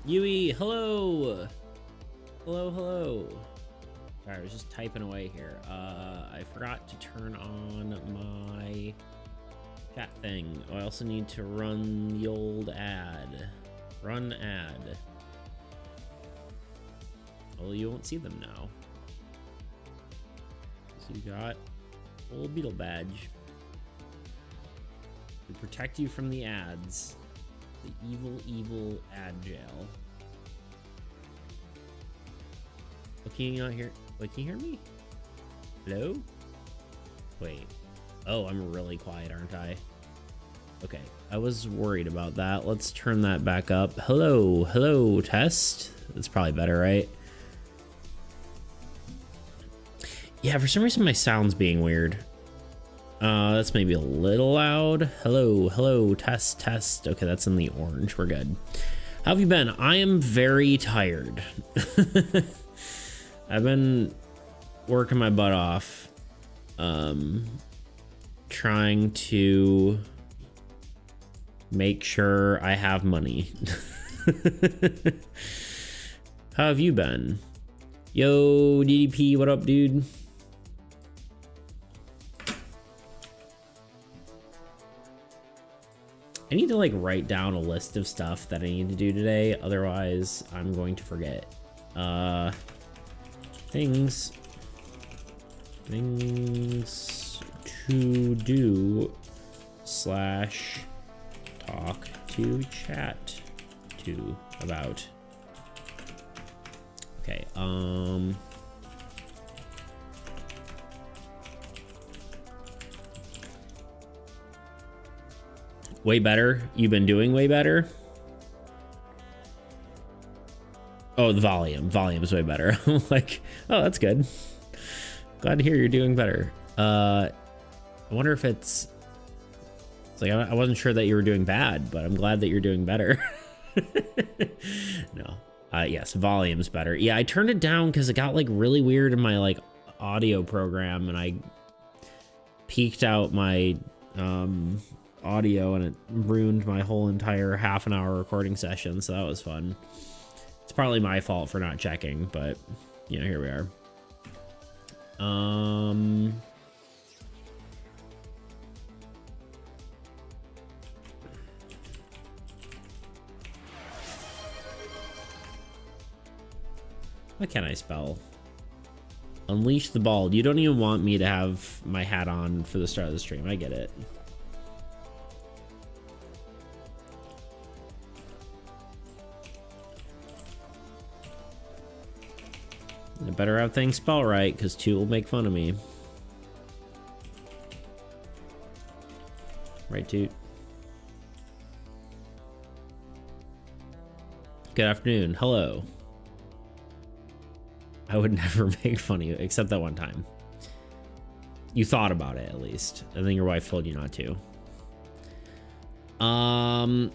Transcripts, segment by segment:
Yui, hello! Hello, hello. Sorry, I was just typing away here. I forgot to turn on my chat thing. I also need to run the old ad. Run ad. Well, you won't see them now. So you got a little beetle badge. To protect you from the ads. The evil, evil ad jail. What, can you not hear? Wait, can you hear me? Hello? Wait. Oh, I'm really quiet, aren't I? Okay, I was worried about that. Let's turn that back up. Hello, hello, test. That's probably better, right? Yeah, for some reason my sound's being weird. That's maybe a little loud. Hello, hello, test, test. Okay, that's in the orange. We're good. How have you been? I am very tired. I've been working my butt off, trying to make sure I have money. How have you been? Yo, DDP, what up, dude? I need to like write down a list of stuff that I need to do today, otherwise I'm going to forget. Things to do / talk to chat to about. Okay, way better. You've been doing way better. Oh, the volume is way better. I'm like, oh, that's good. Glad to hear you're doing better. I wonder if it's like, I wasn't sure that you were doing bad, but I'm glad that you're doing better. No. Yes, volume's better. Yeah, I turned it down because it got like really weird in my like audio program, and I peaked out my audio, and it ruined my whole entire half-an-hour recording session. So that was fun. It's probably my fault for not checking, but you know, here we are. What can I spell? Unleash the bald. You don't even want me to have my hat on for the start of the stream. I get it. I better have things spelled right, because 2 will make fun of me. Right, Toot? Good afternoon. Hello. I would never make fun of you, except that one time. You thought about it, at least. I think your wife told you not to. I'm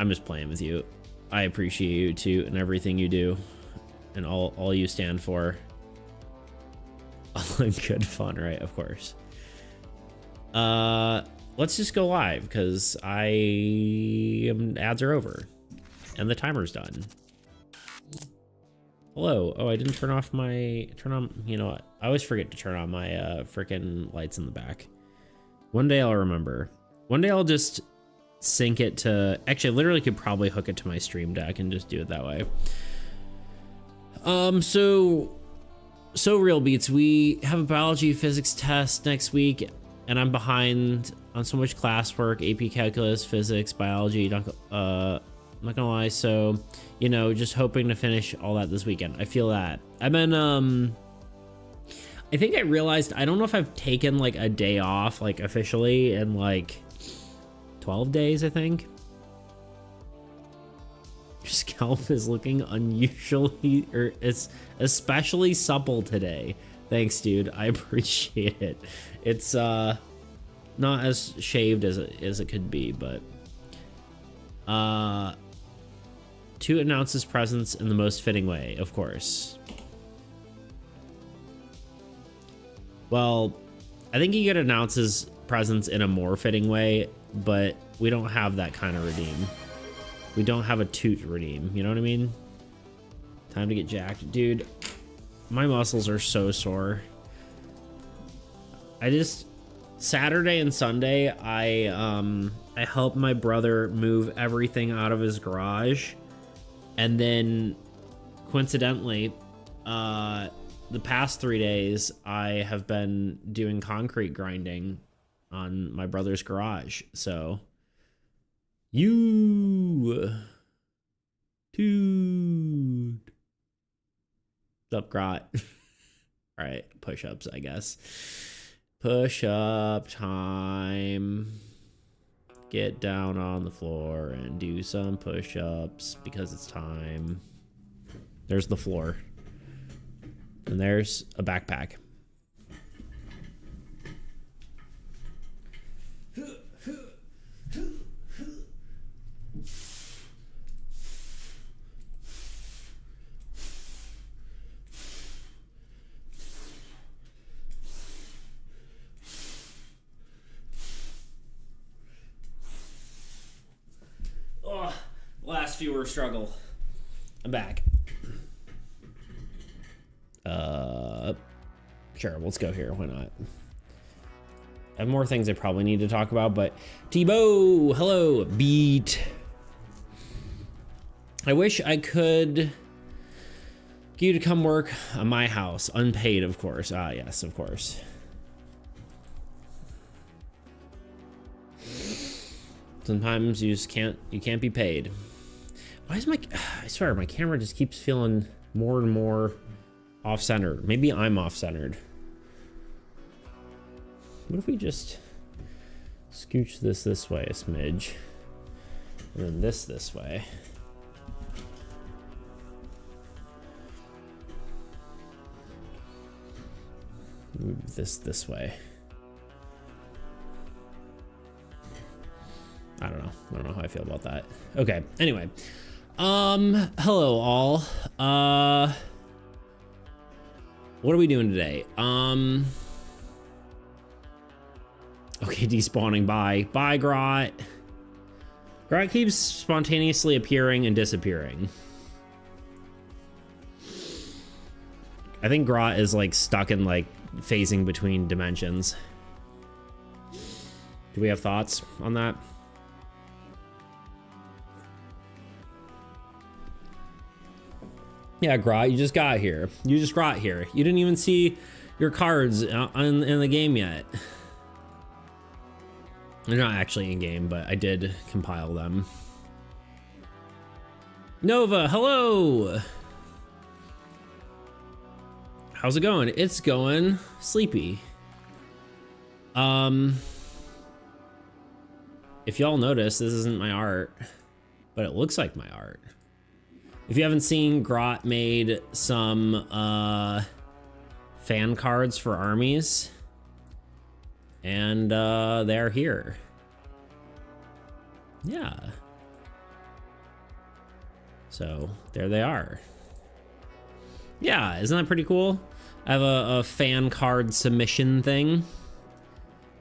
just playing with you. I appreciate you too, and everything you do, and all you stand for. All in good fun, right? Of course. Let's just go live, because ads are over, and the timer's done. Hello. Oh, I didn't turn on. You know what? I always forget to turn on my freaking lights in the back. One day I'll remember. One day I'll just sync it to, actually I literally could probably hook it to my stream deck and just do it that way. So real beats, we have a biology physics test next week, and I'm behind on so much classwork, AP calculus, physics, biology. I'm not gonna lie, so you know, just hoping to finish all that this weekend. I feel that I've been I think I realized, I don't know if I've taken like a day off like officially in like 12 days, I think. Your scalp is looking unusually, or it's especially supple today. Thanks, dude. I appreciate it. It's not as shaved as it could be, but 2 announces presence in the most fitting way, of course. Well, I think he could announce his presents in a more fitting way, but we don't have that kind of redeem. We don't have a toot redeem, you know what I mean? Time to get jacked. Dude, my muscles are so sore. Saturday and Sunday, I helped my brother move everything out of his garage. And then coincidentally, the past 3 days, I have been doing concrete grinding on my brother's garage. So, dude. What's up, Grot? All right, push-ups, I guess. Push-up time. Get down on the floor and do some push-ups because it's time. There's the floor. And there's a backpack. Oh, last viewer struggle. I'm back. Sure, let's go here. Why not? I have more things I probably need to talk about, but Tebow, hello, beat. I wish I could get you to come work on my house, unpaid, of course. Ah, yes, of course. Sometimes you just can't be paid. Why is I swear, my camera just keeps feeling more and more off-centered. Maybe I'm off-centered. What if we just scooch this way a smidge, and then this way? Move this way. I don't know how I feel about that. Okay, anyway. Hello all. What are we doing today? Okay, despawning. Bye, Grot. Grot keeps spontaneously appearing and disappearing. I think Grot is like stuck in like phasing between dimensions. Do we have thoughts on that? Yeah, Grot, you just got here. You just got here. You didn't even see your cards in the game yet. They're not actually in game, but I did compile them. Nova, hello. How's it going? It's going sleepy. If y'all notice, this isn't my art, but it looks like my art. If you haven't seen, Grot made some fan cards for armies, and they're here. Yeah. So there they are. Yeah, isn't that pretty cool? I have a fan card submission thing.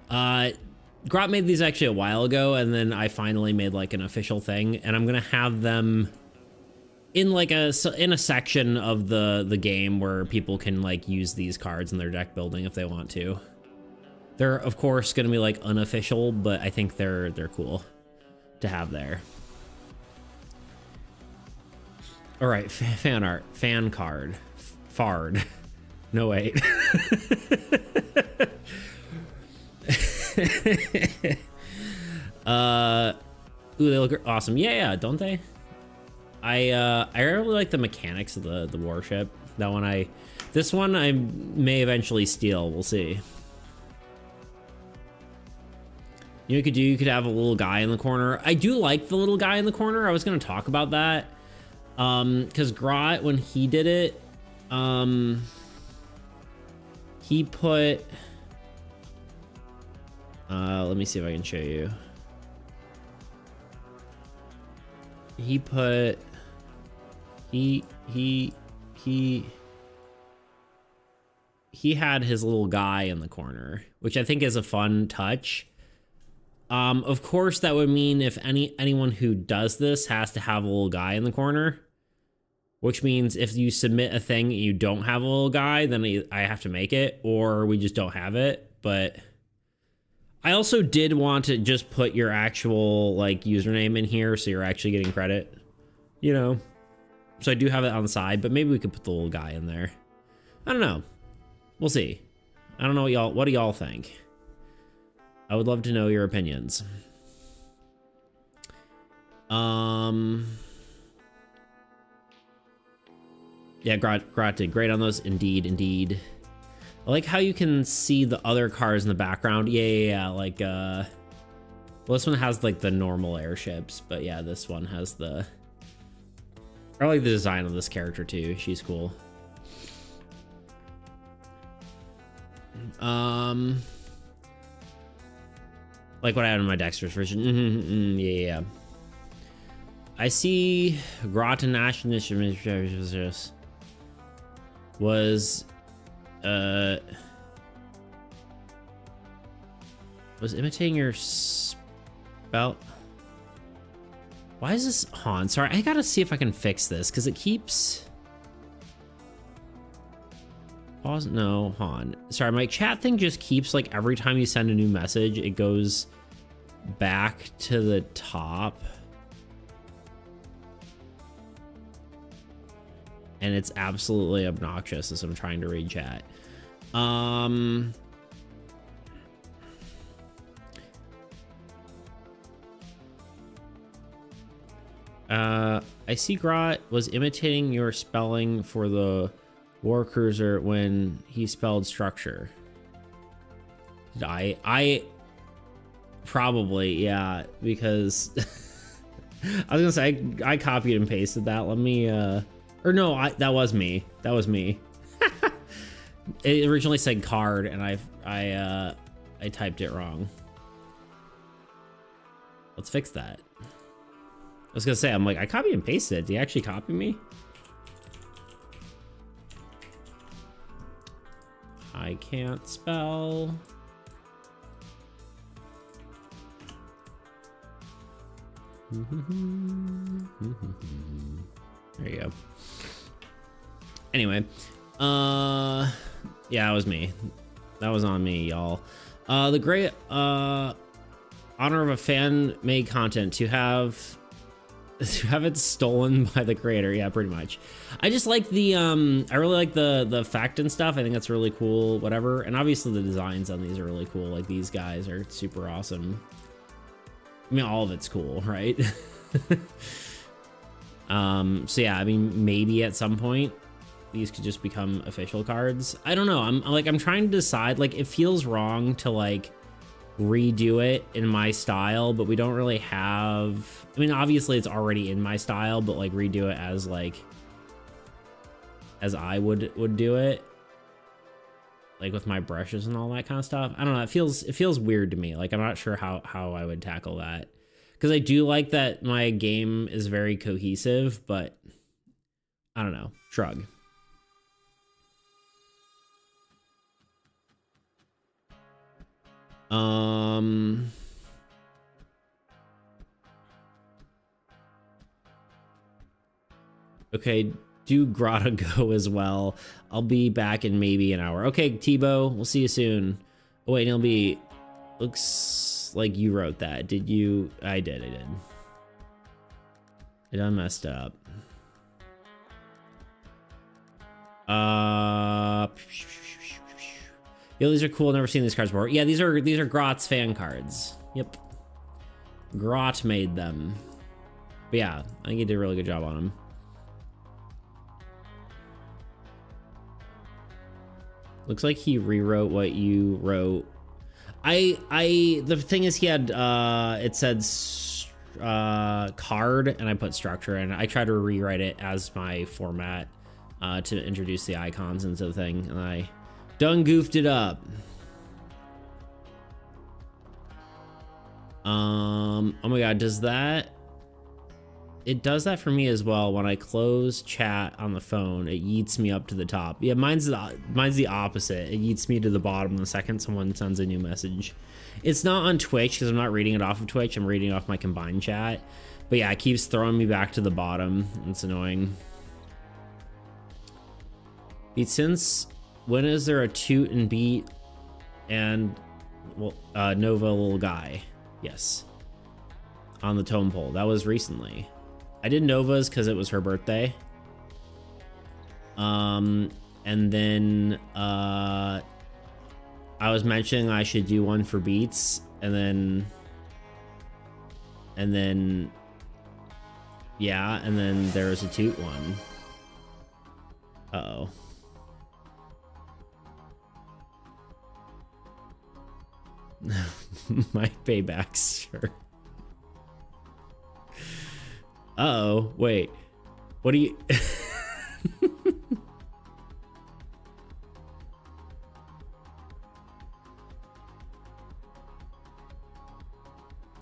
Grot made these actually a while ago, and then I finally made like an official thing, and I'm gonna have them in like a section of the game where people can like use these cards in their deck building if they want to. They're of course gonna be like unofficial, but I think they're cool to have there. All right, fan art, fan card, fard. No wait. Ooh, they look awesome. Yeah, don't they? I really like the mechanics of the warship. This one I may eventually steal. We'll see. You know what you could have a little guy in the corner. I do like the little guy in the corner. I was gonna talk about that. Because Grot, when he did it, he put, let me see if I can show you. He put, he he had his little guy in the corner, which I think is a fun touch. Of course, that would mean if anyone who does this has to have a little guy in the corner, which means if you submit a thing and you don't have a little guy, then I have to make it, or we just don't have it. But I also did want to just put your actual like username in here so you're actually getting credit, you know? So I do have it on the side, but maybe we could put the little guy in there. I don't know. We'll see. I don't know what do y'all think? I would love to know your opinions. Yeah, Grot did great on those. Indeed. I like how you can see the other cars in the background. Yeah. Like, well, this one has like the normal airships, but yeah, this one has the... I like the design of this character too. She's cool. Like what I had in my Dexter's version. Yeah. I see Grot and Nash was imitating your spell. Why is this Han? Sorry, I gotta see if I can fix this because it keeps... Pause. No, Han. Sorry, my chat thing just keeps like every time you send a new message, it goes back to the top. And it's absolutely obnoxious as I'm trying to read chat. I see Grot was imitating your spelling for the War Cruiser when he spelled structure. Did I probably, yeah, because I was gonna say I copied and pasted that. Let me or no, that was me. That was me. It originally said card and I typed it wrong. Let's fix that. I was gonna say, I'm like, I copied and pasted it. Did you actually copy me? I can't spell. There you go. Anyway, yeah, it was me. That was on me, y'all. The great honor of a fan-made content to have it stolen by the creator. Yeah, pretty much. I just like the I really like the fact and stuff. I think that's really cool, whatever. And obviously the designs on these are really cool. Like these guys are super awesome. I mean, all of it's cool, right? So yeah, I mean, maybe at some point these could just become official cards. I don't know. I'm trying to decide. Like, it feels wrong to like redo it in my style, but we don't really have... I mean, obviously it's already in my style, but like redo it as like as I would do it, like with my brushes and all that kind of stuff. I don't know. It feels weird to me. Like, I'm not sure how I would tackle that, because I do like that my game is very cohesive, but I don't know. Shrug. Okay, do Grotto go as well. I'll be back in maybe an hour. Okay, Tebow, we'll see you soon. Oh wait, it'll be... Looks like you wrote that. Did you? I did. I done messed up. Yo, these are cool. Never seen these cards before. Yeah, these are Grot's fan cards. Yep. Grot made them. But yeah, I think he did a really good job on them. Looks like he rewrote what you wrote. The thing is, he had, it said, card, and I put structure, and I tried to rewrite it as my format, to introduce the icons into the thing, and I done goofed it up. Oh my god, does that... it does that for me as well. When I close chat on the phone, it yeets me up to the top. Yeah, mine's the opposite. It yeets me to the bottom the second someone sends a new message. It's not on Twitch because I'm not reading it off of Twitch. I'm reading it off my combined chat. But yeah, it keeps throwing me back to the bottom. It's annoying. Beat, since when is there a toot and beat and well, Nova little guy? Yes. On the tome pole. That was recently. I did Nova's because it was her birthday. And then I was mentioning I should do one for Beats, and then yeah, and then there was a toot one. Uh-oh. My paybacks, sure. Uh-oh, wait. What do you...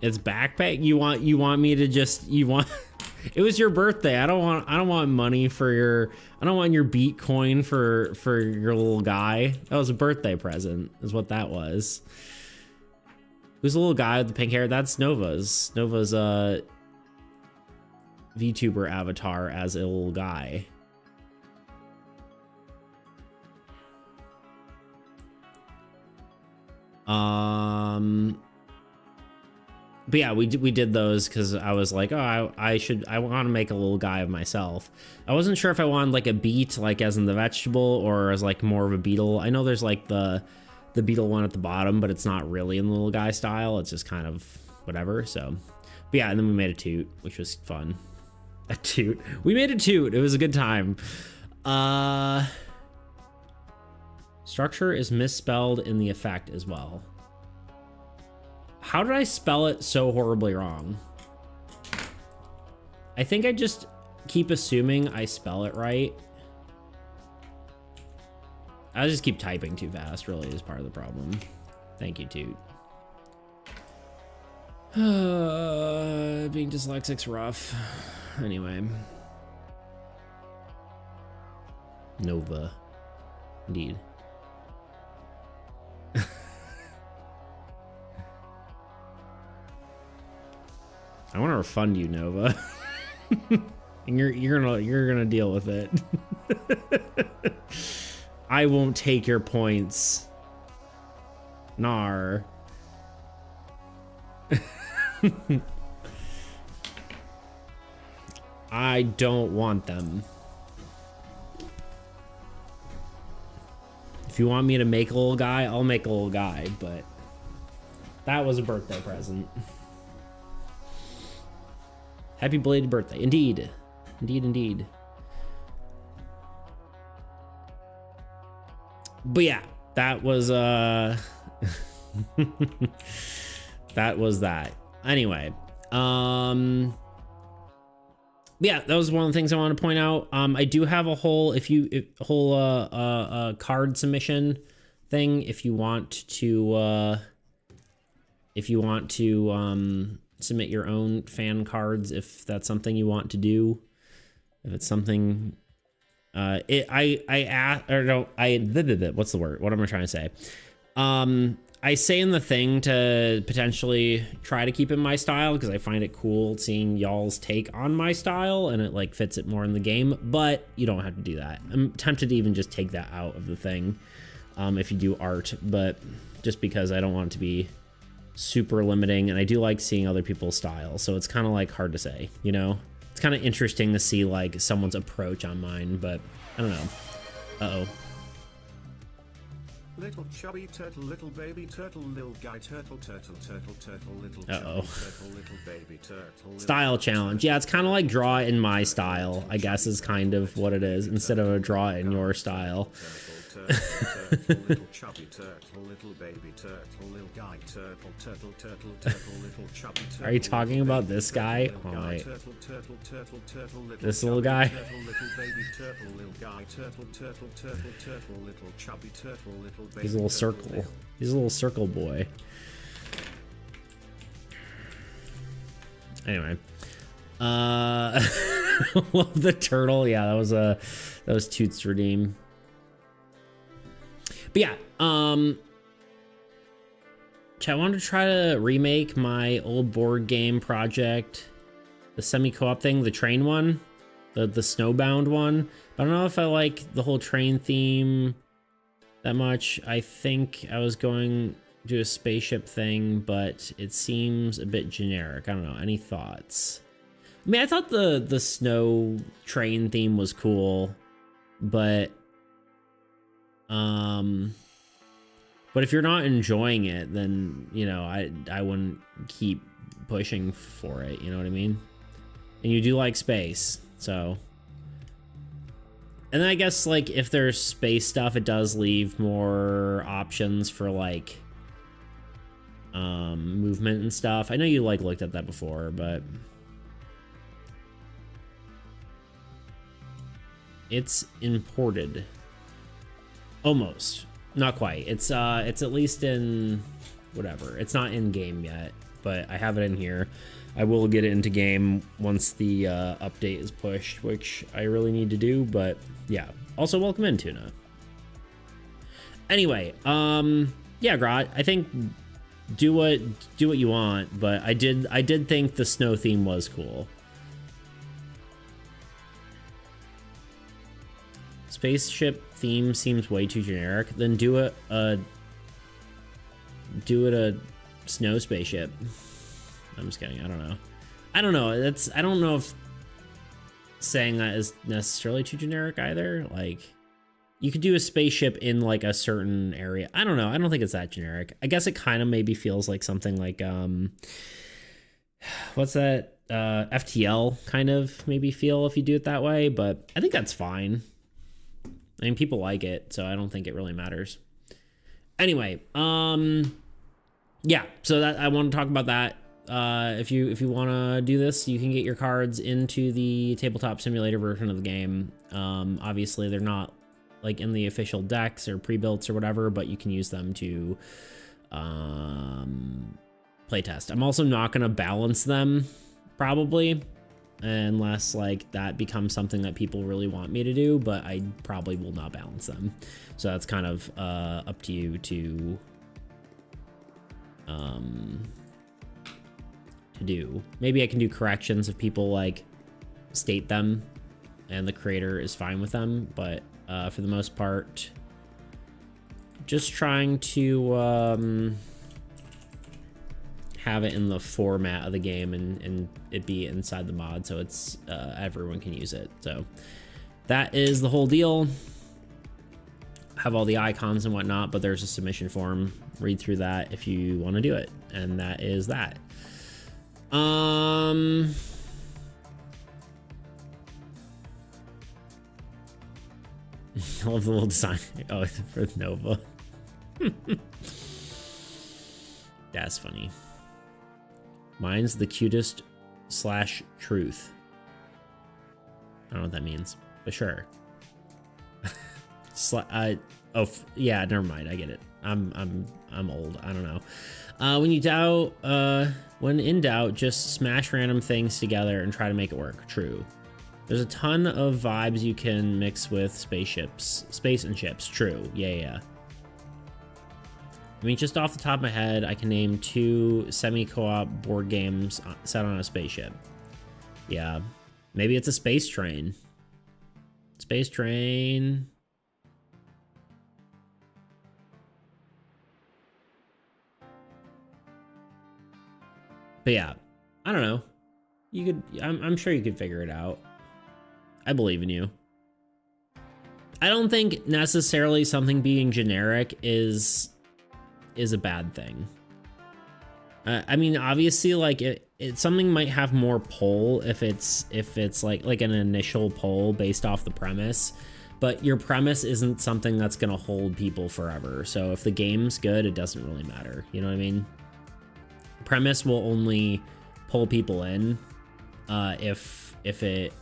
It's backpack? You want me to just... You want... It was your birthday. I don't want money for your... I don't want your Bitcoin for your little guy. That was a birthday present, is what that was. Who's the little guy with the pink hair? That's Nova's. Nova's, VTuber avatar as a little guy. But yeah, we did those because I was like, oh, I want to make a little guy of myself. I wasn't sure if I wanted like a beet, like as in the vegetable, or as like more of a beetle. I know there's like the beetle one at the bottom, but it's not really in the little guy style. It's just kind of whatever. So, but yeah, and then we made a toot, which was fun. A toot. We made a toot. It was a good time. Structure is misspelled in the effect as well. How did I spell it so horribly wrong? I think I just keep assuming I spell it right. I just keep typing too fast, really, is part of the problem. Thank you, Toot. Being dyslexic's rough. Anyway. Nova. Indeed. I want to refund you, Nova. And you're gonna deal with it. I won't take your points. Nar. I don't want them. If you want me to make a little guy, I'll make a little guy, but that was a birthday present. Happy belated birthday. Indeed. Indeed, indeed. But yeah, that was that was that. Anyway, yeah, that was one of the things I want to point out. I do have a whole card submission thing if you want to submit your own fan cards, if that's something you want to do. If it's something what's the word? What am I trying to say? I say in the thing to potentially try to keep in my style because I find it cool seeing y'all's take on my style and it like fits it more in the game, but you don't have to do that. I'm tempted to even just take that out of the thing if you do art, but just because I don't want it to be super limiting, and I do like seeing other people's style, so it's kind of like hard to say, you know? It's kind of interesting to see like someone's approach on mine, but I don't know. Uh-oh. Little chubby turtle, little baby turtle, little guy turtle, turtle, turtle, turtle, little uh-oh. turtle, little baby turtle. Style challenge. Yeah, it's kind of like draw in my style, I guess is kind of what it is, instead of a draw in your style. Little chubby turtle, little baby turtle, little guy turtle, turtle, turtle, turtle, little chubby turtle. Are you talking about this guy? Oh, wait. This little guy? He's a little circle. He's a little circle boy. Love the turtle. Yeah, that was Toots Redeem. But yeah, I wanted to try to remake my old board game project, the semi-co-op thing, the train one, the snowbound one. But I don't know if I like the whole train theme that much. I think I was going to do a spaceship thing, but it seems a bit generic. I don't know. Any thoughts? I mean, I thought the snow train theme was cool, but if you're not enjoying it, then, you know, I wouldn't keep pushing for it, you know what I mean? And you do like space, so. And then I guess, like, if there's space stuff, it does leave more options for, like, movement and stuff. I know you, like, looked at that before, but it's imported. Almost. Not quite. It's at least in whatever. It's not in game yet, but I have it in here. I will get it into game once the update is pushed, which I really need to do, but yeah. Also, welcome in, Tuna. Anyway, yeah, Grot, I think do what you want, but I did think the snow theme was cool. Spaceship theme seems way too generic. Then do it a snow spaceship. I'm just kidding. I don't know. I don't know. I don't know if saying that is necessarily too generic either. Like, you could do a spaceship in like a certain area. I don't know. I don't think it's that generic. I guess it kind of maybe feels like something like what's that? FTL kind of maybe feel if you do it that way, but I think that's fine. I mean, people like it, so I don't think it really matters. Anyway, yeah, so that I want to talk about that. If you want to do this, you can get your cards into the tabletop simulator version of the game. Obviously, they're not like in the official decks or pre-builts or whatever, but you can use them to playtest. I'm also not going to balance them, probably, unless like that becomes something that people really want me to do, but I probably will not balance them. So that's kind of up to you to do. Maybe I can do corrections if people like state them and the creator is fine with them, but for the most part, just trying to have it in the format of the game and it be inside the mod, so it's everyone can use it. So that is the whole deal. Have all the icons and whatnot, but there's a submission form. Read through that if you want to do it, and that is that. I love the little design. Oh, for Nova. That's funny. Mine's the cutest / truth. I don't know what that means, but sure. Oh yeah, never mind. I get it. I'm old. I don't know. When in doubt, just smash random things together and try to make it work. True. There's a ton of vibes you can mix with space and ships. True. Yeah. I mean, just off the top of my head, I can name 2 semi-co-op board games set on a spaceship. Yeah. Maybe it's a space train. Space train. But yeah, I don't know. You could, I'm sure you could figure it out. I believe in you. I don't think necessarily something being generic is a bad thing. I mean, obviously, like something might have more pull if it's like an initial pull based off the premise, but your premise isn't something that's gonna hold people forever. So if the game's good, it doesn't really matter. You know what I mean? Premise will only pull people in if it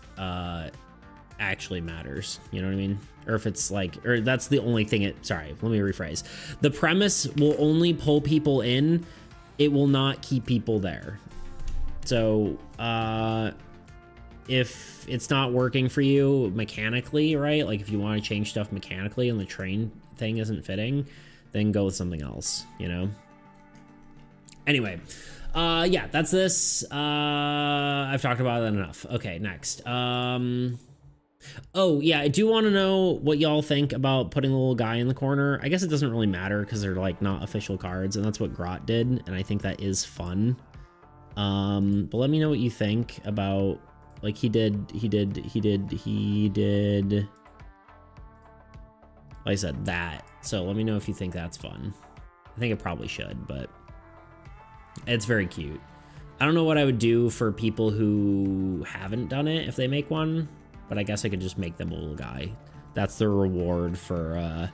actually matters. You know what I mean? Or if it's like, or that's the only thing sorry, let me rephrase. The premise will only pull people in. It will not keep people there. So if it's not working for you mechanically, right? Like if you want to change stuff mechanically and the train thing isn't fitting, then go with something else, you know? Anyway, yeah, that's this. I've talked about that enough. Okay, next. Oh, yeah, I do want to know what y'all think about putting a little guy in the corner. I guess it doesn't really matter because they're like not official cards, and that's what Grot did, and I think that is fun. But let me know what you think about, like, he did, like I said, that. So let me know if you think that's fun. I think it probably should, but it's very cute. I don't know what I would do for people who haven't done it if they make one, but I guess I could just make them a little guy. That's the reward for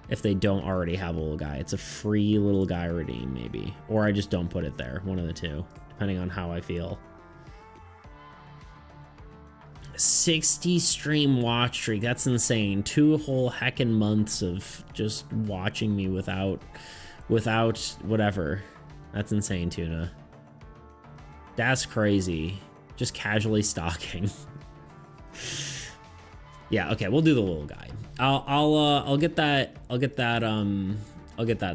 if they don't already have a little guy. It's a free little guy redeem, maybe. Or I just don't put it there, one of the two, depending on how I feel. 60 stream watch streak, that's insane. 2 whole heckin' months of just watching me without whatever. That's insane, Tuna. That's crazy. Just casually stalking. Yeah, okay, we'll do the little guy. I'll get that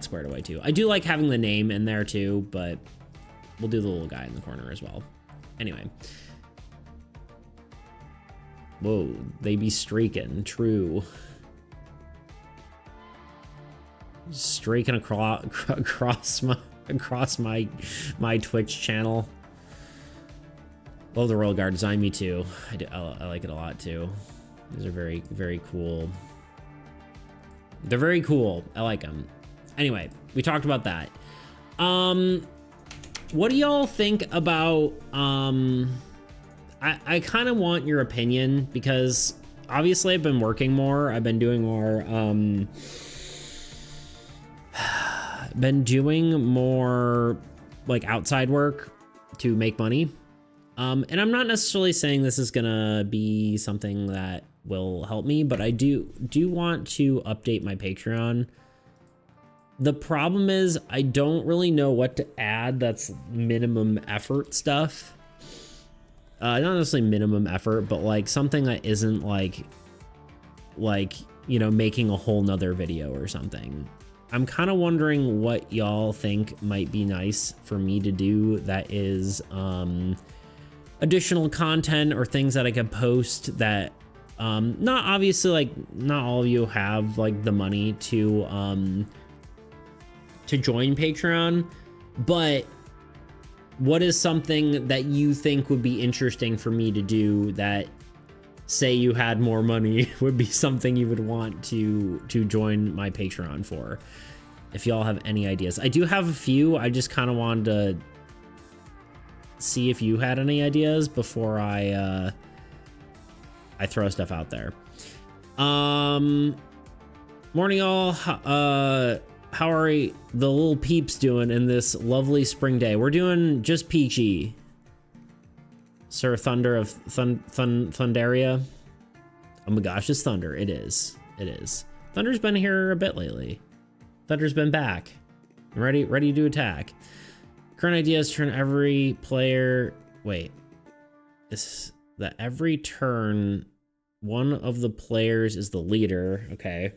squared away too. I do like having the name in there too, but we'll do the little guy in the corner as well. Anyway. Whoa, they be streaking, true. Streaking across my Twitch channel. Love the Royal Guard design, me too. I like it a lot too. These are very, very cool. They're very cool. I like them. Anyway, we talked about that. What do y'all think about, I kind of want your opinion because obviously I've been working more. I've been doing more, like outside work to make money. And I'm not necessarily saying this is gonna be something that will help me, but I do want to update my Patreon. The problem is I don't really know what to add that's minimum effort stuff. Not necessarily minimum effort, but like something that isn't like, you know, making a whole nother video or something. I'm kind of wondering what y'all think might be nice for me to do that is additional content or things that I could post that not obviously, like, not all of you have like the money to join Patreon, but what is something that you think would be interesting for me to do that, say you had more money, would be something you would want to join my Patreon for? If y'all have any ideas. I do have a few. I just kind of wanted to see if you had any ideas before I throw stuff out there. Morning all. How are the little peeps doing in this lovely spring day? We're doing just peachy. Sir Thunder of Thundaria. Oh my gosh, it's Thunder. It is. It is. Thunder's been here a bit lately. Thunder's been back. Ready to attack. Current idea is turn every player. Wait. Is that every turn one of the players is the leader? Okay.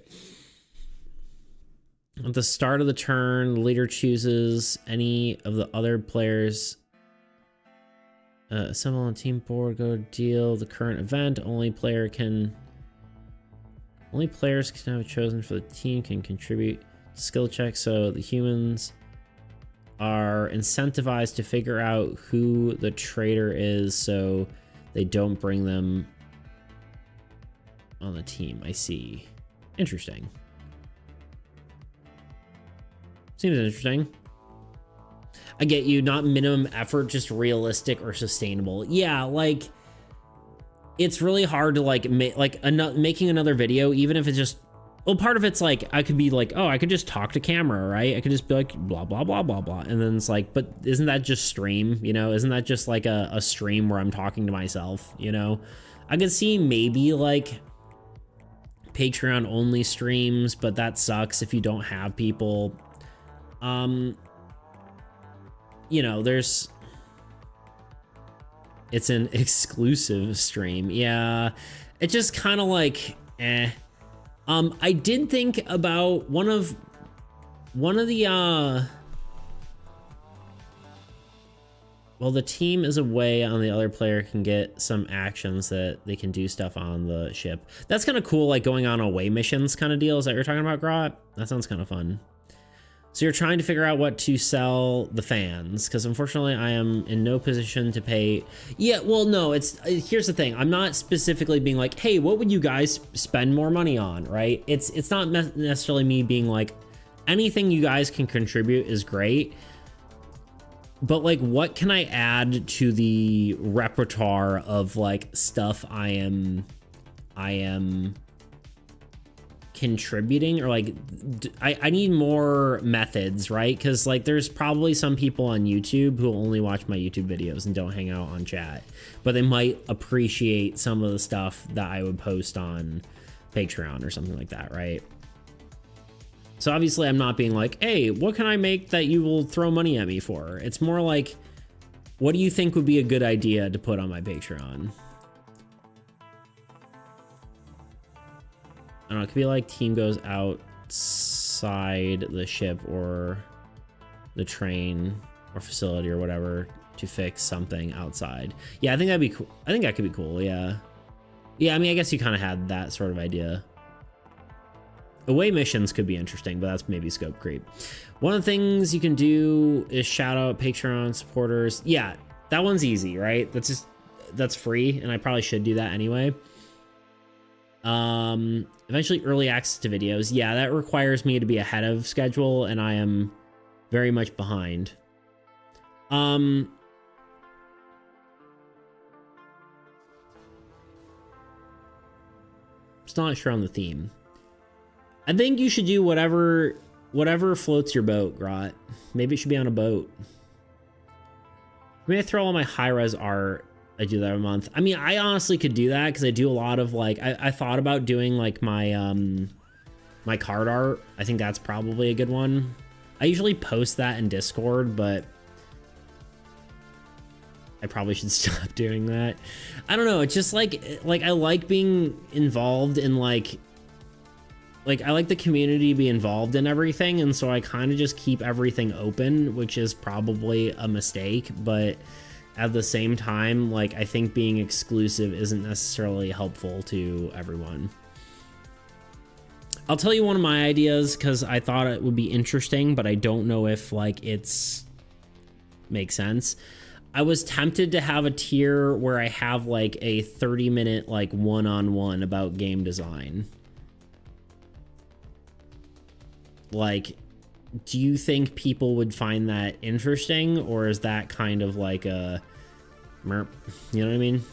At the start of the turn, the leader chooses any of the other players. Assemble on team board, go deal the current event. Only players can have chosen for the team can contribute to skill checks, so the humans are incentivized to figure out who the traitor is so they don't bring them on the team. I see. Interesting. Seems interesting. I get you, not minimum effort, just realistic or sustainable. Yeah, like it's really hard to like making another video, even if it's just, well, part of it's like I could be like, oh, I could just talk to camera, right? I could just be like blah blah blah blah blah, and then it's like, but isn't that just stream? You know, isn't that just like a stream where I'm talking to myself? You know, I could see maybe like Patreon only streams, but that sucks if you don't have people. You know, there's It's an exclusive stream. Yeah, it just kind of like, eh. I did think about one of the well, the team is away on the other player can get some actions that they can do stuff on the ship. That's kind of cool, like going on away missions kind of deal. Is that what you're talking about, Grot? That sounds kind of fun. So you're trying to figure out what to sell the fans, because unfortunately I am in no position to pay. Yeah, well, no, here's the thing. I'm not specifically being like, hey, what would you guys spend more money on, right? It's not necessarily me being like, anything you guys can contribute is great. But like, what can I add to the repertoire of like stuff I am contributing, or like I need more methods, right? Because like there's probably some people on YouTube who only watch my YouTube videos and don't hang out on chat, but they might appreciate some of the stuff that I would post on Patreon or something like that, right? So obviously I'm not being like, hey, what can I make that you will throw money at me for? It's more like, what do you think would be a good idea to put on my Patreon? I don't know, it could be like team goes outside the ship or the train or facility or whatever to fix something outside. Yeah, I think that'd be cool. I think that could be cool, yeah. Yeah, I mean, I guess you kind of had that sort of idea. Away missions could be interesting, but that's maybe scope creep. One of the things you can do is shout out Patreon supporters. Yeah, that one's easy, right? That's free, and I probably should do that anyway. Eventually early access to videos. Yeah, that requires me to be ahead of schedule, and I am very much behind. Still not sure on the theme. I think you should do whatever floats your boat, Grot. Maybe it should be on a boat. Maybe I throw all my high-res art. I do that a month. I mean, I honestly could do that because I do a lot of like, I thought about doing like my my card art. I think that's probably a good one. I usually post that in Discord, but I probably should stop doing that. I don't know. It's just like I like being involved in like I like the community to be involved in everything, and so I kind of just keep everything open, which is probably a mistake, but at the same time, like, I think being exclusive isn't necessarily helpful to everyone. I'll tell you one of my ideas because I thought it would be interesting, but I don't know if like it's makes sense. I was tempted to have a tier where I have like a 30-minute like one-on-one about game design. Like, do you think people would find that interesting, or is that kind of like a merp? You know what I mean?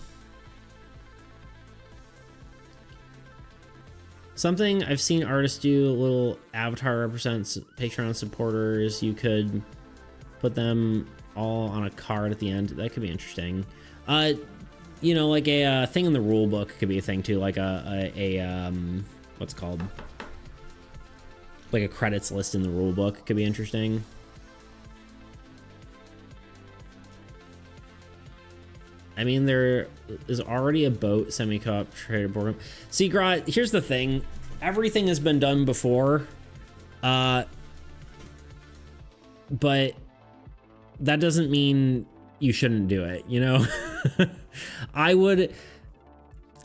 Something I've seen artists do, a little avatar represents Patreon supporters. You could put them all on a card at the end. That could be interesting. You know, like a thing in the rule book could be a thing too, like a what's it called? Like a credits list in the rule book could be interesting. I mean, there is already a boat semi-co-op trader board. See, Grot, here's the thing. Everything has been done before. But that doesn't mean you shouldn't do it, you know? I would...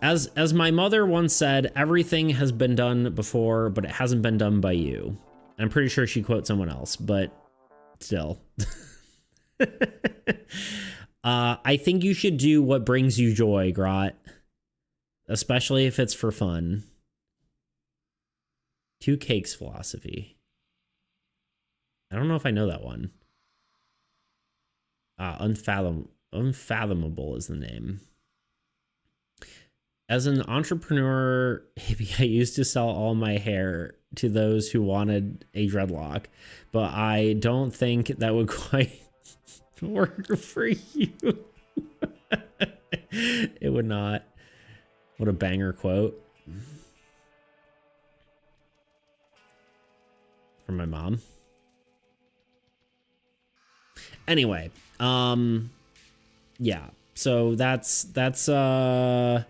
As my mother once said, everything has been done before, but it hasn't been done by you. I'm pretty sure she quotes someone else, but still. I think you should do what brings you joy, Grot. Especially if it's for fun. Two Cakes philosophy. I don't know if I know that one. Unfathomable is the name. As an entrepreneur, I used to sell all my hair to those who wanted a dreadlock, but I don't think that would quite work for you. It would not. What a banger quote. From my mom. Anyway, yeah. So that's I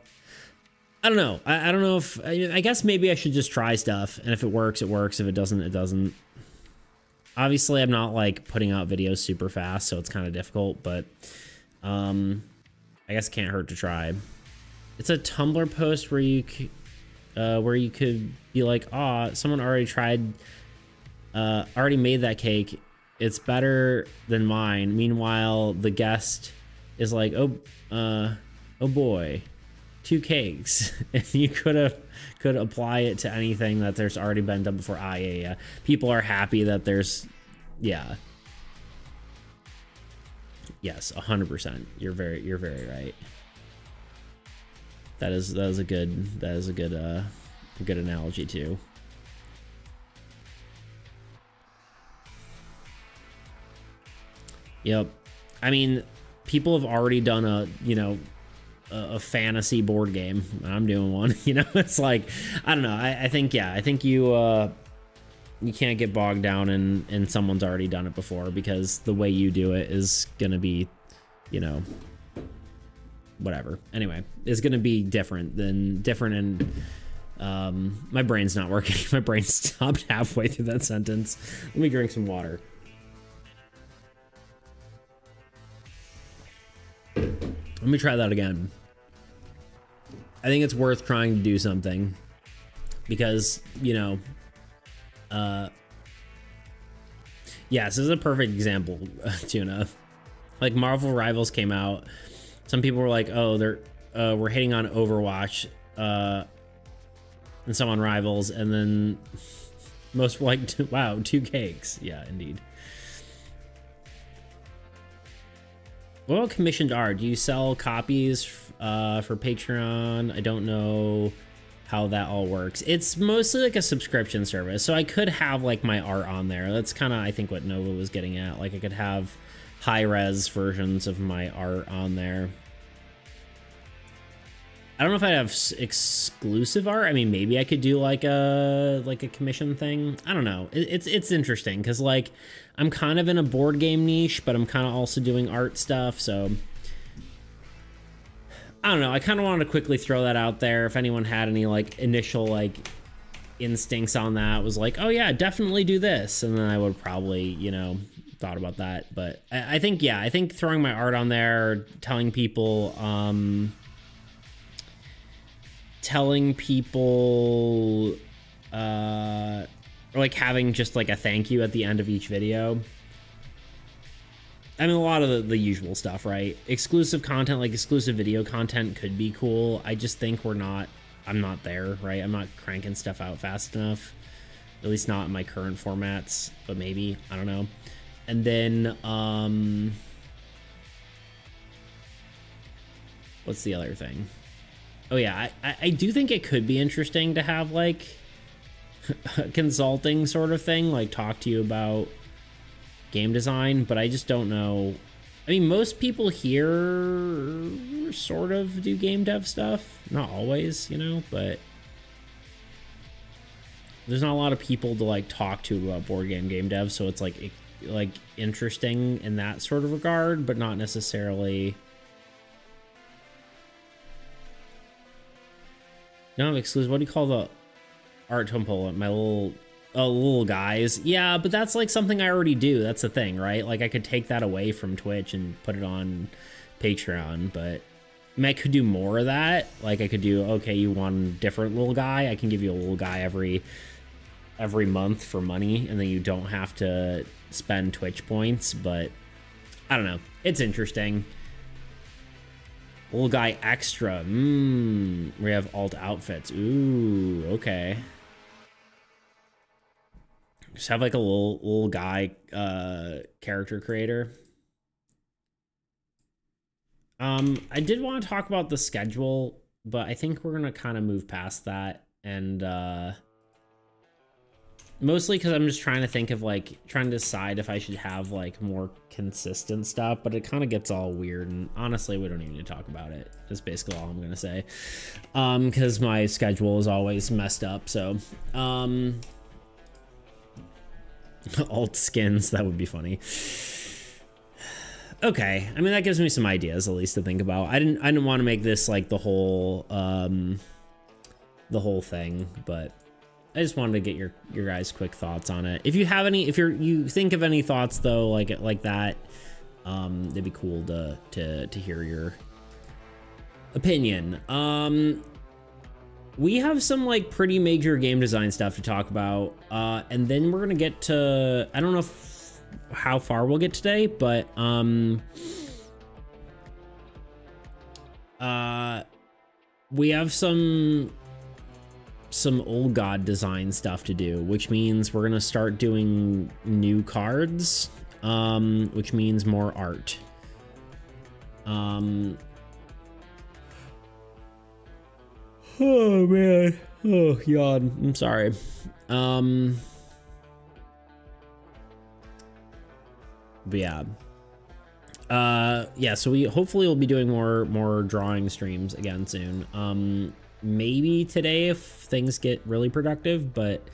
don't know. I don't know if I guess maybe I should just try stuff, and if it works, it works. If it doesn't, it doesn't. Obviously, I'm not like putting out videos super fast, so it's kind of difficult, but I guess it can't hurt to try. It's a Tumblr post where you could be like, "Ah, someone already tried, already made that cake. It's better than mine." Meanwhile, the guest is like, "Oh boy, 2 cakes," and you could apply it to anything that there's already been done before. Yeah. People are happy that there's, yeah. Yes, 100%. You're very right. That is a good analogy too. Yep. I mean, people have already done a fantasy board game. I'm doing one. It's like, I don't know. I think you can't get bogged down in someone's already done it before, because the way you do it is gonna be, whatever. Anyway, it's gonna be different, and my brain's not working. My brain stopped halfway through that sentence. Let me drink some water. Let me try that again. I think it's worth trying to do something, because, this is a perfect example, Tuna. Like, Marvel Rivals came out. Some people were like, oh, we're hitting on Overwatch, and some on Rivals, and then most were like, wow, 2 cakes. Yeah, indeed. What about commissioned art? Do you sell copies for Patreon? I don't know how that all works. It's mostly like a subscription service, so I could have like my art on there. That's kind of, I think, what Nova was getting at. Like, I could have high-res versions of my art on there. I don't know if I'd have exclusive art. I mean, maybe I could do like a commission thing. I don't know. It's interesting, because like, I'm kind of in a board game niche, but I'm kind of also doing art stuff, so I don't know. I kind of wanted to quickly throw that out there. If anyone had any like initial like instincts on that, was like, oh yeah, definitely do this, and then I would probably, thought about that. But I think throwing my art on there, telling people or like having just like a thank you at the end of each video. I mean, a lot of the usual stuff, right? Exclusive content, like exclusive video content, could be cool. I just think I'm not there, right? I'm not cranking stuff out fast enough, at least not in my current formats, but maybe, I don't know. And then what's the other thing? Oh yeah, I do think it could be interesting to have like a consulting sort of thing, like talk to you about game design, but I just don't know. I mean, most people here sort of do game dev stuff. Not always, but there's not a lot of people to like talk to about board game dev, so it's like interesting in that sort of regard, but not necessarily. No, exclusive. What do you call the art temple? My little guys. Yeah, but that's like something I already do. That's the thing, right? Like, I could take that away from Twitch and put it on Patreon, but I mean, I could do more of that. Like, I could do, okay, you want a different little guy? I can give you a little guy every month for money, and then you don't have to spend Twitch points. But I don't know. It's interesting. Little guy extra. We have alt outfits. Ooh, okay. Just have like a little guy character creator. I did want to talk about the schedule, but I think we're gonna kind of move past that, and mostly because I'm just trying to think of trying to decide if I should have like more consistent stuff, but it kind of gets all weird, and honestly, we don't even need to talk about it. That's basically all I'm gonna say, because my schedule is always messed up. So alt skins, that would be funny. Okay, I mean that gives me some ideas at least to think about. I didn't want to make this like the whole thing, but I just wanted to get your guys' quick thoughts on it. If you have any, if you think of any thoughts though, like that, it'd be cool to hear your opinion. We have some like pretty major game design stuff to talk about, and then we're gonna get to, I don't know how far we'll get today, but we have some old god design stuff to do, which means we're gonna start doing new cards, which means more art. Oh man, oh god, I'm sorry. But yeah. Yeah, so we hopefully will be doing more drawing streams again soon. Maybe today if things get really productive, but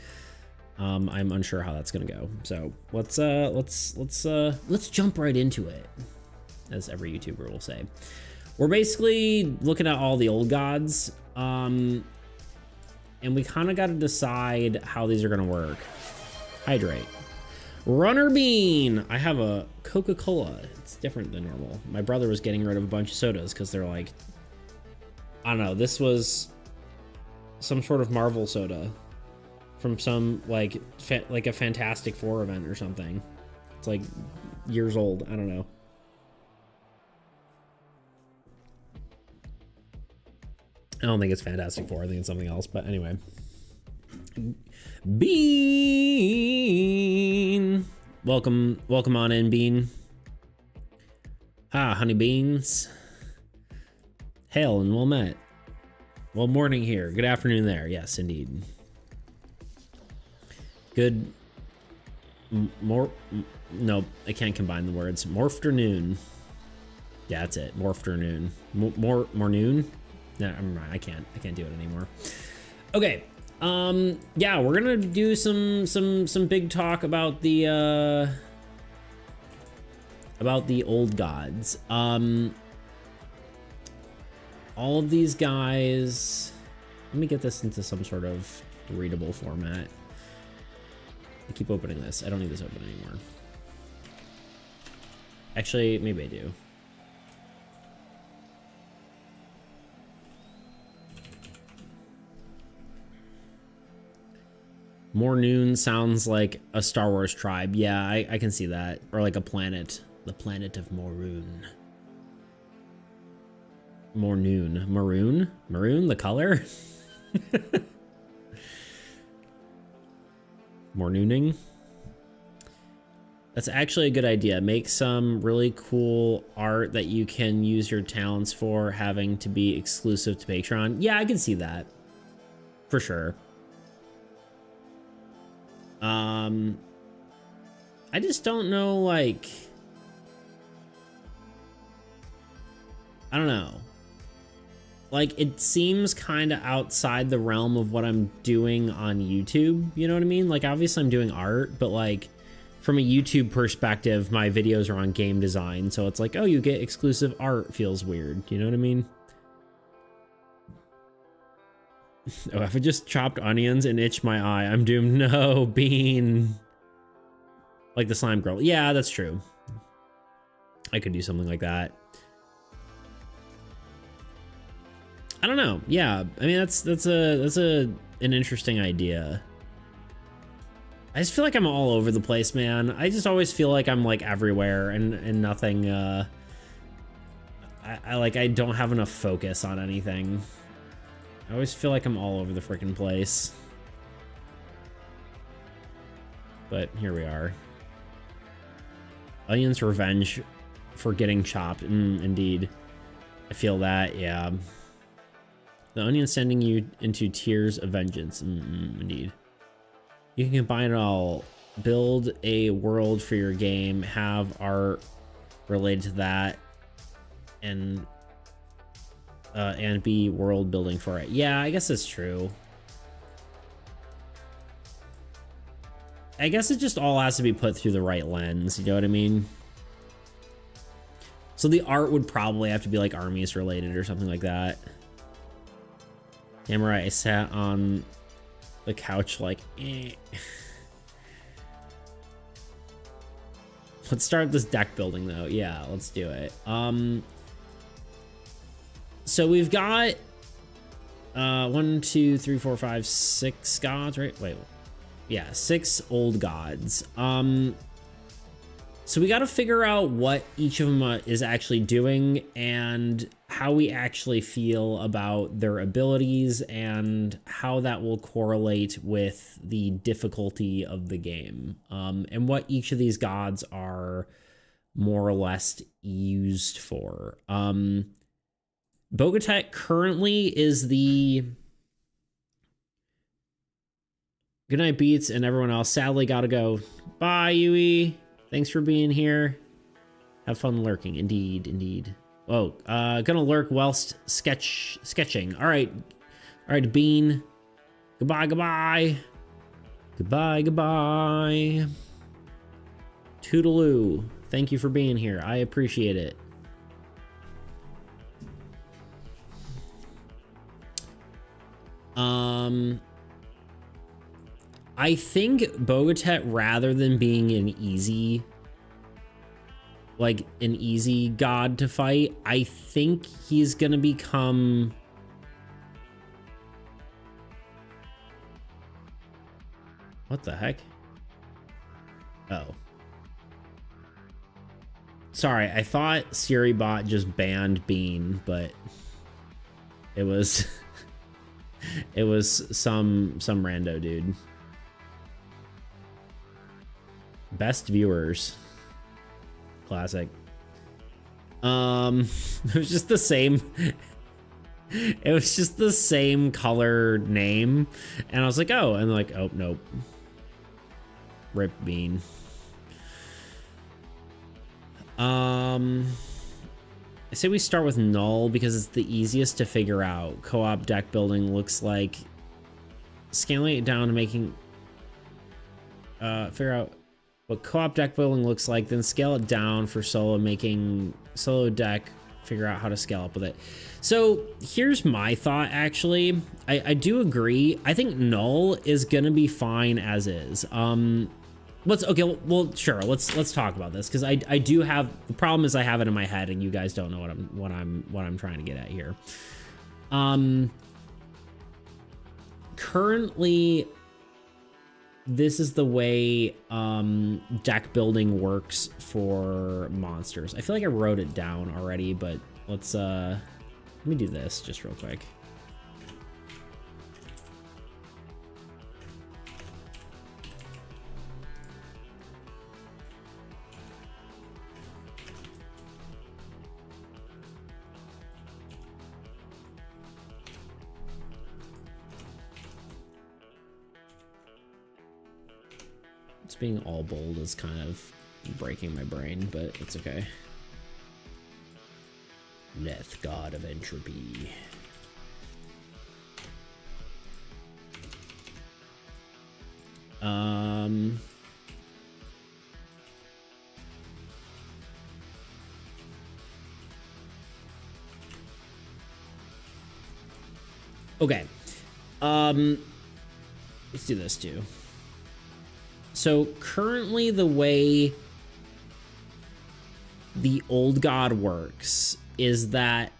I'm unsure how that's gonna go. So let's jump right into it, as every YouTuber will say. We're basically looking at all the old gods, and we kind of got to decide how these are gonna work. Hydrate. Runner Bean. I have a Coca-Cola. It's different than normal. My brother was getting rid of a bunch of sodas because they're like, I don't know, this was some sort of Marvel soda from some like a Fantastic Four event or something. It's like years old. I don't know. I don't think it's Fantastic Four. I think it's something else. But anyway. Bean. Welcome on in, Bean. Ah, honey beans. Hail and well met. Well, morning here. Good afternoon there. Yes, indeed. Good. No, I can't combine the words. Morphternoon. Yeah, that's it. Morphternoon. More noon. No, I can't do it anymore. Okay. Yeah, we're gonna do some big talk about the old gods. All of these guys, let me get this into some sort of readable format. I keep opening this. I don't need this open anymore. Actually, maybe I do. More noon sounds like a Star Wars tribe. Yeah, I can see that. Or like a planet. The planet of Morun. Mornoon. Maroon? Maroon, the color? Mornooning? That's actually a good idea. Make some really cool art that you can use your talents for, having to be exclusive to Patreon. Yeah, I can see that. For sure. I just don't know, like, I don't know. Like, it seems kind of outside the realm of what I'm doing on YouTube, you know what I mean? Like, obviously I'm doing art, but like, from a YouTube perspective, my videos are on game design, so it's like, oh, you get exclusive art, feels weird, you know what I mean? Oh, if I just chopped onions and itched my eye, I'm doomed. No, Bean. Like the slime girl. Yeah, that's true. I could do something like that. I don't know. Yeah, I mean that's an interesting idea. I just feel like I'm all over the place, man. I just always feel like I'm like everywhere and nothing. I don't have enough focus on anything. I always feel like I'm all over the freaking place. But here we are. Onion's revenge for getting chopped. Indeed. I feel that, yeah. The Onion's sending you into tears of vengeance. Indeed. You can combine it all. Build a world for your game. Have art related to that. And be world building for it. Yeah, I guess it's true. I guess it just all has to be put through the right lens, you know what I mean? So the art would probably have to be like armies related or something like that. Damn right, I sat on the couch like, eh. Let's start this deck building though. Yeah, let's do it. So we've got 1, 2, 3, 4, 5, 6 gods, right? Wait, yeah, 6 old gods. So we got to figure out what each of them is actually doing and how we actually feel about their abilities and how that will correlate with the difficulty of the game, and what each of these gods are more or less used for. Bogotet currently is the... Good night, Beats, and everyone else. Sadly, gotta go. Bye, Yui. Thanks for being here. Have fun lurking. Indeed, indeed. Whoa, gonna lurk whilst sketching. All right, Bean. Goodbye, goodbye. Goodbye, goodbye. Toodaloo. Thank you for being here. I appreciate it. I think Bogotet, rather than being an easy god to fight, I think he's gonna become... What the heck? Oh. Sorry, I thought SiriBot just banned Bean, but it was it was some rando dude. Best viewers. Classic. It was just the same. It was just the same color name, and I was like, oh, and like, oh nope. Rip Bean. I say we start with Null because it's the easiest to figure out. Co-op deck building looks like scaling it down to making figure out what co-op deck building looks like, then scale it down for solo, making solo deck, figure out how to scale up with it. So here's my thought, actually. I do agree. I think Null is gonna be fine as is. Okay, well, sure, let's talk about this, because I do have, the problem is I have it in my head and you guys don't know what I'm trying to get at here. Currently, this is the way deck building works for monsters. I feel like I wrote it down already, but let's let me do this just real quick. Being all bold is kind of breaking my brain, but it's okay. Neth, god of entropy. Okay. Let's do this too. So currently the way the old god works is that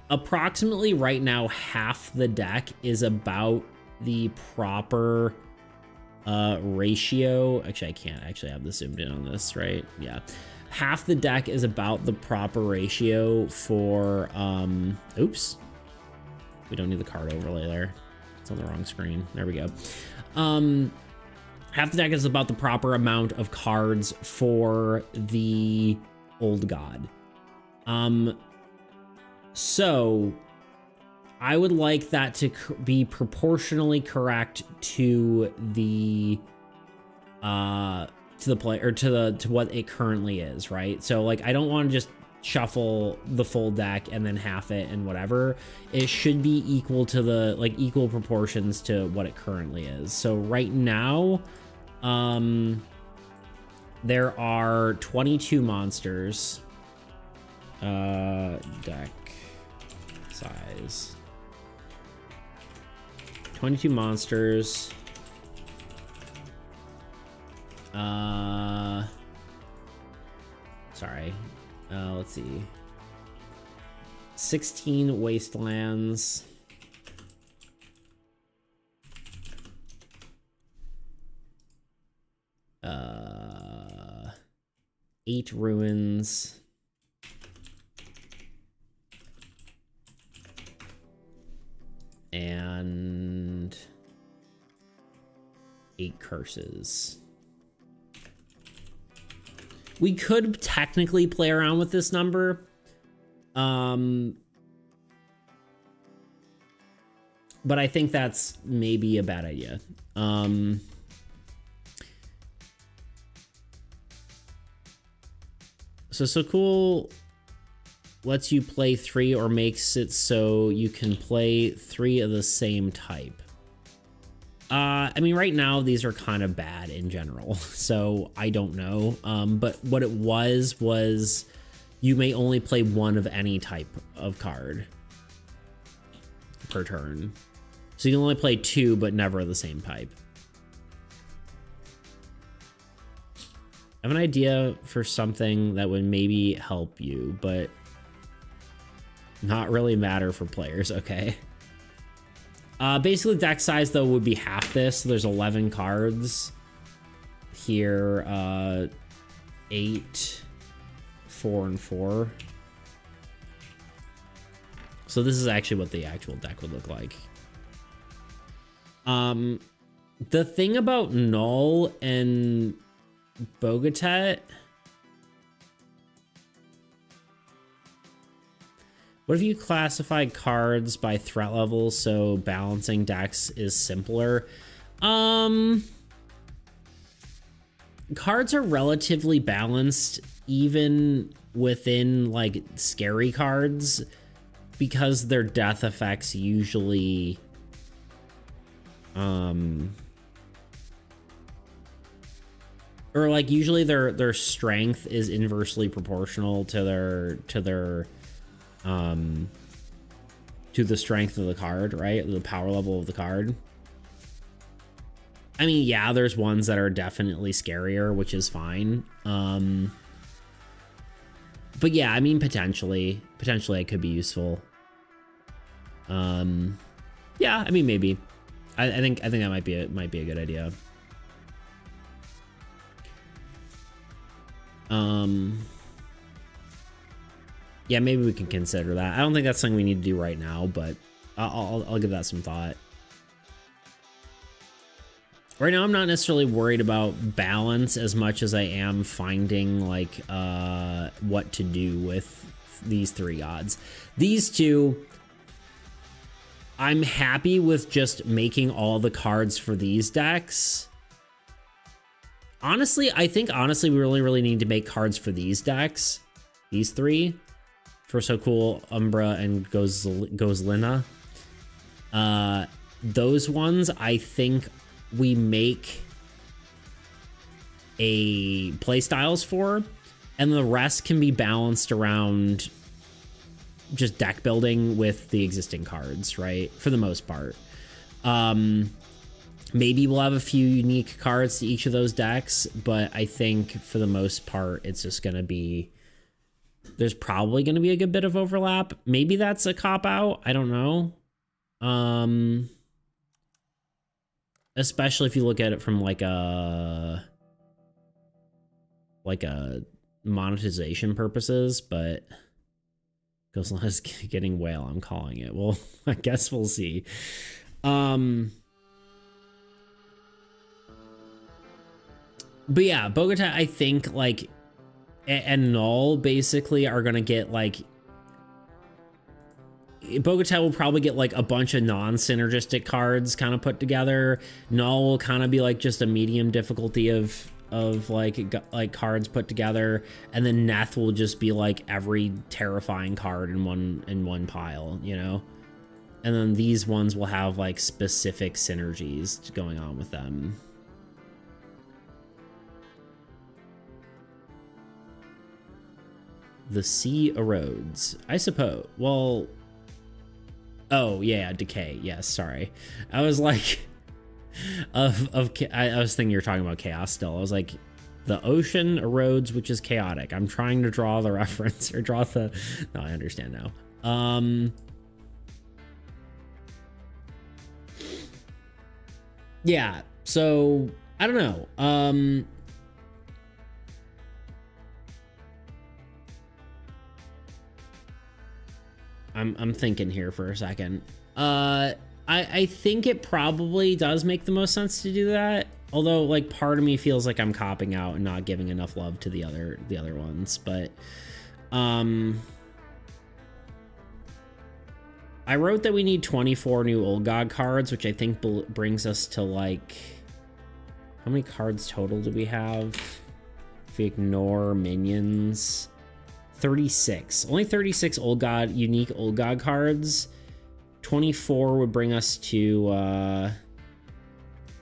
approximately right now half the deck is about the proper ratio. Actually, I can't actually have this zoomed in on this, right? Yeah. Half the deck is about the proper ratio for oops. We don't need the card overlay there. On the wrong screen. There we go. Half the deck is about the proper amount of cards for the old god. So I would like that to be proportionally correct to the play, or to what it currently is, right? So like, I don't want to just shuffle the full deck and then half it and whatever. It should be equal to the, like, equal proportions to what it currently is. So right now, there are 22 monsters. Deck size. 22 monsters. Sorry. Let's see. 16 wastelands. Uh, 8 ruins. And 8 curses. We could technically play around with this number. But I think that's maybe a bad idea. So cool lets you play 3 or makes it so you can play 3 of the same type. I mean, right now these are kind of bad in general, so I don't know. But what it was you may only play 1 of any type of card per turn. So you can only play 2, but never the same type. I have an idea for something that would maybe help you, but not really matter for players, okay? Basically, deck size, though, would be half this. So there's 11 cards here. 8, 4, and 4. So this is actually what the actual deck would look like. The thing about Null and Bogatet... What if you classified cards by threat level so balancing decks is simpler? Cards are relatively balanced even within like scary cards because their death effects usually or like usually their strength is inversely proportional to the strength of the card, right? The power level of the card. I mean, yeah, there's ones that are definitely scarier, which is fine. But yeah, I mean, potentially it could be useful. Yeah, I mean, maybe. I think that might be a good idea. Yeah, maybe we can consider that. I don't think that's something we need to do right now, but I'll give that some thought. Right now, I'm not necessarily worried about balance as much as I am finding like what to do with these 3 gods. These 2, I'm happy with just making all the cards for these decks. Honestly, I think we really need to make cards for these decks. These 3. For So Cool, Umbra, and Gozlina. Those ones, I think we make a playstyles for, and the rest can be balanced around just deck building with the existing cards, right? For the most part. Maybe we'll have a few unique cards to each of those decks, but I think for the most part, it's just going to be... There's probably going to be a good bit of overlap. Maybe that's a cop-out. I don't know. Especially if you look at it from like a monetization purposes, but Ghostline's getting whale, I'm calling it. Well, I guess we'll see. But yeah, Bogota, I think like and Null basically are gonna get like Bogota will probably get like a bunch of non-synergistic cards kind of put together. Null will kind of be like just a medium difficulty of like cards put together, and then Neth will just be like every terrifying card in one pile, you know. And then these ones will have like specific synergies going on with them. The sea erodes. I suppose. Well, oh yeah, decay. Yes, sorry. I was like, I was thinking you're talking about chaos still. I was like, the ocean erodes, which is chaotic. I'm trying to draw the reference or draw the. No, I understand now. Yeah. So I don't know. I'm thinking here for a second. I think it probably does make the most sense to do that. Although, like, part of me feels like I'm copping out and not giving enough love to the other ones. But, I wrote that we need 24 new Old God cards, which I think brings us to, like, how many cards total do we have? If we ignore minions, 36. Only 36 unique Old God cards. 24 would bring us to,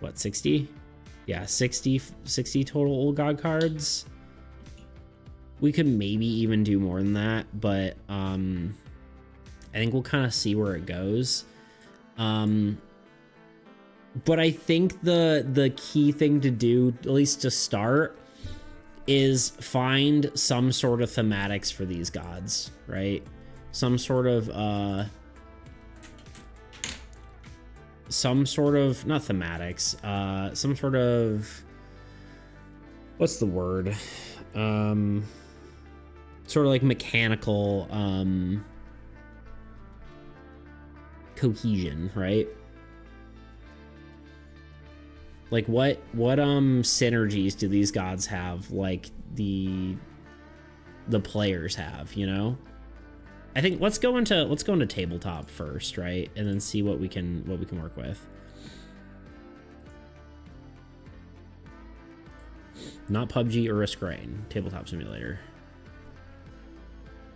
what, 60? Yeah, 60 total Old God cards. We could maybe even do more than that, but I think we'll kind of see where it goes. But I think the key thing to do, at least to start, is find some sort of thematics for these gods, right? Some sort of not thematics, some sort of, what's the word? Sort of like mechanical cohesion, right? Like what synergies do these gods have, like the players have, you know? I think let's go into tabletop first, right? And then see what we can work with. Not PUBG or Risk Rain, tabletop simulator.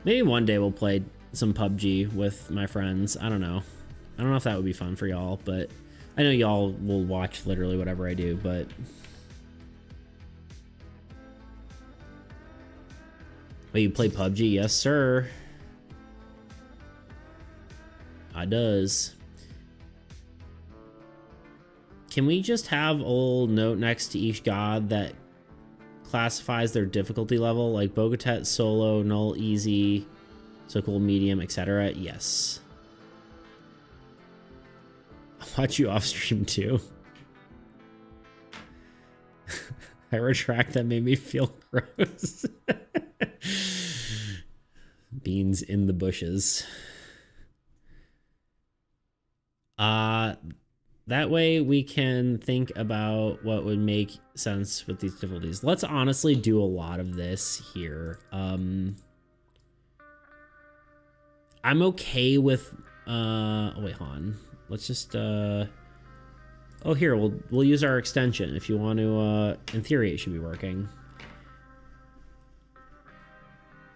Maybe one day we'll play some PUBG with my friends. I don't know if that would be fun for y'all, but I know y'all will watch literally whatever I do, but oh, you play PUBG? Yes, sir. I does. Can we just have a little note next to each god that classifies their difficulty level, like Bogotet, solo, null, easy, so cool, medium, etc.? Yes. I'll watch you off stream too. I retract, that made me feel gross. Beans in the bushes. That way we can think about what would make sense with these difficulties. Let's honestly do a lot of this here. I'm okay with wait, hold on. Let's just oh, here, we'll use our extension if you want to. In theory it should be working.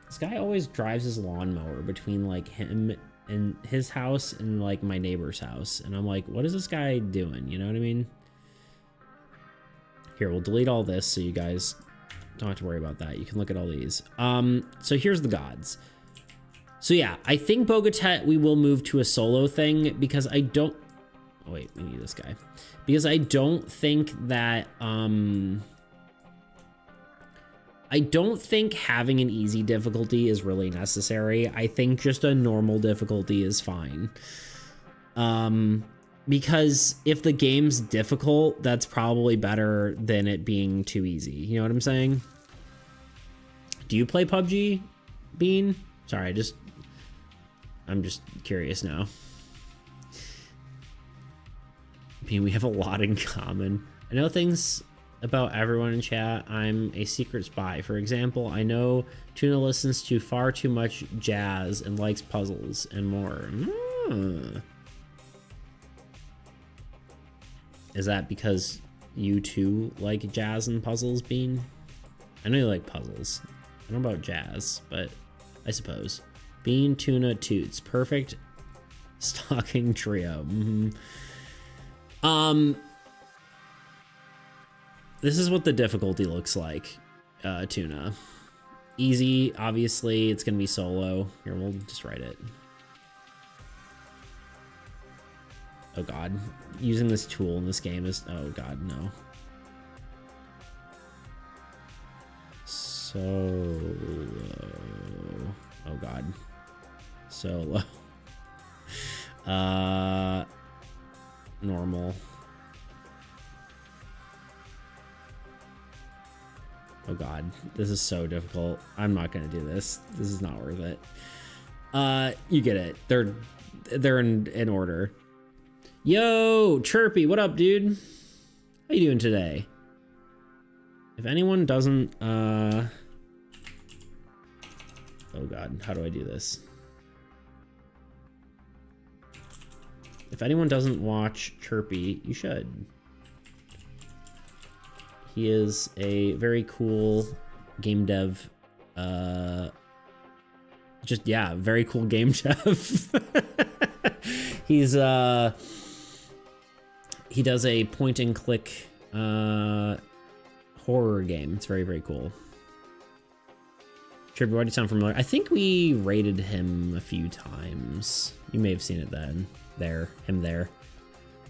This guy always drives his lawnmower between like him and his house and like my neighbor's house, and I'm like, what is this guy doing? You know what I mean? Here, we'll delete all this so you guys don't have to worry about that. You can look at all these. So here's the gods. So yeah, I think Bogotet we will move to a solo thing because I don't, oh wait, we need this guy, because I don't think that I don't think having an easy difficulty is really necessary. I think just a normal difficulty is fine. Because if the game's difficult, that's probably better than it being too easy. You know what I'm saying? Do you play PUBG, Bean? Sorry, I'm just curious now. Bean, we have a lot in common. I know things about everyone in chat. I'm a secret spy. For example, I know Tuna listens to far too much jazz and likes puzzles and more. Is that because you too like jazz and puzzles, Bean? I know you like puzzles. I don't know about jazz, but I suppose. Bean, Tuna, Toots. Perfect stalking trio. This is what the difficulty looks like, Tuna. Easy, obviously, it's gonna be solo. Here, we'll just write it. Oh god. Using this tool in this game is... Oh god, no. Solo. Oh god. Solo. Normal. Oh god, this is so difficult. I'm not gonna do this. This is not worth it. You get it. They're in order. Yo, Chirpy, what up, dude? How you doing today? If anyone doesn't, oh god, how do I do this? If anyone doesn't watch Chirpy, you should. He is a very cool game dev. Very cool game dev. He does a point and click horror game. It's very, very cool. Chirpy, why do you sound familiar? I think we rated him a few times. You may have seen it then. Him there.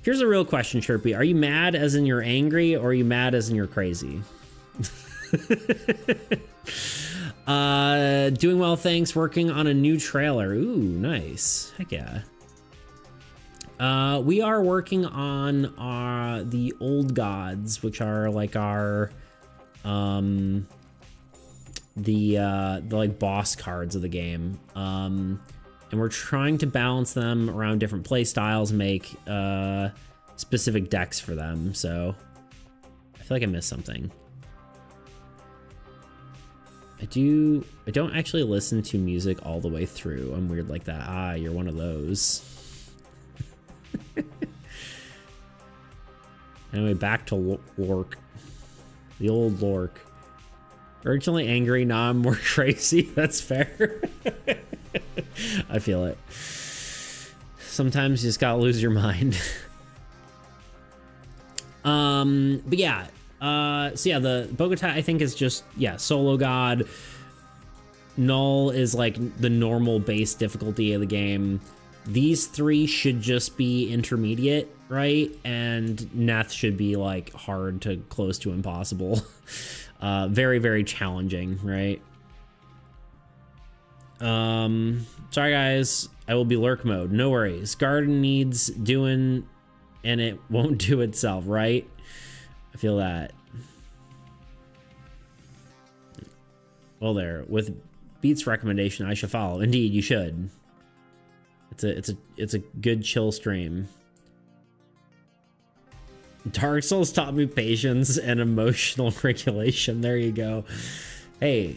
Here's a real question, Chirpy. Are you mad as in you're angry, or are you mad as in you're crazy? Doing well, thanks. Working on a new trailer. Ooh, nice. Heck yeah. We are working on the old gods, which are like our the like boss cards of the game. And we're trying to balance them around different play styles, make specific decks for them. So I feel like I missed something. I don't actually listen to music all the way through. I'm weird like that. Ah, you're one of those. Anyway, back to Lork. The old Lork. Originally angry, now I'm more crazy. That's fair. I feel it. Sometimes you just gotta lose your mind. But yeah. So yeah, the Bogota I think is just, yeah, solo god. Null is like the normal base difficulty of the game. These three should just be intermediate, right? And Neth should be like hard to close to impossible. Very, very challenging, right? Sorry guys, I will be lurk mode. No worries. Garden needs doing and it won't do itself, right? I feel that. Well there, with Beats recommendation, I should follow. Indeed, you should. It's a good chill stream. Dark Souls taught me patience and emotional regulation. There you go. Hey,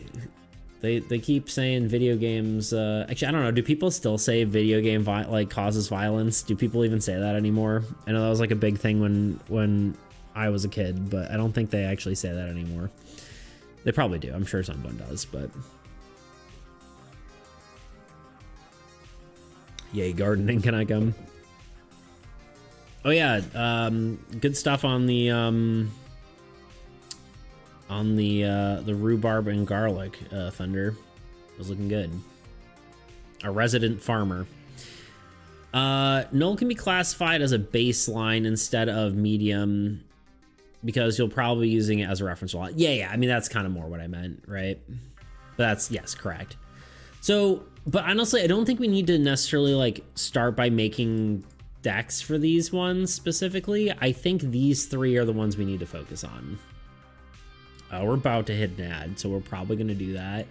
they keep saying video games. Actually, I don't know. Do people still say video game like causes violence? Do people even say that anymore? I know that was like a big thing when I was a kid, but I don't think they actually say that anymore. They probably do. I'm sure someone does, but. Yay, gardening, can I come? Oh yeah, good stuff on the rhubarb and garlic, Thunder. It was looking good. A resident farmer. Null can be classified as a baseline instead of medium because you'll probably be using it as a reference a lot. Yeah, I mean, that's kind of more what I meant, right? But that's, yes, correct. So, but honestly, I don't think we need to necessarily like start by making decks for these ones specifically. I think these three are the ones we need to focus on. We're about to hit an ad, so we're probably going to do that.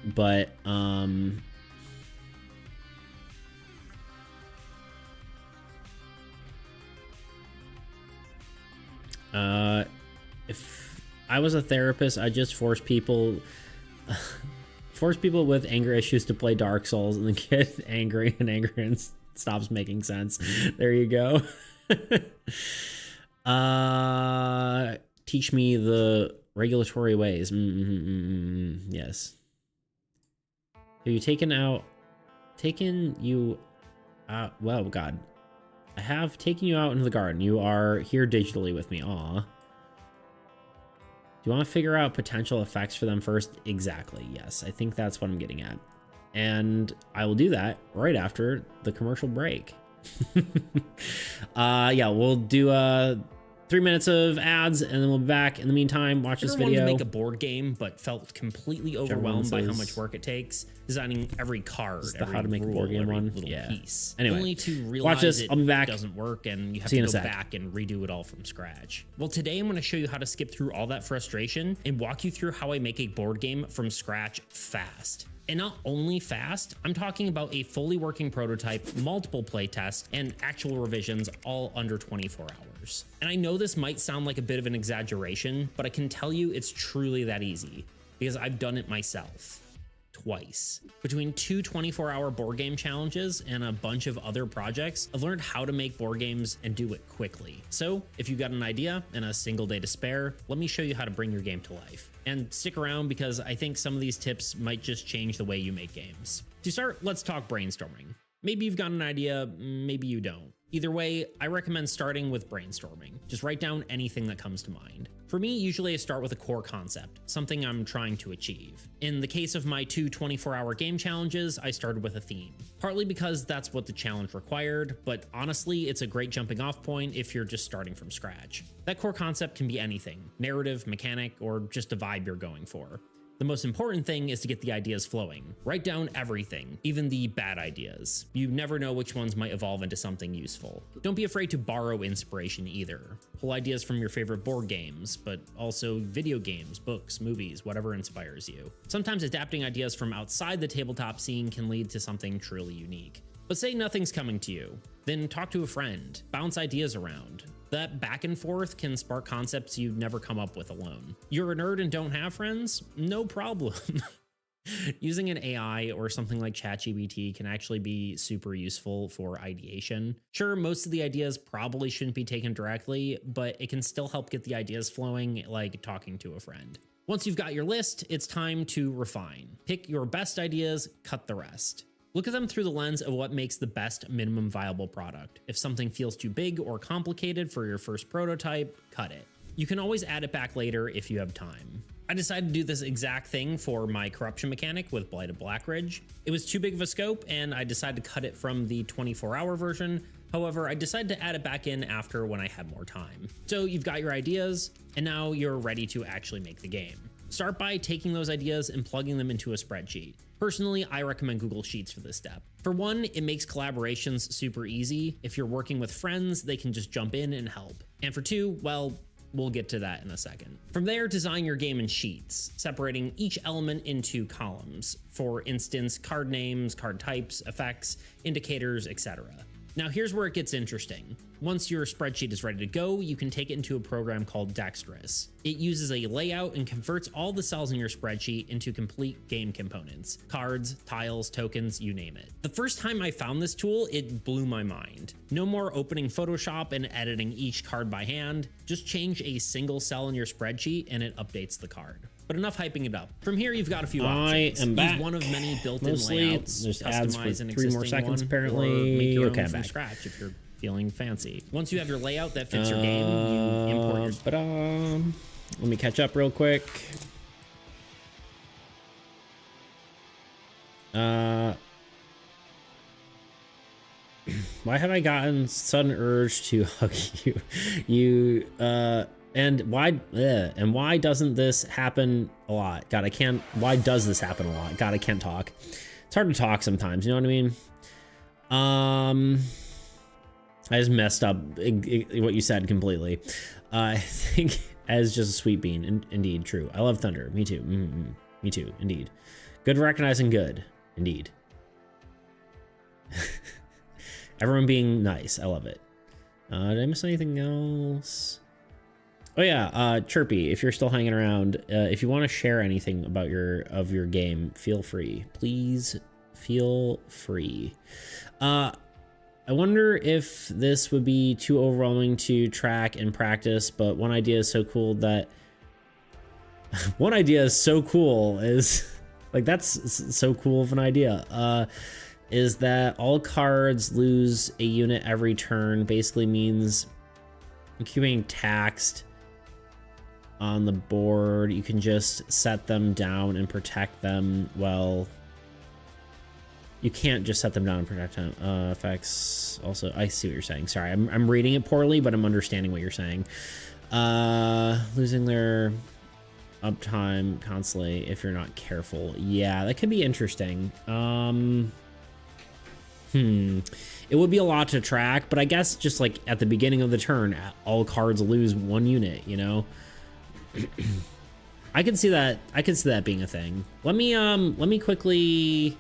But, if I was a therapist, I'd just force people with anger issues to play Dark Souls and then get angry and stops making sense. There you go. Teach me the regulatory ways. Yes. Have you taken you out? Well, God. I have taken you out into the garden. You are here digitally with me. Aw. You want to figure out potential effects for them first? Exactly. Yes, I think that's what I'm getting at. And I will do that right after the commercial break. Yeah, we'll do 3 minutes of ads and then we'll be back. In the meantime, watch this video. Wanted to make a board game, but felt completely overwhelmed by how much work it takes designing every card, every how to make a board game one little piece. Anyway, only to realize watch this. I'll be back. It doesn't work and you have to go back and redo it all from scratch. Well, today I'm going to show you how to skip through all that frustration and walk you through how I make a board game from scratch fast. And not only fast, I'm talking about a fully working prototype, multiple playtests, and actual revisions all under 24 hours. And I know this might sound like a bit of an exaggeration, but I can tell you it's truly that easy because I've done it myself. Twice. Between 2 24-hour board game challenges and a bunch of other projects, I've learned how to make board games and do it quickly. So if you've got an idea and a single day to spare, let me show you how to bring your game to life. And stick around because I think some of these tips might just change the way you make games. To start, let's talk brainstorming. Maybe you've got an idea, maybe you don't. Either way, I recommend starting with brainstorming. Just write down anything that comes to mind. For me, usually I start with a core concept, something I'm trying to achieve. In the case of my 2 24-hour game challenges, I started with a theme. Partly because that's what the challenge required, but honestly, it's a great jumping off point if you're just starting from scratch. That core concept can be anything, narrative, mechanic, or just a vibe you're going for. The most important thing is to get the ideas flowing. Write down everything, even the bad ideas. You never know which ones might evolve into something useful. Don't be afraid to borrow inspiration either. Pull ideas from your favorite board games, but also video games, books, movies, whatever inspires you. Sometimes adapting ideas from outside the tabletop scene can lead to something truly unique. But say nothing's coming to you, then talk to a friend, bounce ideas around. That back and forth can spark concepts you'd never come up with alone. You're a nerd and don't have friends? No problem. Using an AI or something like ChatGPT can actually be super useful for ideation. Sure, most of the ideas probably shouldn't be taken directly, but it can still help get the ideas flowing like talking to a friend. Once you've got your list, it's time to refine. Pick your best ideas, cut the rest. Look at them through the lens of what makes the best minimum viable product. If something feels too big or complicated for your first prototype, cut it. You can always add it back later if you have time. I decided to do this exact thing for my corruption mechanic with Blighted Blackridge. It was too big of a scope and I decided to cut it from the 24-hour version. However, I decided to add it back in after when I had more time. So you've got your ideas and now you're ready to actually make the game. Start by taking those ideas and plugging them into a spreadsheet. Personally, I recommend Google Sheets for this step. For one, it makes collaborations super easy. If you're working with friends, they can just jump in and help. And for two, well, we'll get to that in a second. From there, design your game in sheets, separating each element into columns. For instance, card names, card types, effects, indicators, etc. Now here's where it gets interesting. Once your spreadsheet is ready to go, you can take it into a program called Dexterous. It uses a layout and converts all the cells in your spreadsheet into complete game components. Cards, tiles, tokens, you name it. The first time I found this tool, it blew my mind. No more opening Photoshop and editing each card by hand. Just change a single cell in your spreadsheet and it updates the card. But enough hyping it up. From here, you've got a few options. I am back. Use one of many built-in Mostly, layouts. there's ads for Customize an 3 more existing seconds one, apparently. or make your own Okay, I'm from back. scratch if you're feeling fancy. Once you have your layout that fits your game, you import your... But let me catch up real quick. Why have I gotten sudden urge to hug you? And why doesn't this happen a lot? God, why does this happen a lot? God, I can't talk. It's hard to talk sometimes, you know what I mean? I just messed up what you said completely. I think as just a sweet bean. Indeed, true. I love thunder. Me too. Me too. Indeed. Good for recognizing good. Indeed. Everyone being nice. I love it. Did I miss anything else? Oh yeah, Chirpy, if you're still hanging around, if you want to share anything about your game, feel free. Please feel free. I wonder if this would be too overwhelming to track and practice, but one idea is so cool that is like, that's so cool of an idea. Is that all cards lose a unit every turn, basically means you keep being taxed on the board. You can just set them down and protect them. Well, you can't just set them down and protect them. Effects also, I see what you're saying. Sorry, I'm reading it poorly, but I'm understanding what you're saying. Losing their uptime constantly if you're not careful. Yeah, that could be interesting. It would be a lot to track, but I guess just like at the beginning of the turn, all cards lose 1 unit, you know? I could see that. I could see that being a thing. Let me quickly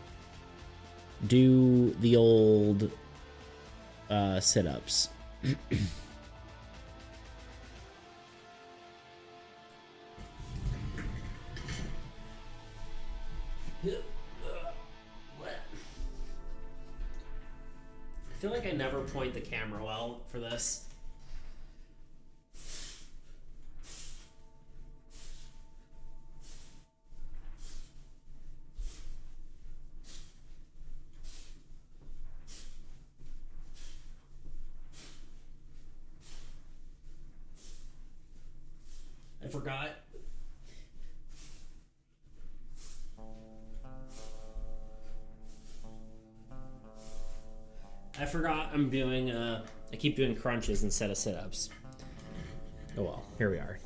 do the old sit-ups. I feel like I never point the camera well for this. I forgot. I forgot I'm doing, I keep doing crunches instead of sit-ups. Oh well, here we are.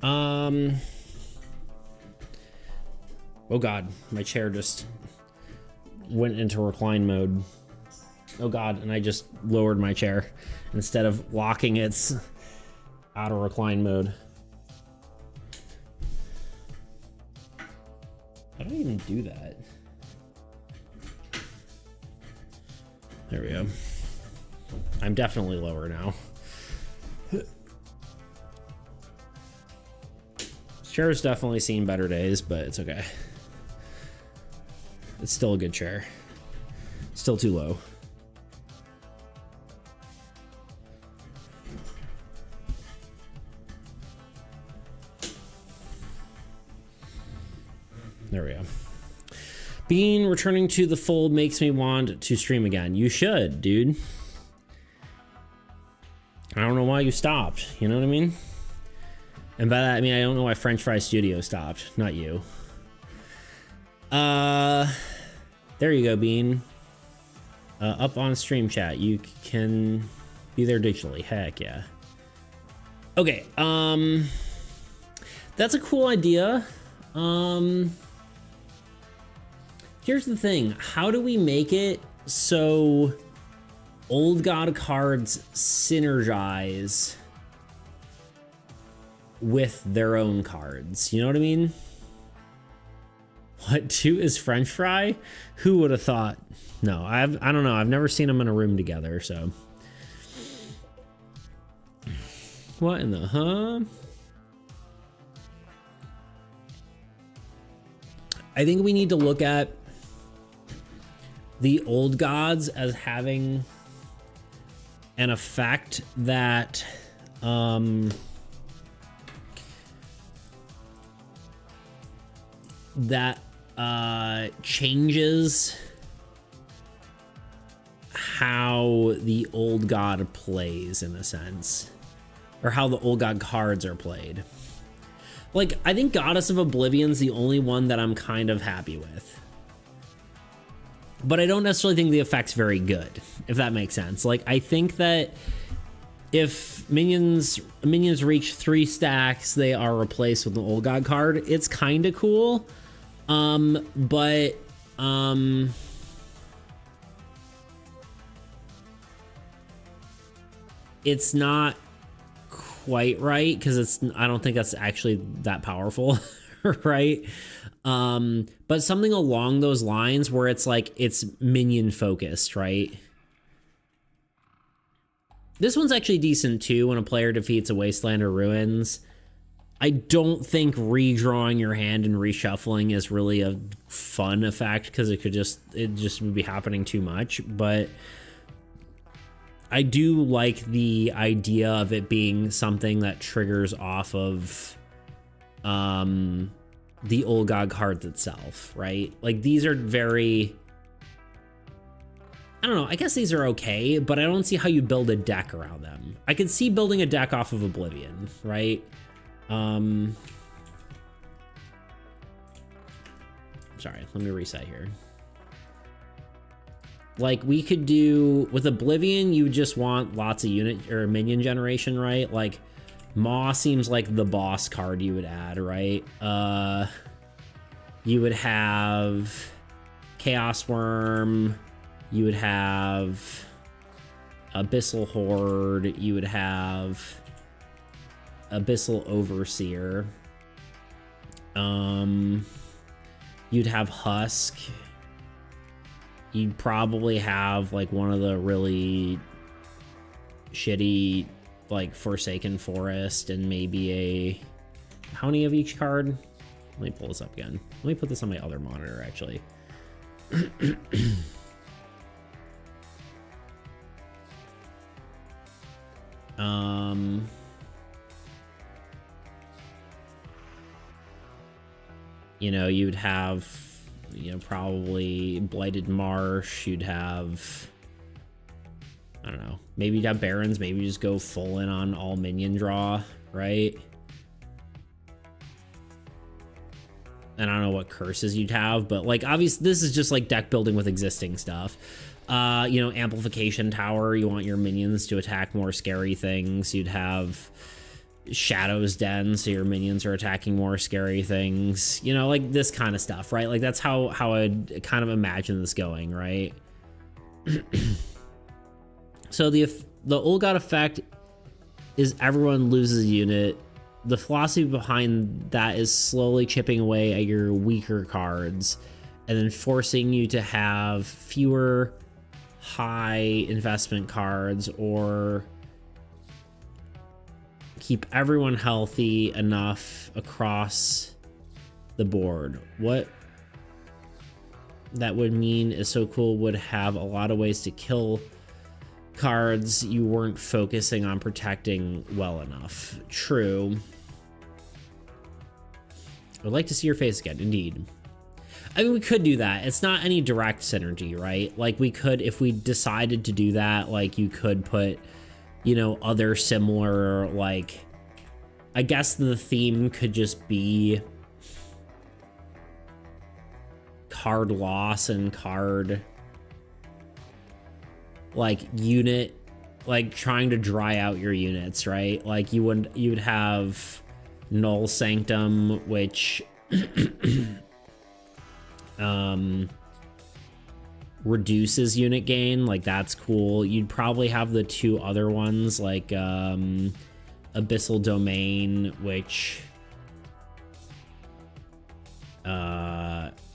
Oh God, my chair just went into recline mode. Oh God, and I just lowered my chair instead of locking it's out of recline mode. How do I even do that? There we go. I'm definitely lower now. This chair's definitely seen better days, but it's okay. It's still a good chair. Still too low. There we go. Being returning to the fold makes me want to stream again. You should, dude. I don't know why you stopped. You know what I mean? And by that, I mean, I don't know why French Fry Studio stopped. Not you. There you go, Bean. Up on stream chat. You can be there digitally. Heck yeah. Okay. That's a cool idea. Here's the thing. How do we make it so Old God cards synergize with their own cards? You know what I mean? What, 2 is French Fry? Who would have thought? No, I don't know. I've never seen them in a room together, so. What in the huh? I think we need to look at the Old Gods as having an effect that changes how the Old God plays, in a sense, or how the Old God cards are played. Like, I think Goddess of Oblivion's the only one that I'm kind of happy with. But I don't necessarily think the effect's very good, if that makes sense. Like, I think that if minions reach 3 stacks, they are replaced with an Old God card. It's kind of cool. But it's not quite right, because I don't think that's actually that powerful, right? But something along those lines where it's like it's minion focused, right? This one's actually decent too when a player defeats a Wasteland or Ruins. I don't think redrawing your hand and reshuffling is really a fun effect, because it just would be happening too much. But I do like the idea of it being something that triggers off of the Old God cards itself, right? Like, these are very I don't know. I guess these are okay, but I don't see how you build a deck around them. I could see building a deck off of Oblivion, right? Sorry, let me reset here. Like, we could do with Oblivion, you just want lots of unit or minion generation, right? Like, Maw seems like the boss card you would add, right? You would have Chaos Worm, you would have Abyssal Horde, you would have Abyssal Overseer. You'd have Husk. You'd probably have like one of the really shitty like Forsaken Forest and maybe a... How many of each card? Let me pull this up again. Let me put this on my other monitor actually. You know, you'd have, you know, probably Blighted Marsh. You'd have, I don't know, maybe you'd have Barons. Maybe you just go full in on all minion draw, right? And I don't know what curses you'd have, but like, obviously this is just like deck building with existing stuff. You know, Amplification Tower, you want your minions to attack more scary things. You'd have Shadow's Den, so your minions are attacking more scary things. You know, like this kind of stuff, right? Like that's how I'd kind of imagine this going, right? So the Old God effect is everyone loses a unit. The philosophy behind that is slowly chipping away at your weaker cards and then forcing you to have fewer high investment cards or keep everyone healthy enough across the board. What that would mean is So Cool would have a lot of ways to kill cards you weren't focusing on protecting well enough. True. I'd like to see your face again, indeed. I mean, we could do that. It's not any direct synergy, right? Like, we could, if we decided to do that, like, you could put, you know, other similar, like, I guess the theme could just be card loss and card, like, unit, like, trying to dry out your units, right? Like, you would have Null Sanctum, which reduces unit gain. Like, that's cool. You'd probably have the two other ones, like Abyssal Domain, which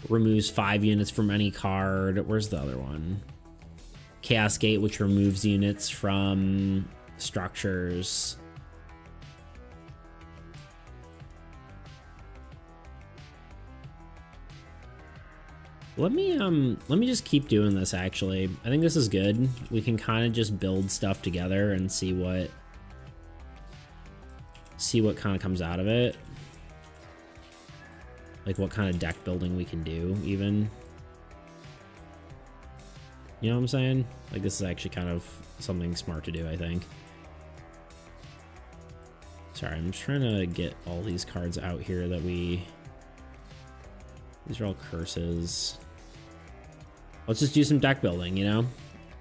removes 5 units from any card. Where's the other one? Chaos Gate, which removes units from structures. Let me just keep doing this, actually. I think this is good. We can kind of just build stuff together and see what kind of comes out of it. Like what kind of deck building we can do, even. You know what I'm saying? Like, this is actually kind of something smart to do, I think. Sorry, I'm just trying to get all these cards out here that we... These are all curses. Let's just do some deck building, you know?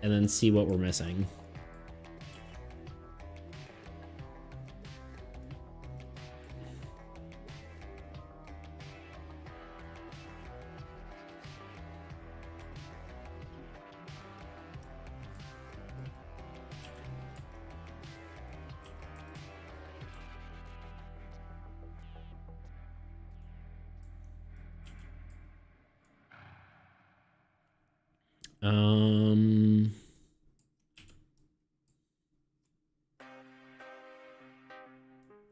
And then see what we're missing.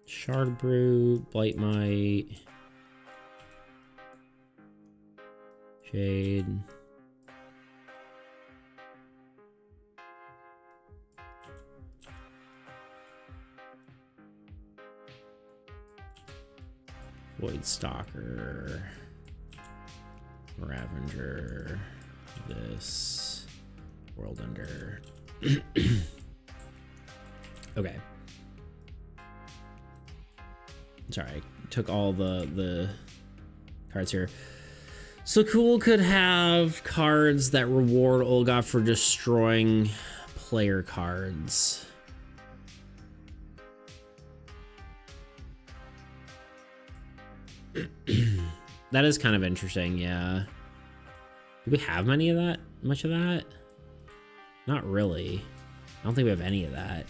Shard Brute, Blight Might, Shade. Void Stalker, Ravager, this, World Ender. Okay. Sorry, I took all the cards here. So Cool could have cards that reward Olga for destroying player cards. That is kind of interesting, yeah. Do we have many of that? Much of that? Not really. I don't think we have any of that.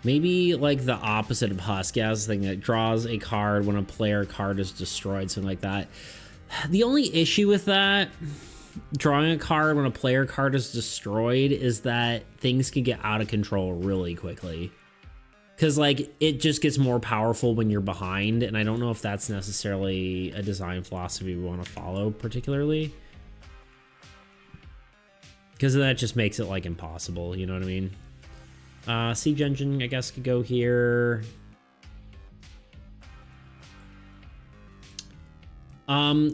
Maybe like the opposite of Huskaz thing that draws a card when a player card is destroyed, something like that. The only issue with that, drawing a card when a player card is destroyed, is that things can get out of control really quickly. Because like it just gets more powerful when you're behind, and I don't know if that's necessarily a design philosophy we want to follow particularly. Because that just makes it like impossible, you know what I mean? Siege Engine, I guess, could go here.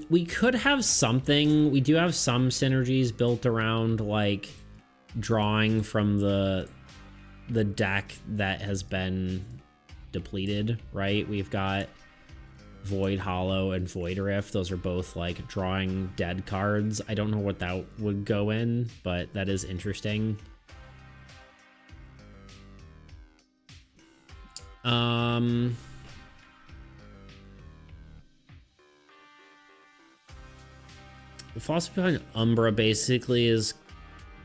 We could have something. We do have some synergies built around like drawing from the deck that has been depleted, right? We've got Void Hollow and Void Rift. Those are both like drawing dead cards. I don't know what that would go in, but that is interesting. The philosophy behind Umbra basically is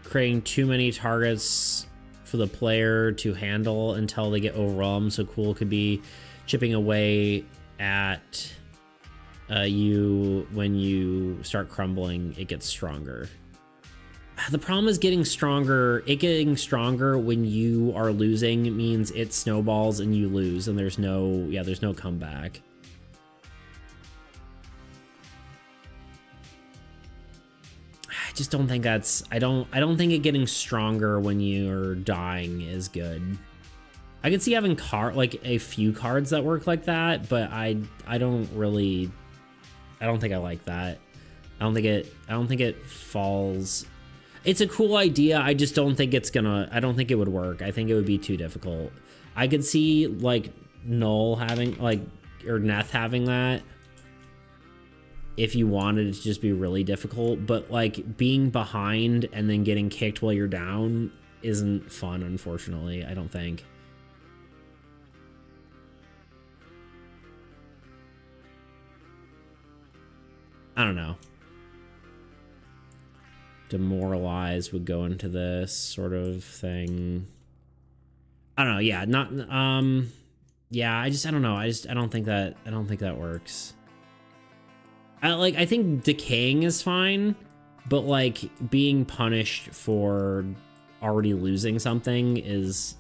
creating too many targets for the player to handle until they get overwhelmed. So Cool could be chipping away at you. When you start crumbling, it gets stronger. The problem is getting stronger. It getting stronger when you are losing means it snowballs and you lose, and there's no comeback. I just don't think that's I don't think it getting stronger when you're dying is good. I could see having like a few cards that work like that, but I don't think I like that. I don't think it falls. It's a cool idea. I just don't think I don't think it would work. I think it would be too difficult. I could see like Null having or Neth having that if you wanted it to just be really difficult, but like being behind and then getting kicked while you're down isn't fun, unfortunately, I don't think. I don't know. Demoralize would go into this sort of thing. I don't know. Yeah, not yeah, I don't know. I don't think that works. I think decaying is fine, but like being punished for already losing something is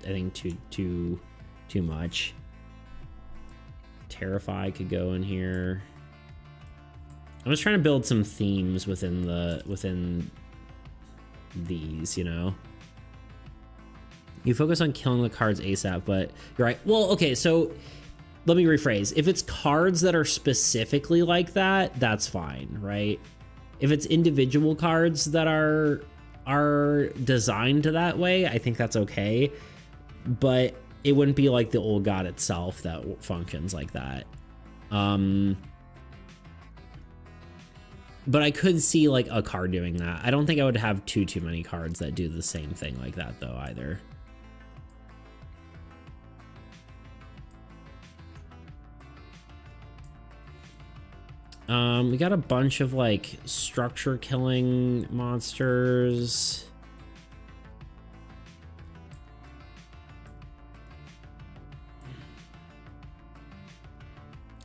I think too much. Terrify could go in here. I'm just trying to build some themes within these, you know. You focus on killing the cards ASAP, but you're right. Well, okay, so let me rephrase. If it's cards that are specifically like that, that's fine, right? If it's individual cards that are designed that way, I think that's okay. But it wouldn't be like the old god itself that functions like that. But I could see like a card doing that. I don't think I would have too many cards that do the same thing like that though either. We got a bunch of like structure killing monsters.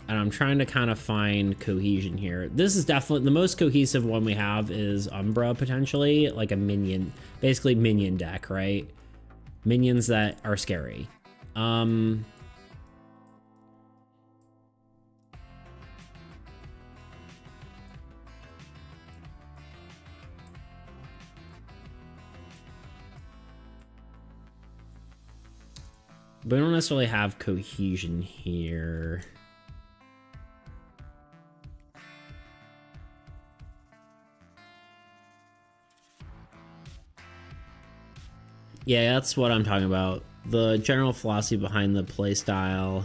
And I'm trying to kind of find cohesion here. This is definitely the most cohesive one we have is Umbra, potentially like a minion, basically minion deck, right? Minions that are scary. But we don't necessarily have cohesion here. Yeah, that's what I'm talking about. The general philosophy behind the playstyle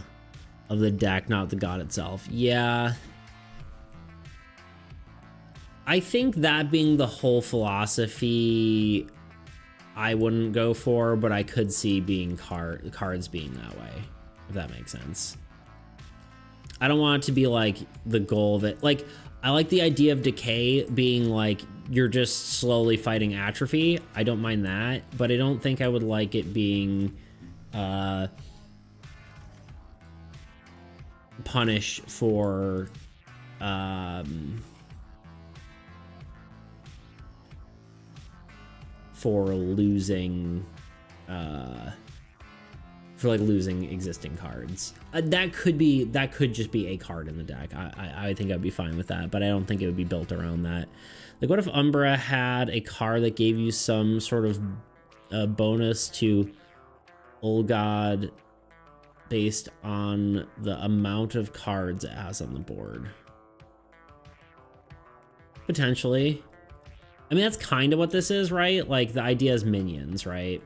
of the deck, not the god itself. Yeah. I think that being the whole philosophy, I wouldn't go for, but I could see being cards being that way, if that makes sense. I don't want it to be like the goal of it. Like, I like the idea of decay being like you're just slowly fighting atrophy. I don't mind that, but I don't think I would like it being punished for losing for like losing existing cards. That could just be a card in the deck. I think I'd be fine with that, but I don't think it would be built around that. Like, what if Umbra had a card that gave you some sort of bonus to Old God based on the amount of cards it has on the board? Potentially. I mean, that's kind of what this is, right? Like, the idea is minions, right?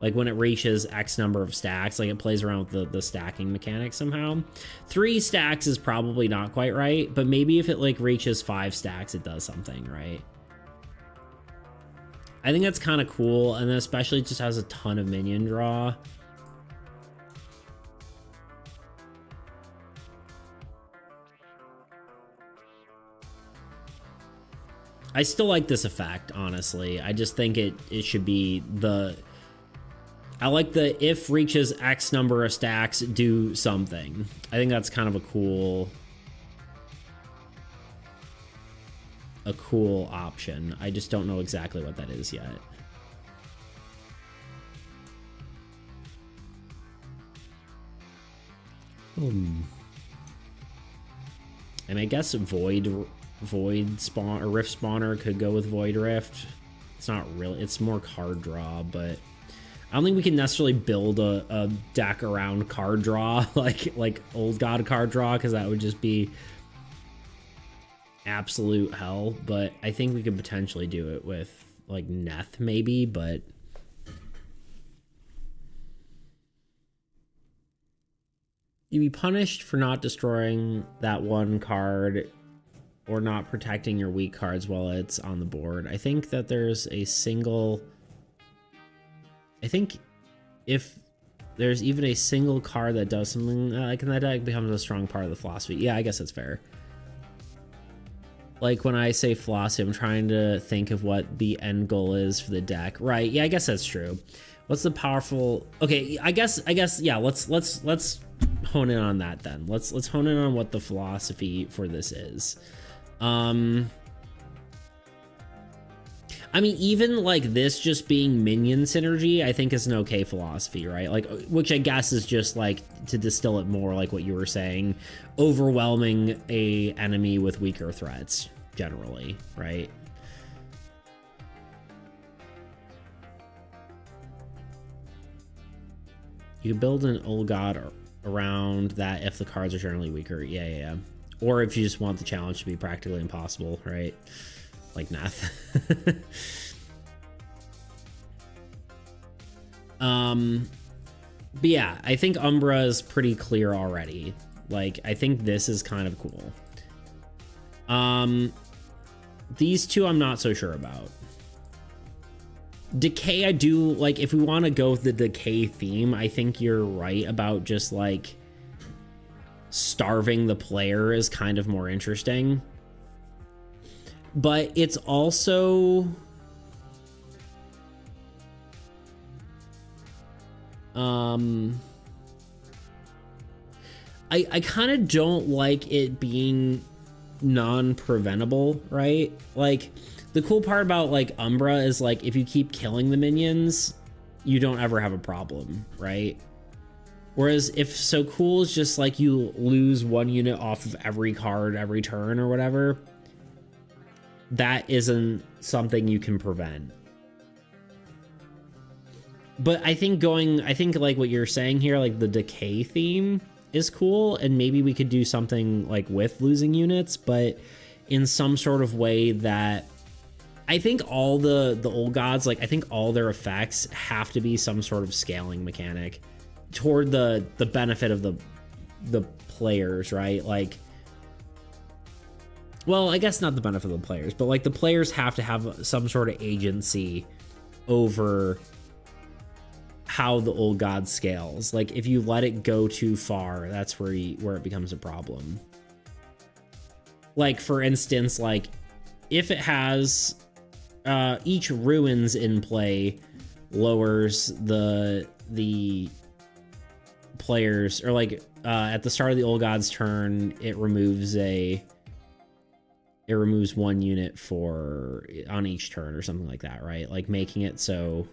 Like, when it reaches X number of stacks, like, it plays around with the stacking mechanic somehow. 3 stacks is probably not quite right, but maybe if it, like, reaches 5 stacks, it does something, right? I think that's kind of cool, and then especially it just has a ton of minion draw. I still like this effect, honestly. I just think it should be the... I like the if reaches X number of stacks, do something. I think that's kind of a cool option. I just don't know exactly what that is yet. And I guess Void spawn or Rift spawner could go with Void Rift. It's not really, it's more card draw, but I don't think we can necessarily build a deck around card draw like Old God card draw, because that would just be absolute hell. But I think we could potentially do it with like Neth maybe, but you'd be punished for not destroying that one card or not protecting your weak cards while it's on the board. I think that there's a single... I think if there's even a single card that does something like in that deck, becomes a strong part of the philosophy. Yeah, I guess that's fair. Like, when I say philosophy, I'm trying to think of what the end goal is for the deck. Right, yeah, I guess that's true. What's the powerful... Okay, I guess, yeah, let's hone in on that then. Let's hone in on what the philosophy for this is. I mean, even like this just being minion synergy, I think is an okay philosophy, right? Like, which I guess is just like, to distill it more like what you were saying, overwhelming a enemy with weaker threats generally, right? You build an Old God around that if the cards are generally weaker. Yeah. Or if you just want the challenge to be practically impossible, right? Like Neth. But yeah, I think Umbra is pretty clear already. Like, I think this is kind of cool. These two I'm not so sure about. Decay, I do like. If we want to go with the decay theme, I think you're right about just like starving the player is kind of more interesting. But it's also I kind of don't like it being non-preventable, right? Like, the cool part about like Umbra is like, if you keep killing the minions, you don't ever have a problem, right? Whereas if So Cool is just like you lose 1 unit off of every card every turn or whatever, that isn't something you can prevent. But I think like what you're saying here, like the decay theme is cool, and maybe we could do something like with losing units, but in some sort of way that I think all the old gods, like I think all their effects have to be some sort of scaling mechanic toward the benefit of the players, right? Like, well, I guess not the benefit of the players, but like the players have to have some sort of agency over how the old god scales. Like if you let it go too far, that's where it becomes a problem. Like for instance, like if it has each ruins in play lowers the players, or like at the start of the old god's turn, it removes one unit on each turn or something like that, right? Like making it so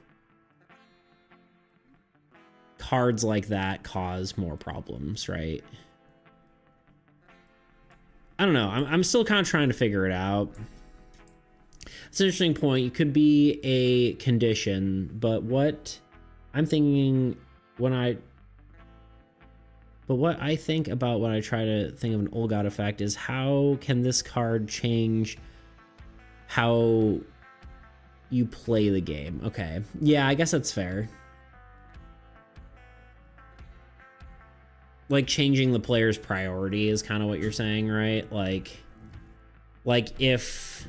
cards like that cause more problems, right? I don't know. I'm still kind of trying to figure it out. It's an interesting point. It could be a condition, but what I'm thinking what I think about when I try to think of an old god effect is how can this card change how you play the game? Okay. Yeah, I guess that's fair. Like changing the player's priority is kind of what you're saying, right? Like if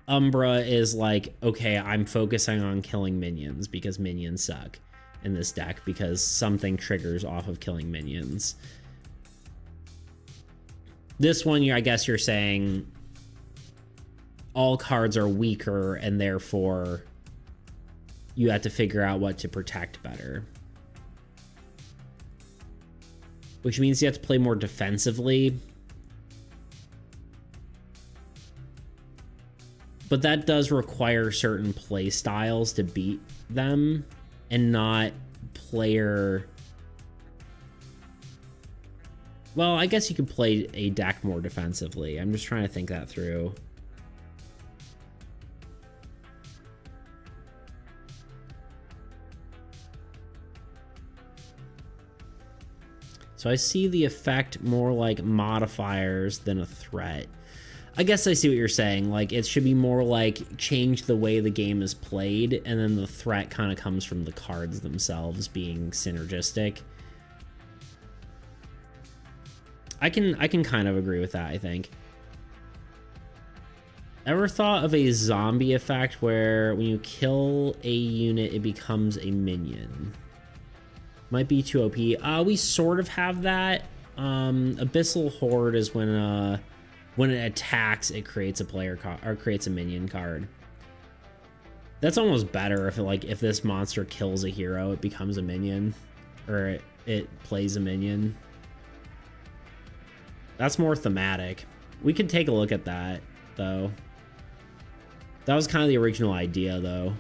Umbra is like, okay, I'm focusing on killing minions because minions suck in this deck because something triggers off of killing minions. This one, I guess you're saying all cards are weaker and therefore you have to figure out what to protect better. Which means you have to play more defensively. But that does require certain play styles to beat them and not player... Well, I guess you could play a deck more defensively. I'm just trying to think that through. So I see the effect more like modifiers than a threat. I guess I see what you're saying. Like, it should be more like change the way the game is played, and then the threat kind of comes from the cards themselves being synergistic. I can kind of agree with that, I think. Ever thought of a zombie effect where when you kill a unit, it becomes a minion? Might be too OP. We sort of have that. Abyssal Horde is when it attacks, it creates a player card or creates a minion card. That's almost better if this monster kills a hero, it becomes a minion, or it plays a minion. That's more thematic. We could take a look at that though. That was kind of the original idea though.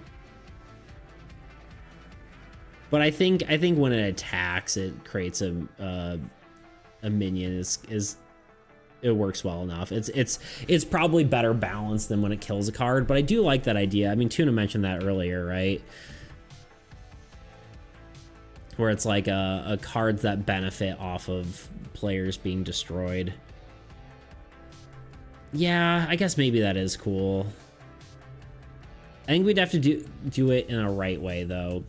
But I think when it attacks, it creates a minion. It works well enough. It's probably better balanced than when it kills a card, but I do like that idea. I mean, Tuna mentioned that earlier, right? Where it's like a cards that benefit off of players being destroyed. Yeah, I guess maybe that is cool. I think we'd have to do it in a right way though.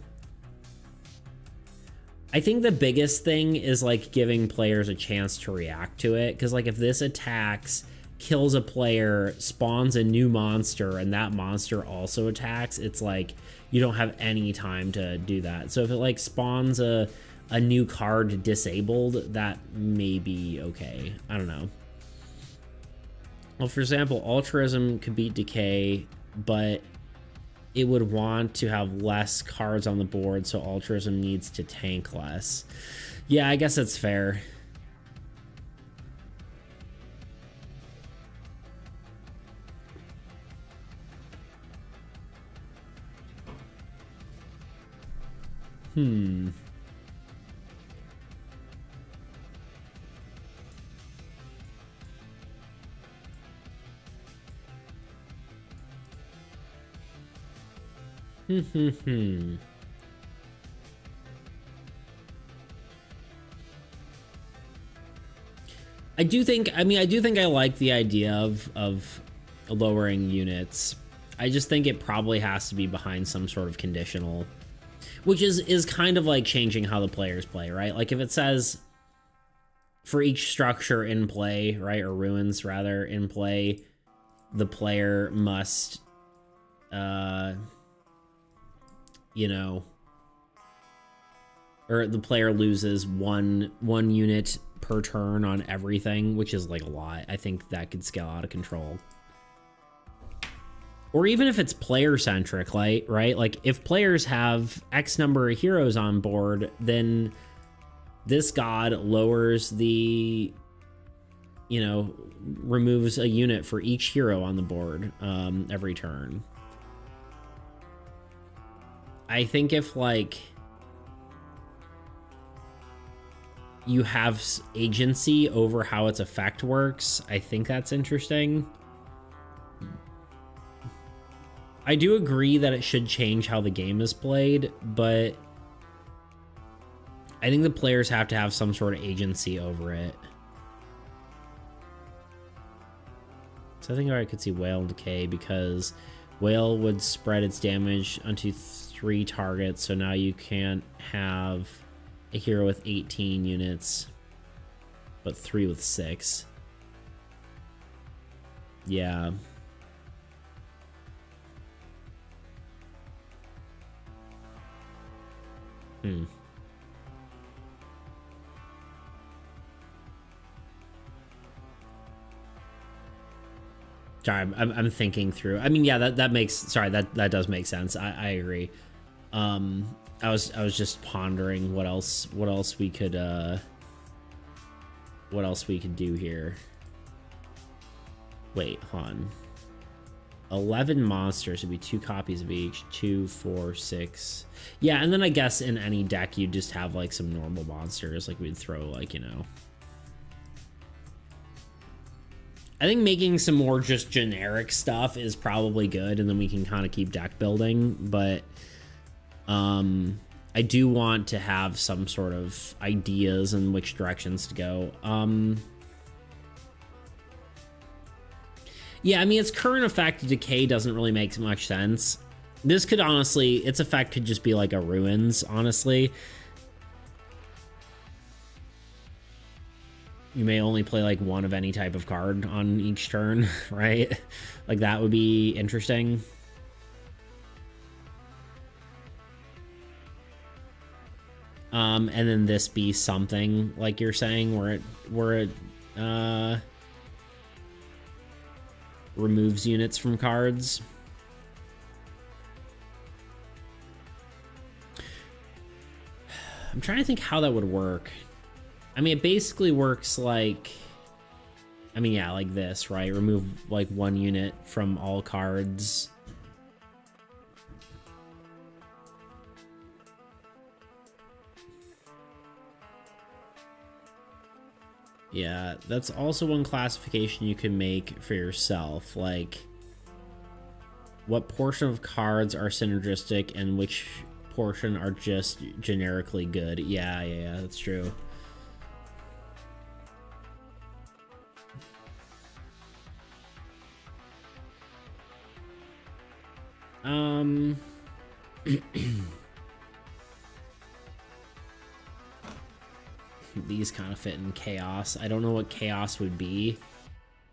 I think the biggest thing is like giving players a chance to react to it, because like if this attacks, kills a player, spawns a new monster, and that monster also attacks, it's like you don't have any time to do that. So if it like spawns a new card disabled, that may be okay. I don't know. Well, for example, Altruism could beat Decay, but it would want to have less cards on the board, so Altruism needs to tank less. Yeah, I guess that's fair. I do think I like the idea of lowering units. I just think it probably has to be behind some sort of conditional, which is kind of like changing how the players play, right? Like if it says for each structure in play, right, or ruins rather in play, the player must, you know, or the player loses one unit per turn on everything, which is like a lot. I think that could scale out of control. Or even if it's player centric, like, right? Like if players have X number of heroes on board, then this god lowers the, you know, removes a unit for each hero on the board every turn. I think if like you have agency over how its effect works, I think that's interesting. I do agree that it should change how the game is played, but I think the players have to have some sort of agency over it. So I think I could see Whale and Decay, because Whale would spread its damage onto 3 targets, so now you can't have a hero with 18 units, but 3 with 6. Yeah. Sorry, I'm thinking through. I mean, yeah, that makes, sorry, that does make sense. I agree. I was just pondering what else we could do here. Wait, hold on. 11 monsters would be 2 copies of each. 2, 4, 6. Yeah, and then I guess in any deck you'd just have like some normal monsters, like we'd throw like, you know. I think making some more just generic stuff is probably good, and then we can kind of keep deck building, but I do want to have some sort of ideas in which directions to go. Yeah, I mean, its current effect, Decay, doesn't really make much sense. This could honestly, its effect could just be like a Ruins, honestly. You may only play like one of any type of card on each turn, right? Like that would be interesting. And then this be something like you're saying where it removes units from cards. I'm trying to think how that would work. I mean, it basically works like, I mean, yeah, like this, right? Remove like 1 unit from all cards. Yeah, that's also one classification you can make for yourself. Like, what portion of cards are synergistic and which portion are just generically good. Yeah, that's true. These kind of fit in chaos. I don't know what chaos would be.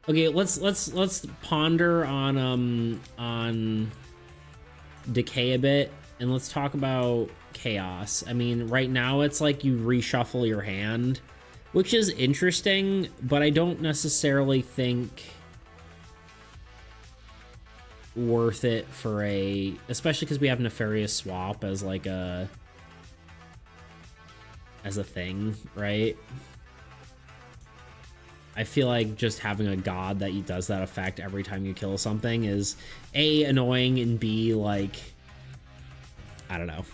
Okay, let's ponder on Decay a bit, and let's talk about chaos. I mean, right now it's like you reshuffle your hand, which is interesting, but I don't necessarily think worth it for a, especially because we have Nefarious Swap as like a thing, right? I feel like just having a god that does that effect every time you kill something is A, annoying, and B, like, I don't know.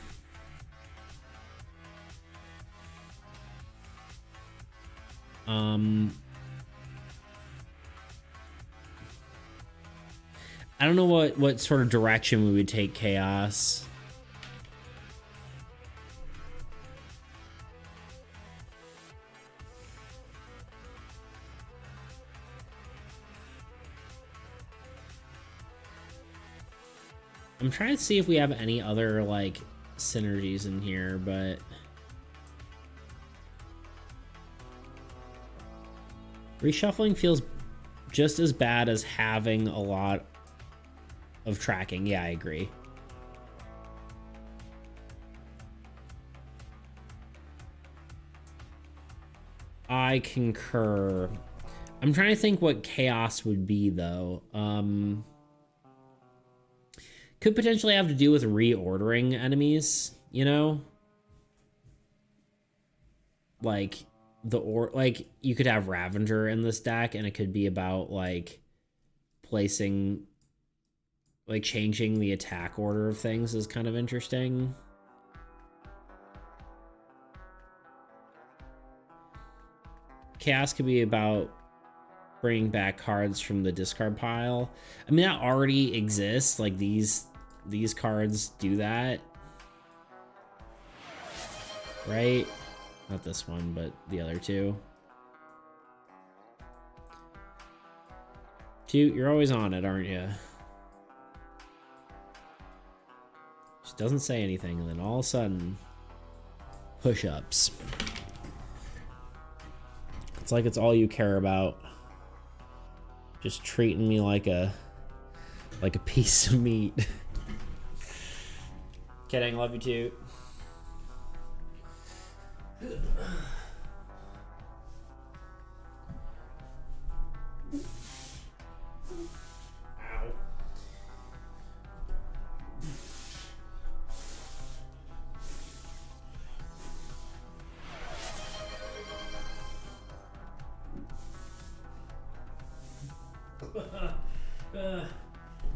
I don't know what sort of direction we would take chaos. I'm trying to see if we have any other like synergies in here, but reshuffling feels just as bad as having a lot of tracking. Yeah, I agree. I concur. I'm trying to think what chaos would be though. Could potentially have to do with reordering enemies, you know? Like like you could have Ravager in this deck and it could be about like placing, like changing the attack order of things is kind of interesting. Chaos could be about bringing back cards from the discard pile. I mean, that already exists. Like these cards do that, right? Not this one, but the other two. Cute, you're always on it, aren't you? She doesn't say anything, and then all of a sudden, push-ups. It's like it's all you care about. Just treating me like a piece of meat. Kidding, love you too.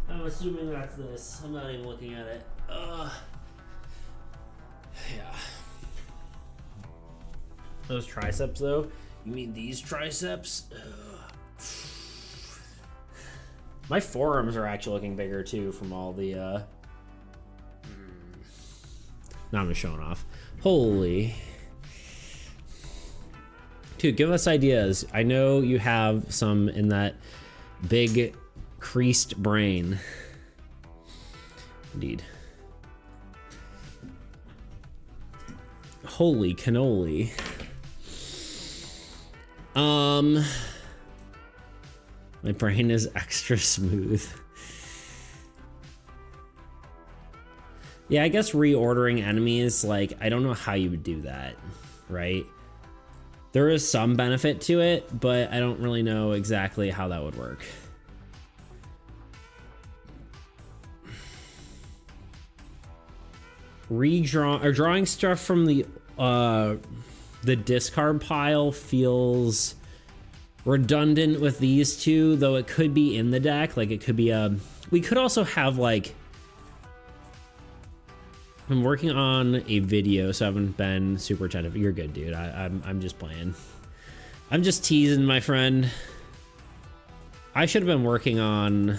I'm assuming that's this. I'm not even looking at it. Yeah. Those triceps, though? You mean these triceps? My forearms are actually looking bigger, too, from all the, Now I'm just showing off. Holy. Dude, give us ideas. I know you have some in that big creased brain. Indeed. Holy cannoli. My brain is extra smooth. Yeah, I guess reordering enemies, like, I don't know how you would do that, right? There is some benefit to it, but I don't really know exactly how that would work. Drawing stuff from the discard pile feels redundant with these two, though it could be in the deck. Like it could be we could also have like, I'm working on a video, so I haven't been super attentive. You're good, dude. I'm just playing. I'm just teasing, my friend. I should have been working on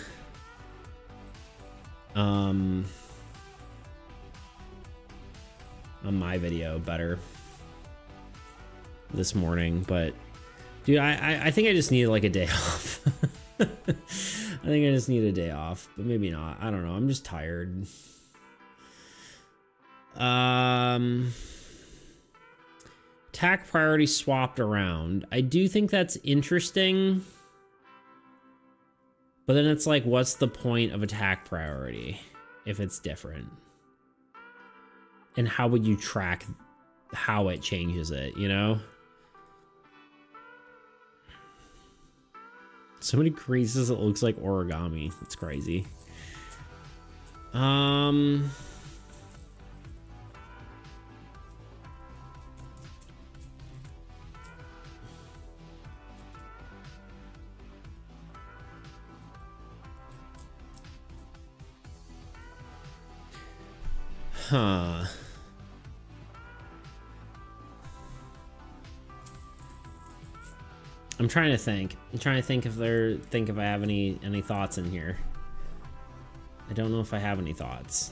my video better this morning, but dude, I think I just need like a day off. I think I just need a day off, but maybe not. I don't know. I'm just tired. Attack priority swapped around. I do think that's interesting, but then it's like, what's the point of attack priority if it's different? And how would you track how it changes it, you know? So many creases, it looks like origami. It's crazy. Huh. I'm trying to think. I'm trying to think if I have any thoughts in here. I don't know if I have any thoughts.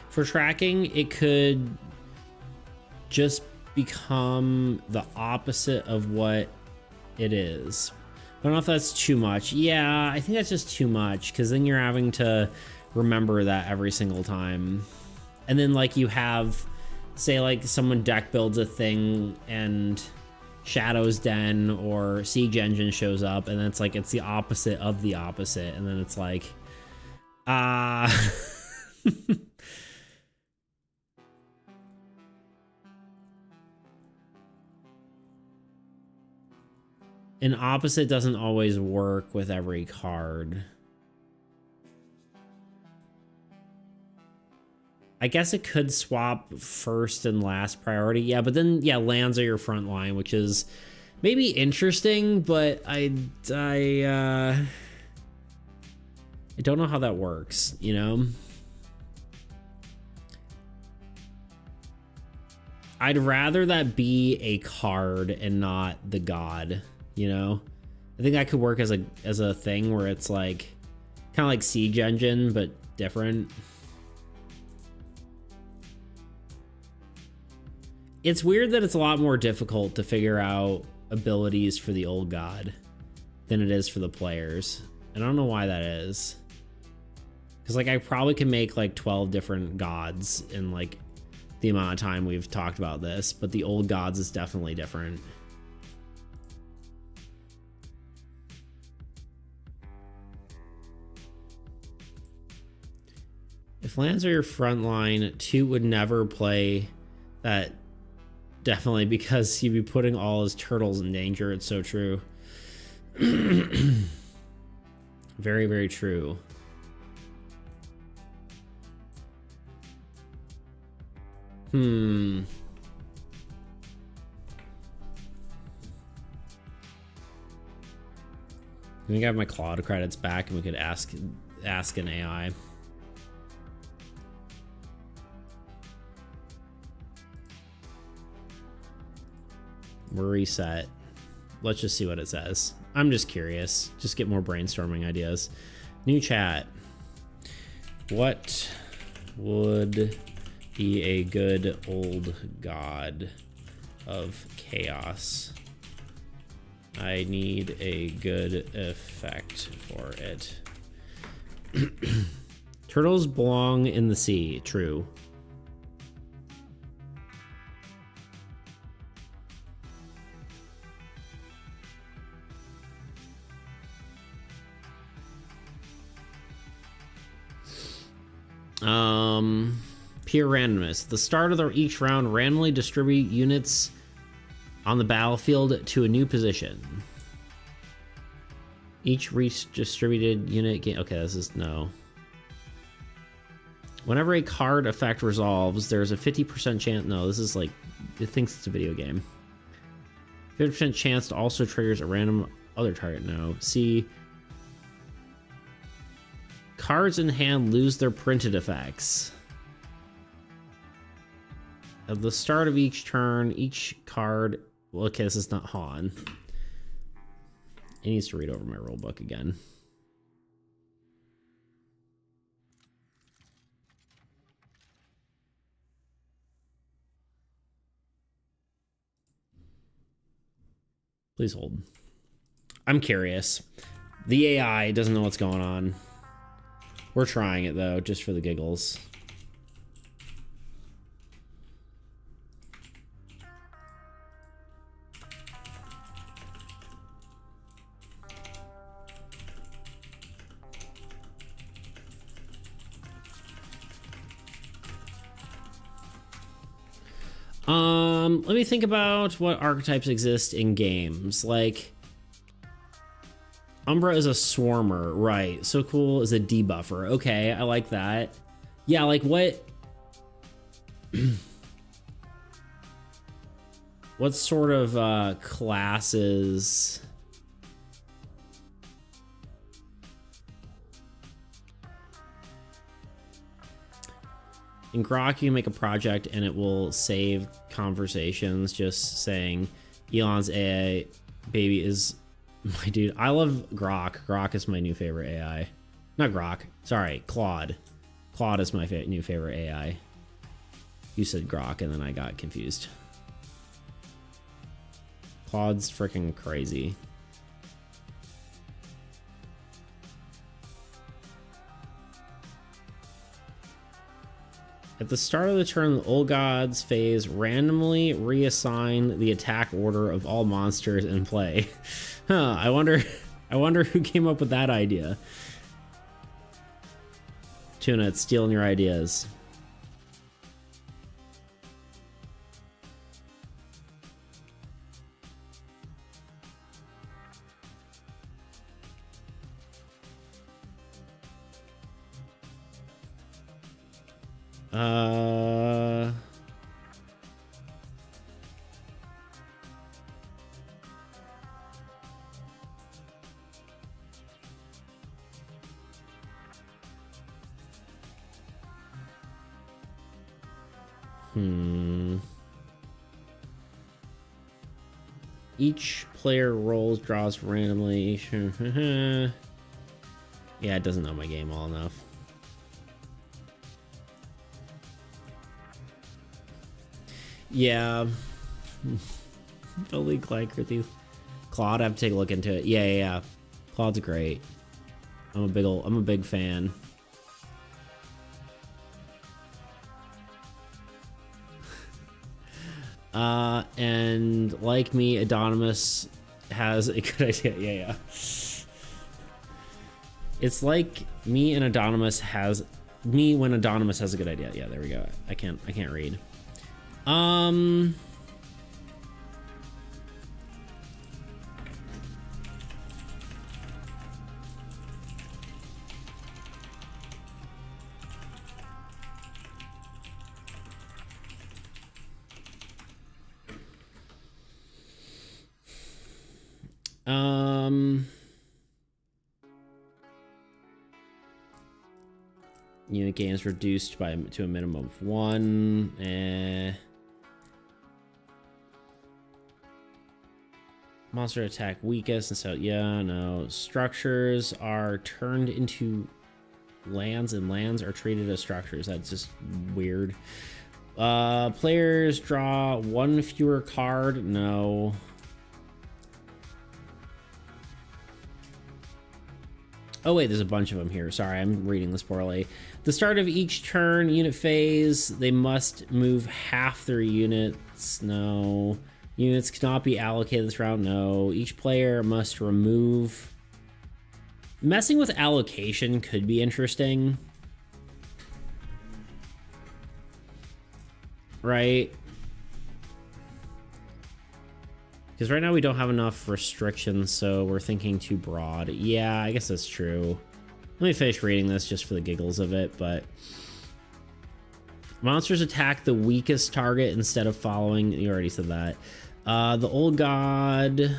For tracking, it could just become the opposite of what it is. don't know if that's too much. Yeah, I think that's just too much, because then you're having to remember that every single time. And then like you have, say like someone deck builds a thing and Shadow's Den or Siege Engine shows up, and then it's like it's the opposite of the opposite, and then it's like an opposite doesn't always work with every card. I guess it could swap first and last priority. Yeah, but then, yeah, lands are your front line, which is maybe interesting, but I don't know how that works, you know? I'd rather that be a card and not the god, you know? I think that could work as a thing where it's like kind of like Siege Engine, but different. It's weird that it's a lot more difficult to figure out abilities for the old god than it is for the players. I don't know why that is. Because like I probably can make like 12 different gods in like the amount of time we've talked about this, but the old gods is definitely different. If lands are your front line, 2 would never play that. Definitely, because he'd be putting all his turtles in danger. It's so true. Very, very true. Can we have my Claude credits back and we could ask an AI? We're reset. Let's just see what it says. I'm just curious. Just get more brainstorming ideas. New chat. What would be a good old god of chaos? I need a good effect for it. Turtles belong in the sea. True. Pure randomness. At the start of each round, randomly distribute units on the battlefield to a new position. Each redistributed unit gain. Okay, this is no. Whenever a card effect resolves, there's a 50% chance. No, this is like, it thinks it's a video game. 50% chance to also triggers a random other target. No. See. Cards in hand lose their printed effects. At the start of each turn, each card... Well, okay, this is not Han. It needs to read over my rule book again. Please hold. I'm curious. The AI doesn't know what's going on. We're trying it, though, just for the giggles. Let me think about what archetypes exist in games. Like, Umbra is a swarmer, right? So cool is a debuffer. Okay, I like that. Yeah, like what? What sort of classes? In Grok, you can make a project and it will save conversations just saying Elon's AI baby is my dude. I love Grok. Grok is my new favorite AI. Not Grok. Sorry, Claude. Claude is my new favorite AI. You said Grok and then I got confused. Claude's freaking crazy. At the start of the turn, the Old Gods phase, randomly reassign the attack order of all monsters in play. Huh, I wonder who came up with that idea. Tuna, it's stealing your ideas. Each player rolls, draws randomly. Yeah, it doesn't know my game well enough. Yeah. Fully Glycrathy. Claude, I have to take a look into it. Yeah. Claude's great. I'm a big fan. And like me, Adonimus has a good idea. Yeah. It's like me and Adonimus has me when Adonimus has a good idea. Yeah, there we go. I can't read. Unit gains reduced to a minimum of 1. Monster attack weakest, and so yeah, no. Structures are turned into lands, and lands are treated as structures. That's just weird. Players draw 1 fewer card. No. Oh wait, there's a bunch of them here. Sorry, I'm reading this poorly. The start of each turn, unit phase, they must move half their units. No. Units cannot be allocated this round. No. Each player must remove. Messing with allocation could be interesting. Right? Because right now we don't have enough restrictions, so we're thinking too broad. Yeah, I guess that's true. Let me finish reading this just for the giggles of it, but... Monsters attack the weakest target instead of following... You already said that. The Old God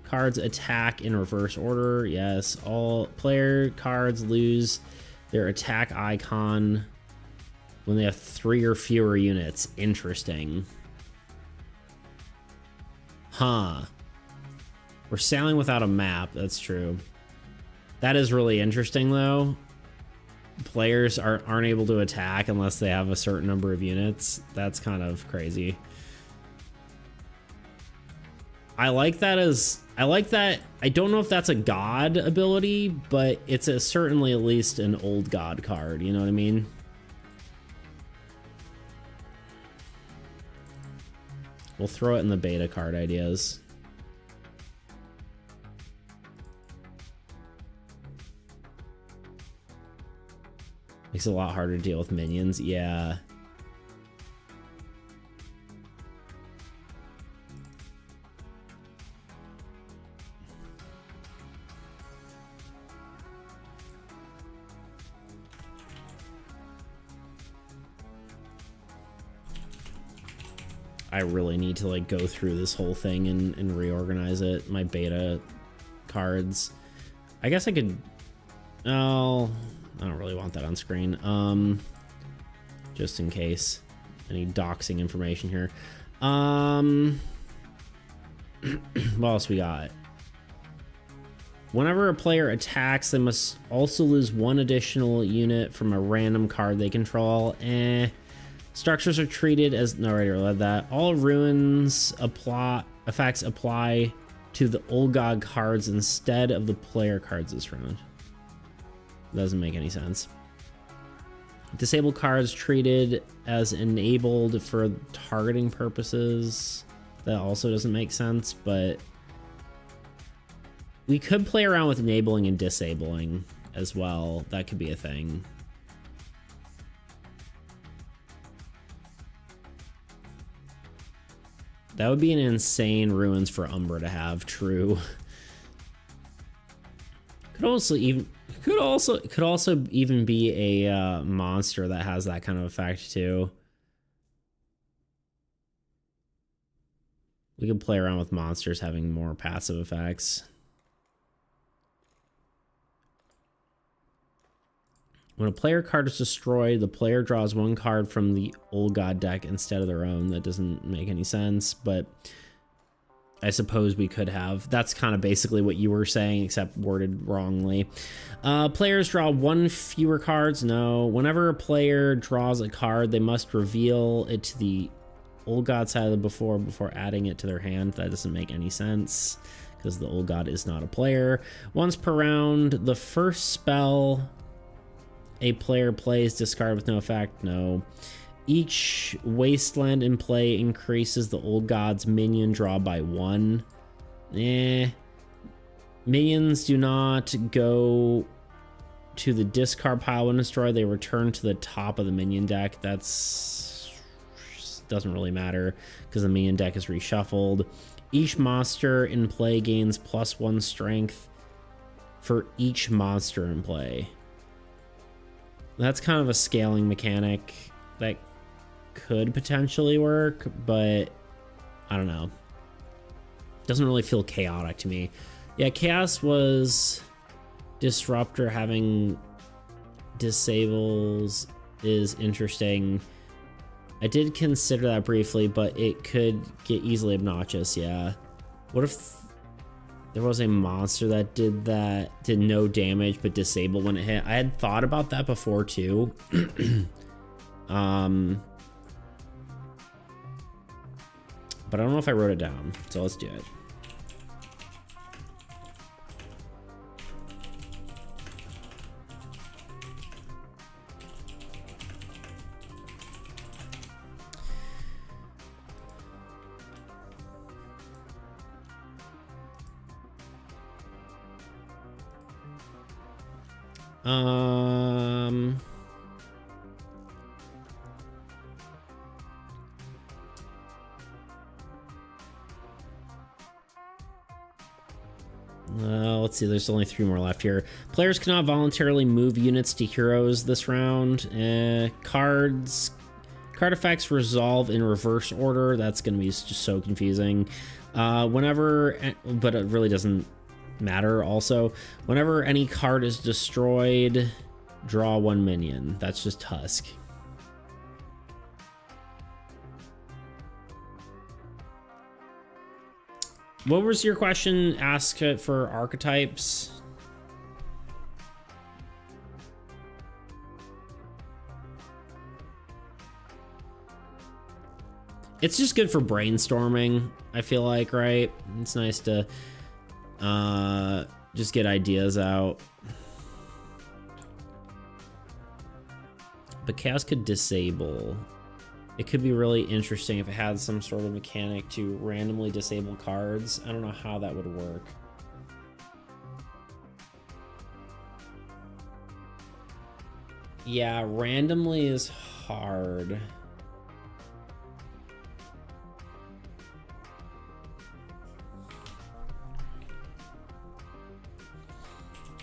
cards attack in reverse order. Yes. All player cards lose their attack icon when they have 3 or fewer units. Interesting. Huh. We're sailing without a map. That's true. That is really interesting, though. Players aren't able to attack unless they have a certain number of units. That's kind of crazy. I like that I don't know if that's a god ability, but it's certainly at least an old god card. You know what I mean? We'll throw it in the beta card ideas. Makes it a lot harder to deal with minions. Yeah. I really need to like go through this whole thing and reorganize it. My beta cards. I guess I could. Oh, I don't really want that on screen. Just in case. Any doxing information here. What else we got? Whenever a player attacks, they must also lose 1 additional unit from a random card they control. Structures are treated as... No, I already read that. All ruins effects apply to the Old God cards instead of the player cards this round. Doesn't make any sense. Disabled cards treated as enabled for targeting purposes. That also doesn't make sense, but we could play around with enabling and disabling as well. That could be a thing. That would be an insane ruins for Umbra to have. True. Could also even be a monster that has that kind of effect too. We could play around with monsters having more passive effects. When a player card is destroyed, the player draws one card from the Old God deck instead of their own. That doesn't make any sense, but I suppose we could have. That's kind of basically what you were saying, except worded wrongly. Players draw one fewer cards. No. Whenever a player draws a card, they must reveal it to the Old God side of the before adding it to their hand. That doesn't make any sense because the Old God is not a player. Once per round, the first spell a player plays discard with no effect. No. Each wasteland in play increases the Old God's minion draw by 1. Minions do not go to the discard pile when destroyed. They return to the top of the minion deck. That's doesn't really matter because the minion deck is reshuffled. Each monster in play gains +1 strength for each monster in play. That's kind of a scaling mechanic that could potentially work, but I don't know. Doesn't really feel chaotic to me. Yeah, Chaos was Disruptor having disables is interesting. I did consider that briefly, but it could get easily obnoxious, yeah. What if there was a monster that did no damage but disabled when it hit? I had thought about that before too. But I don't know if I wrote it down, so let's do it. Let's see, there's only 3 more left here. Players cannot voluntarily move units to heroes this round. Card effects resolve in reverse order. That's going to be just so confusing. But it really doesn't matter also. Whenever any card is destroyed, draw 1 minion. That's just Tusk. What was your question? Ask it for archetypes. It's just good for brainstorming, I feel like, right? It's nice to just get ideas out. But Chaos could disable. It could be really interesting if it had some sort of mechanic to randomly disable cards. I don't know how that would work. Yeah, randomly is hard.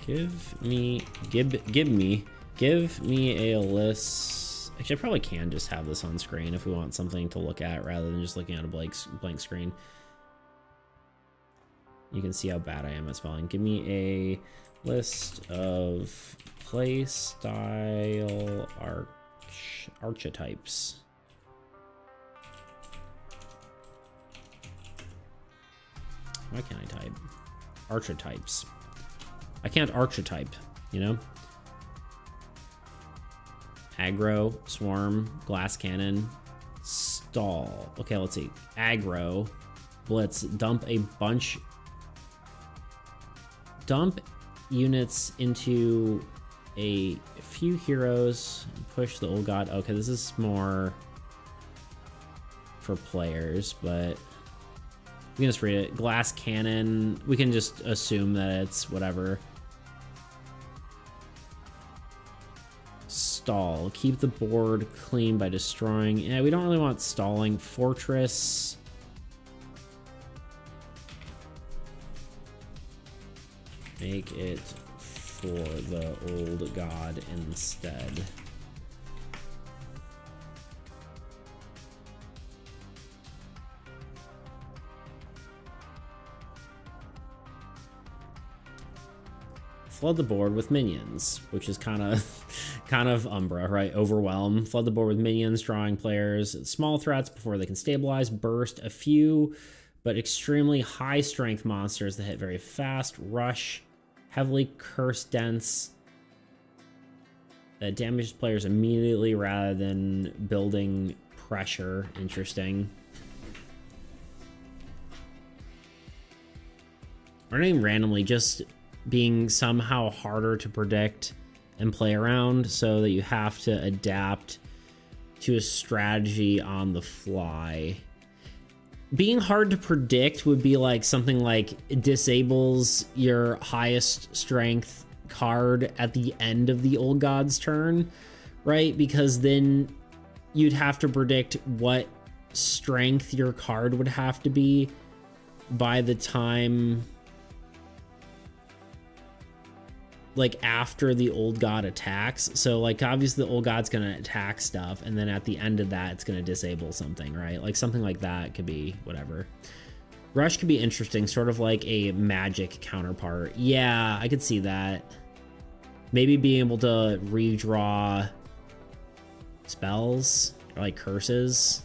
Give me a list. Actually, I probably can just have this on screen if we want something to look at rather than just looking at a blank screen. You can see how bad I am at spelling. Give me a list of play style archetypes. Why can't I type? Archetypes. I can't archetype, you know? Aggro, Swarm, Glass Cannon, Stall. Okay, let's see. Aggro, Blitz, dump units into a few heroes, push the old god. Okay, this is more for players, but we can just read it. Glass cannon, we can just assume that it's whatever. Stall, keep the board clean by destroying. Yeah, we don't really want stalling. Fortress, make it for the old god instead. Flood the board with minions, which is kind of Umbra, right? Overwhelm. Flood the board with minions, drawing players small threats before they can stabilize. Burst a few, but extremely high strength monsters that hit very fast. Rush, heavily curse dense, that damages players immediately rather than building pressure. Interesting. Or not even randomly, just being somehow harder to predict and play around so that you have to adapt to a strategy on the fly. Being hard to predict would be like something like it disables your highest strength card at the end of the old god's turn, right? Because then you'd have to predict what strength your card would have to be by the time, like, after the old god attacks. So like obviously the old god's gonna attack stuff, and then at the end of that it's gonna disable something, right? Like something like that could be whatever. Rush could be interesting, sort of like a magic counterpart. Yeah, I could see that. Maybe being able to redraw spells or like curses.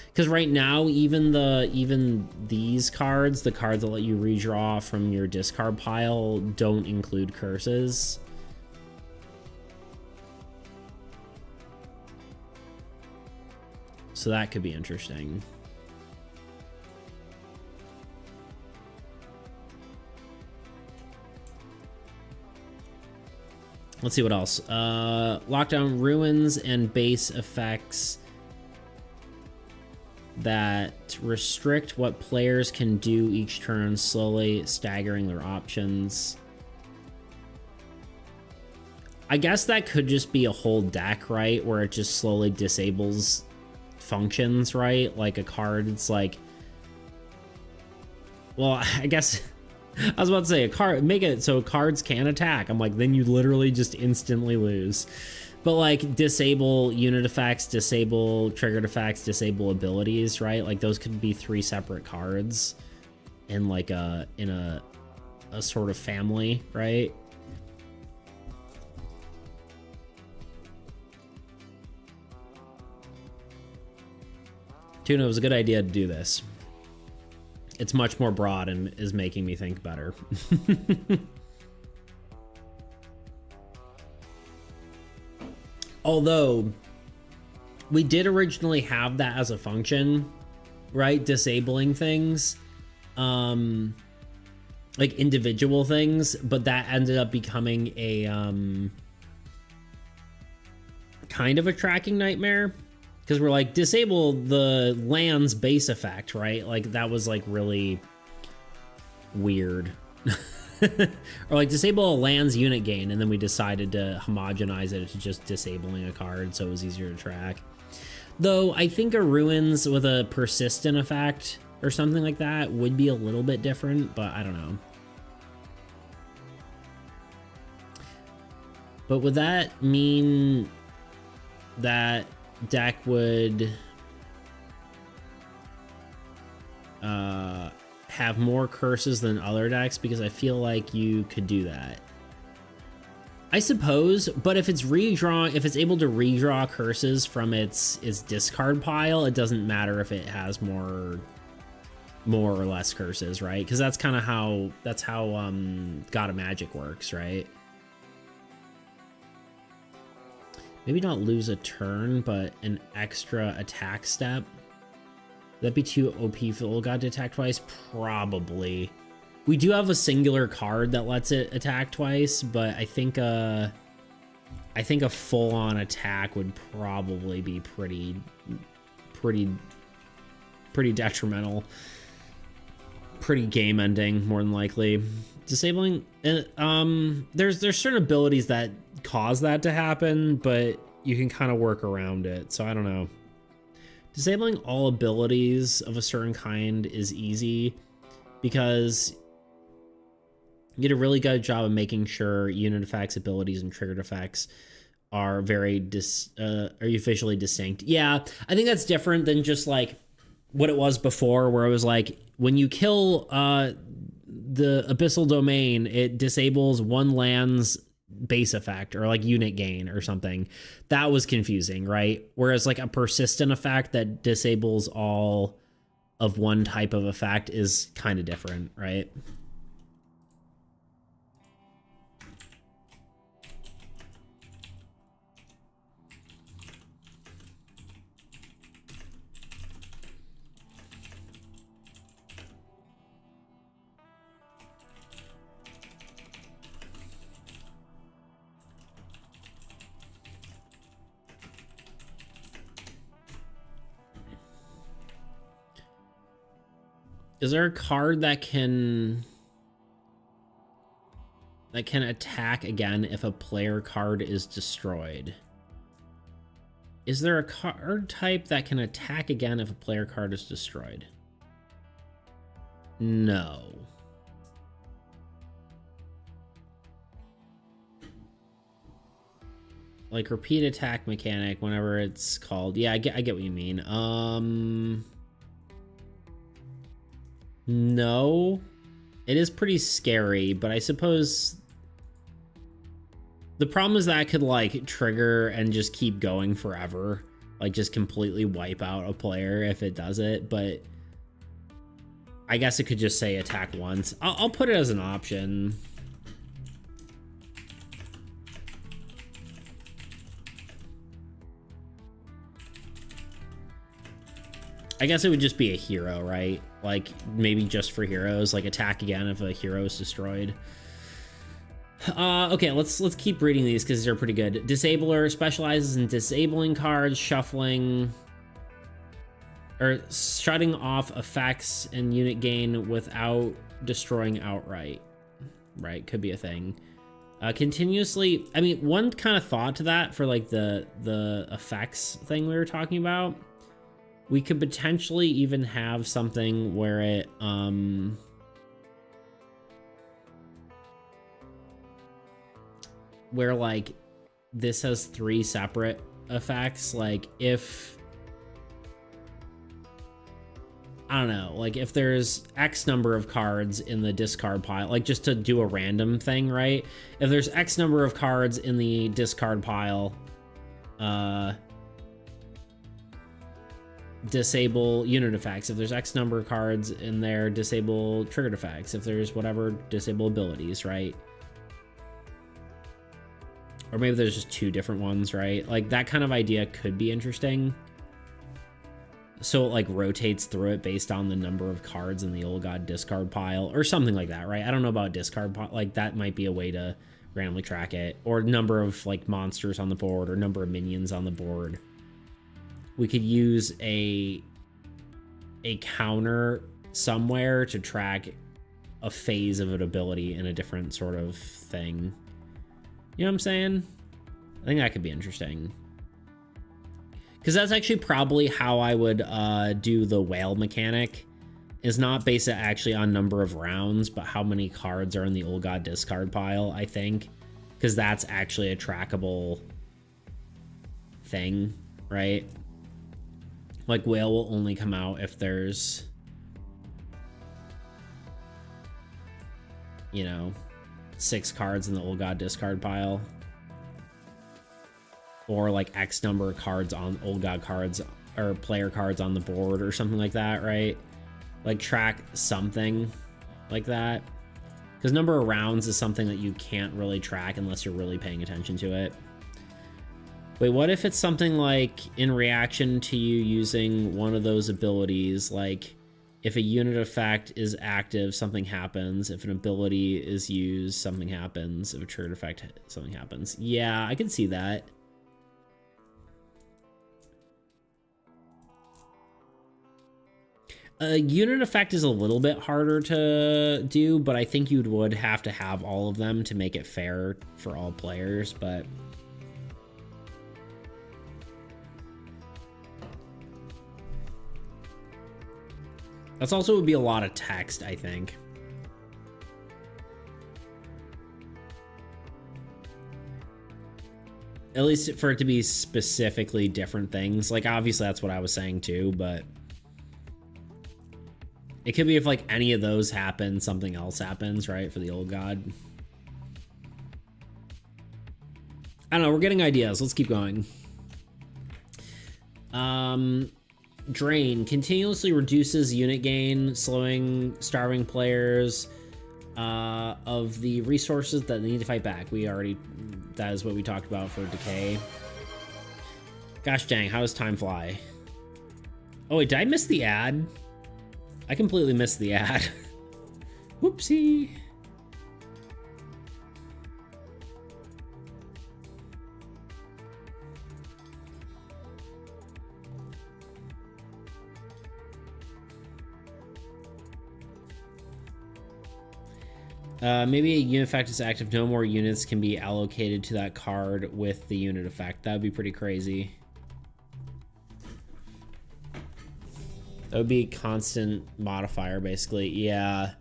Because right now, even these cards, the cards that let you redraw from your discard pile, don't include curses. So that could be interesting. Let's see what else. Lockdown ruins and base effects that restrict what players can do each turn, slowly staggering their options. I guess that could just be a whole deck, right? Where it just slowly disables functions, right? Like a card, it's like, well, I guess I was about to say a card, make it so cards can attack. I'm like, then you literally just instantly lose. But like disable unit effects, disable triggered effects, disable abilities, right? Like those could be 3 separate cards in like a sort of family, right? Tuna, it was a good idea to do this. It's much more broad and is making me think better. Although, we did originally have that as a function, right? Disabling things, like individual things, but that ended up becoming a kind of a tracking nightmare. Because we're like, disable the land's base effect, right? Like, that was like really weird. Or like disable a land's unit gain, and then we decided to homogenize it to just disabling a card so it was easier to track. Though I think a ruins with a persistent effect or something like that would be a little bit different, but I don't know. But would that mean that deck would have more curses than other decks? Because I feel like you could do that, I suppose. But if it's redraw, if it's able to redraw curses from its discard pile, it doesn't matter if it has more or less curses, right? Because that's kind of how God of Magic works, right? Maybe not lose a turn, but an extra attack step. That'd be too OP for old god to attack twice? Probably. We do have a singular card that lets it attack twice, but I think a full-on attack would probably be pretty detrimental, pretty game-ending, more than likely. Disabling, there's certain abilities that cause that to happen, but you can kind of work around it. So I don't know. Disabling all abilities of a certain kind is easy because you get a really good job of making sure unit effects, abilities, and triggered effects are very visually distinct. Yeah, I think that's different than just like what it was before, where it was like when you kill the abyssal domain, it disables one land's base effect or like unit gain or something. That was confusing, right? Whereas like a persistent effect that disables all of one type of effect is kind of different, right? Is there a card that can attack again if a player card is destroyed? Is there a card type that can attack again if a player card is destroyed? No. Like repeat attack mechanic whenever it's called. Yeah, I get what you mean. No, it is pretty scary, but I suppose the problem is that it could like trigger and just keep going forever, like just completely wipe out a player if it does it. But I guess it could just say attack once. I'll put it as an option. I guess it would just be a hero, right? Like maybe just for heroes, like attack again if a hero is destroyed. Okay, let's keep reading these because they're pretty good. Disabler specializes in disabling cards, shuffling, or shutting off effects and unit gain without destroying outright. Right, could be a thing. Continuously, I mean, one kind of thought to that for like the effects thing we were talking about. We could potentially even have something where it where like this has 3 separate effects. Like if I don't know, like if there's X number of cards in the discard pile, like just to do a random thing, right? If there's X number of cards in the discard pile, disable unit effects. If there's X number of cards in there, disable triggered effects. If there's whatever, disable abilities, right? Or maybe there's just 2 different ones, right? Like that kind of idea could be interesting. So it like rotates through it based on the number of cards in the Old God discard pile or something like that, right? I don't know about discard pile. Like that might be a way to randomly track it, or number of like monsters on the board or number of minions on the board. We could use a counter somewhere to track a phase of an ability in a different sort of thing. You know what I'm saying? I think that could be interesting. Because that's actually probably how I would do the whale mechanic. Is not based actually on number of rounds, but how many cards are in the Old God discard pile, I think. Because that's actually a trackable thing, right? Like whale will only come out if there's, you know, 6 cards in the Old God discard pile. Or like X number of cards on Old God cards or player cards on the board or something like that, right? Like track something like that. Because number of rounds is something that you can't really track unless you're really paying attention to it. Wait, what if it's something like in reaction to you using one of those abilities, like If a unit effect is active, something happens. If an ability is used, something happens. If a triggered effect, something happens. Yeah, I can see that. A unit effect is a little bit harder to do, but I think you would have to have all of them to make it fair for all players, but... That's also would be a lot of text, I think. At least for it to be specifically different things. Like, obviously that's what I was saying too, but... It could be if, like, any of those happen, something else happens, right, for the old god. I don't know, we're getting ideas. Let's keep going. Drain continuously reduces unit gain, slowing starving players of the resources that they need to fight back. That is what we talked about for decay. Gosh dang, how does time fly? Oh wait, did I miss the ad? I completely missed the ad. Whoopsie. Maybe a unit effect is active. No more units can be allocated to that card with the unit effect. That would be pretty crazy. That would be a constant modifier, basically. Yeah.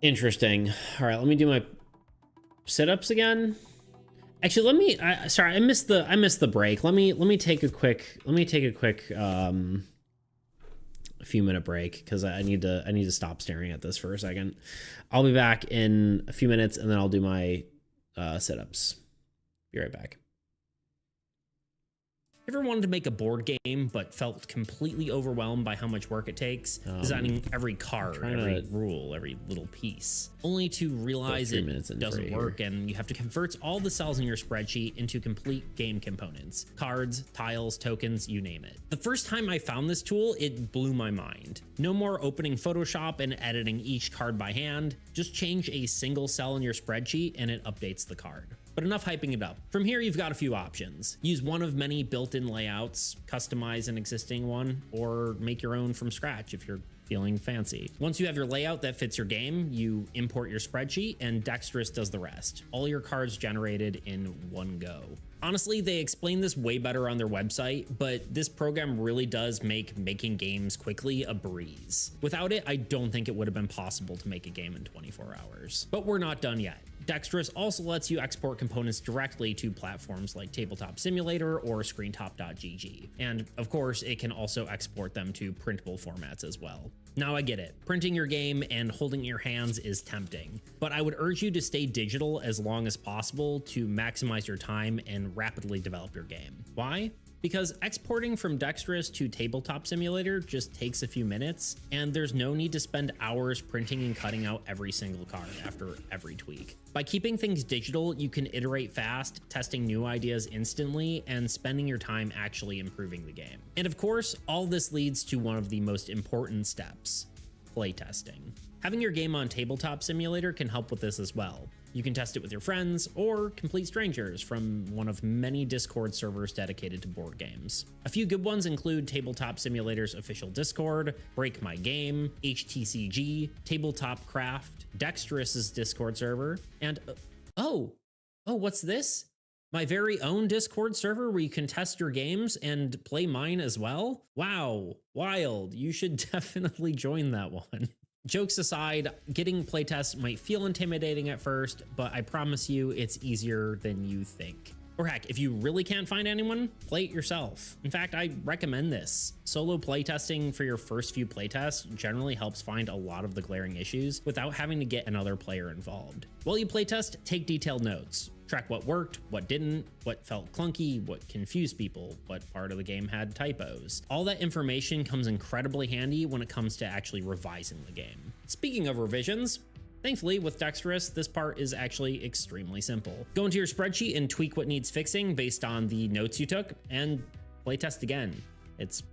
Interesting. All right, let me do my sit-ups again. Actually, let me. Sorry, I missed the break. Let me take a quick. A few minute break because I need to stop staring at this for a second. I'll be back in a few minutes and then I'll do my sit-ups. Be right back. Ever wanted to make a board game but felt completely overwhelmed by how much work it takes designing every card, every rule, every little piece, only to realize it doesn't work and you have to convert all the cells in your spreadsheet into complete game components, cards, tiles, tokens, you name it. The first time I found this tool, it blew my mind. No more opening Photoshop and editing each card by hand. Just change a single cell in your spreadsheet and it updates the card. But enough hyping it up. From here, you've got a few options. Use one of many built-in layouts, customize an existing one, or make your own from scratch if you're feeling fancy. Once you have your layout that fits your game, you import your spreadsheet and Dexterous does the rest. All your cards generated in one go. Honestly, they explain this way better on their website, but this program really does make making games quickly a breeze. Without it, I don't think it would have been possible to make a game in 24 hours. But we're not done yet. Dexterous also lets you export components directly to platforms like Tabletop Simulator or screentop.gg. And of course, it can also export them to printable formats as well. Now I get it, printing your game and holding it in your hands is tempting, but I would urge you to stay digital as long as possible to maximize your time and rapidly develop your game. Why? Because exporting from Dexterous to Tabletop Simulator just takes a few minutes, and there's no need to spend hours printing and cutting out every single card after every tweak. By keeping things digital, you can iterate fast, testing new ideas instantly, and spending your time actually improving the game. And of course, all this leads to one of the most important steps, playtesting. Having your game on Tabletop Simulator can help with this as well. You can test it with your friends or complete strangers from one of many Discord servers dedicated to board games. A few good ones include Tabletop Simulator's official Discord, Break My Game, HTCG, Tabletop Craft, Dexterous's Discord server, and what's this? My very own Discord server where you can test your games and play mine as well? Wow, wild. You should definitely join that one. Jokes aside, getting playtests might feel intimidating at first, but I promise you it's easier than you think. Or heck, if you really can't find anyone, play it yourself. In fact, I recommend this. Solo playtesting for your first few playtests generally helps find a lot of the glaring issues without having to get another player involved. While you playtest, take detailed notes. Track what worked, what didn't, what felt clunky, what confused people, what part of the game had typos. All that information comes incredibly handy when it comes to actually revising the game. Speaking of revisions, thankfully with Dexterous, this part is actually extremely simple. Go into your spreadsheet and tweak what needs fixing based on the notes you took and playtest again. It's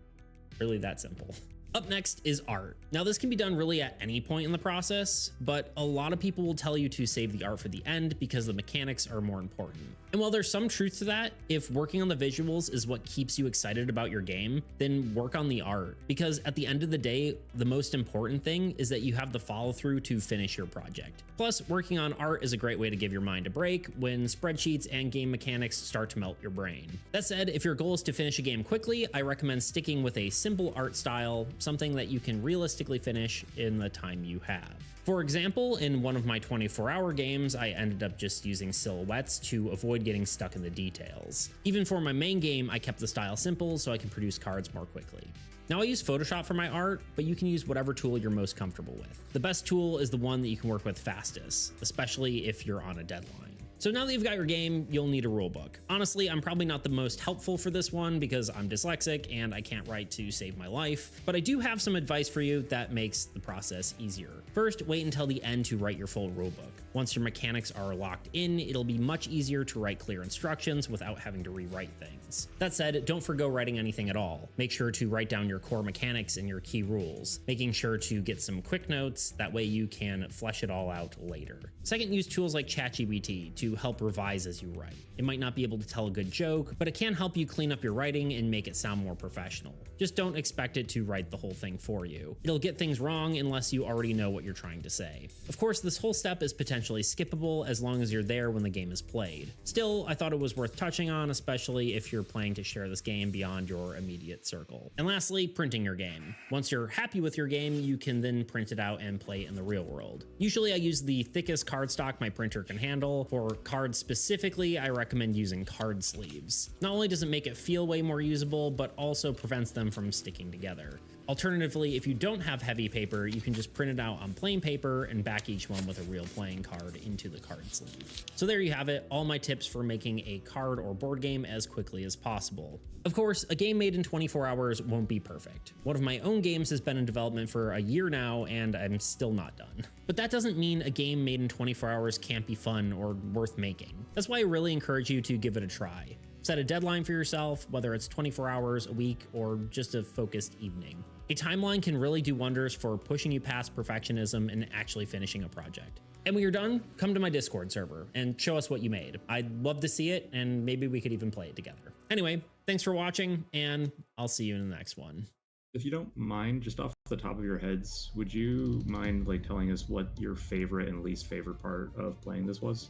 really that simple. Up next is art. Now this can be done really at any point in the process, but a lot of people will tell you to save the art for the end because the mechanics are more important. And while there's some truth to that, if working on the visuals is what keeps you excited about your game, then work on the art. Because at the end of the day, the most important thing is that you have the follow through to finish your project. Plus, working on art is a great way to give your mind a break when spreadsheets and game mechanics start to melt your brain. That said, if your goal is to finish a game quickly, I recommend sticking with a simple art style, something that you can realistically finish in the time you have. For example, in one of my 24-hour games, I ended up just using silhouettes to avoid getting stuck in the details. Even for my main game, I kept the style simple so I can produce cards more quickly. Now I use Photoshop for my art, but you can use whatever tool you're most comfortable with. The best tool is the one that you can work with fastest, especially if you're on a deadline. So now that you've got your game, you'll need a rulebook. Honestly, I'm probably not the most helpful for this one because I'm dyslexic and I can't write to save my life, but I do have some advice for you that makes the process easier. First, wait until the end to write your full rulebook. Once your mechanics are locked in, it'll be much easier to write clear instructions without having to rewrite things. That said, don't forgo writing anything at all. Make sure to write down your core mechanics and your key rules, making sure to get some quick notes, that way you can flesh it all out later. Second, use tools like ChatGPT to help revise as you write. It might not be able to tell a good joke, but it can help you clean up your writing and make it sound more professional. Just don't expect it to write the whole thing for you. It'll get things wrong unless you already know what you're trying to say. Of course, this whole step is potentially skippable as long as you're there when the game is played. Still, I thought it was worth touching on, especially if you're planning to share this game beyond your immediate circle. And lastly, printing your game. Once you're happy with your game, you can then print it out and play it in the real world. Usually I use the thickest cardstock my printer can handle. For cards specifically, I recommend using card sleeves. Not only does it make it feel way more usable, but also prevents them from sticking together. Alternatively, if you don't have heavy paper, you can just print it out on plain paper and back each one with a real playing card into the card sleeve. So there you have it, all my tips for making a card or board game as quickly as possible. Of course, a game made in 24 hours won't be perfect. One of my own games has been in development for a year now, and I'm still not done. But that doesn't mean a game made in 24 hours can't be fun or worth making. That's why I really encourage you to give it a try. Set a deadline for yourself, whether it's 24 hours, a week, or just a focused evening. A timeline can really do wonders for pushing you past perfectionism and actually finishing a project. And when you're done, come to my Discord server and show us what you made. I'd love to see it, and maybe we could even play it together. Anyway, thanks for watching, and I'll see you in the next one. If you don't mind, just off the top of your heads, would you mind like telling us what your favorite and least favorite part of playing this was?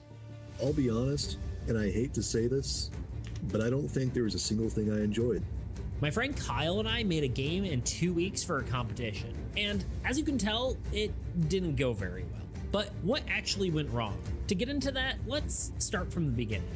I'll be honest, and I hate to say this, but I don't think there was a single thing I enjoyed. My friend Kyle and I made a game in 2 weeks for a competition, and as you can tell, it didn't go very well. But what actually went wrong? To get into that, let's start from the beginning.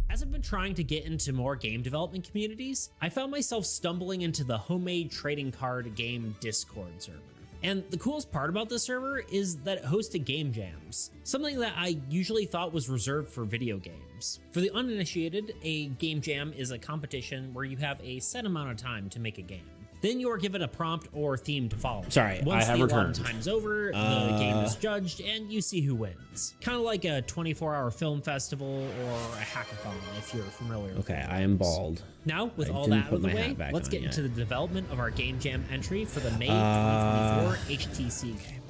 As I've been trying to get into more game development communities, I found myself stumbling into the homemade trading card game Discord server. And the coolest part about this server is that it hosted game jams, something that I usually thought was reserved for video games. For the uninitiated, a game jam is a competition where you have a set amount of time to make a game. Then you are given a prompt or theme to follow. Sorry, Once I have returned. the time's over, the game is judged, and you see who wins. Kind of like a 24-hour film festival or a hackathon, if you're familiar with Okay, those. I am bald. Now, with I all didn't that out put of the my way, hat back let's on get yet. into the development of our game jam entry for the May 2024 HTC game.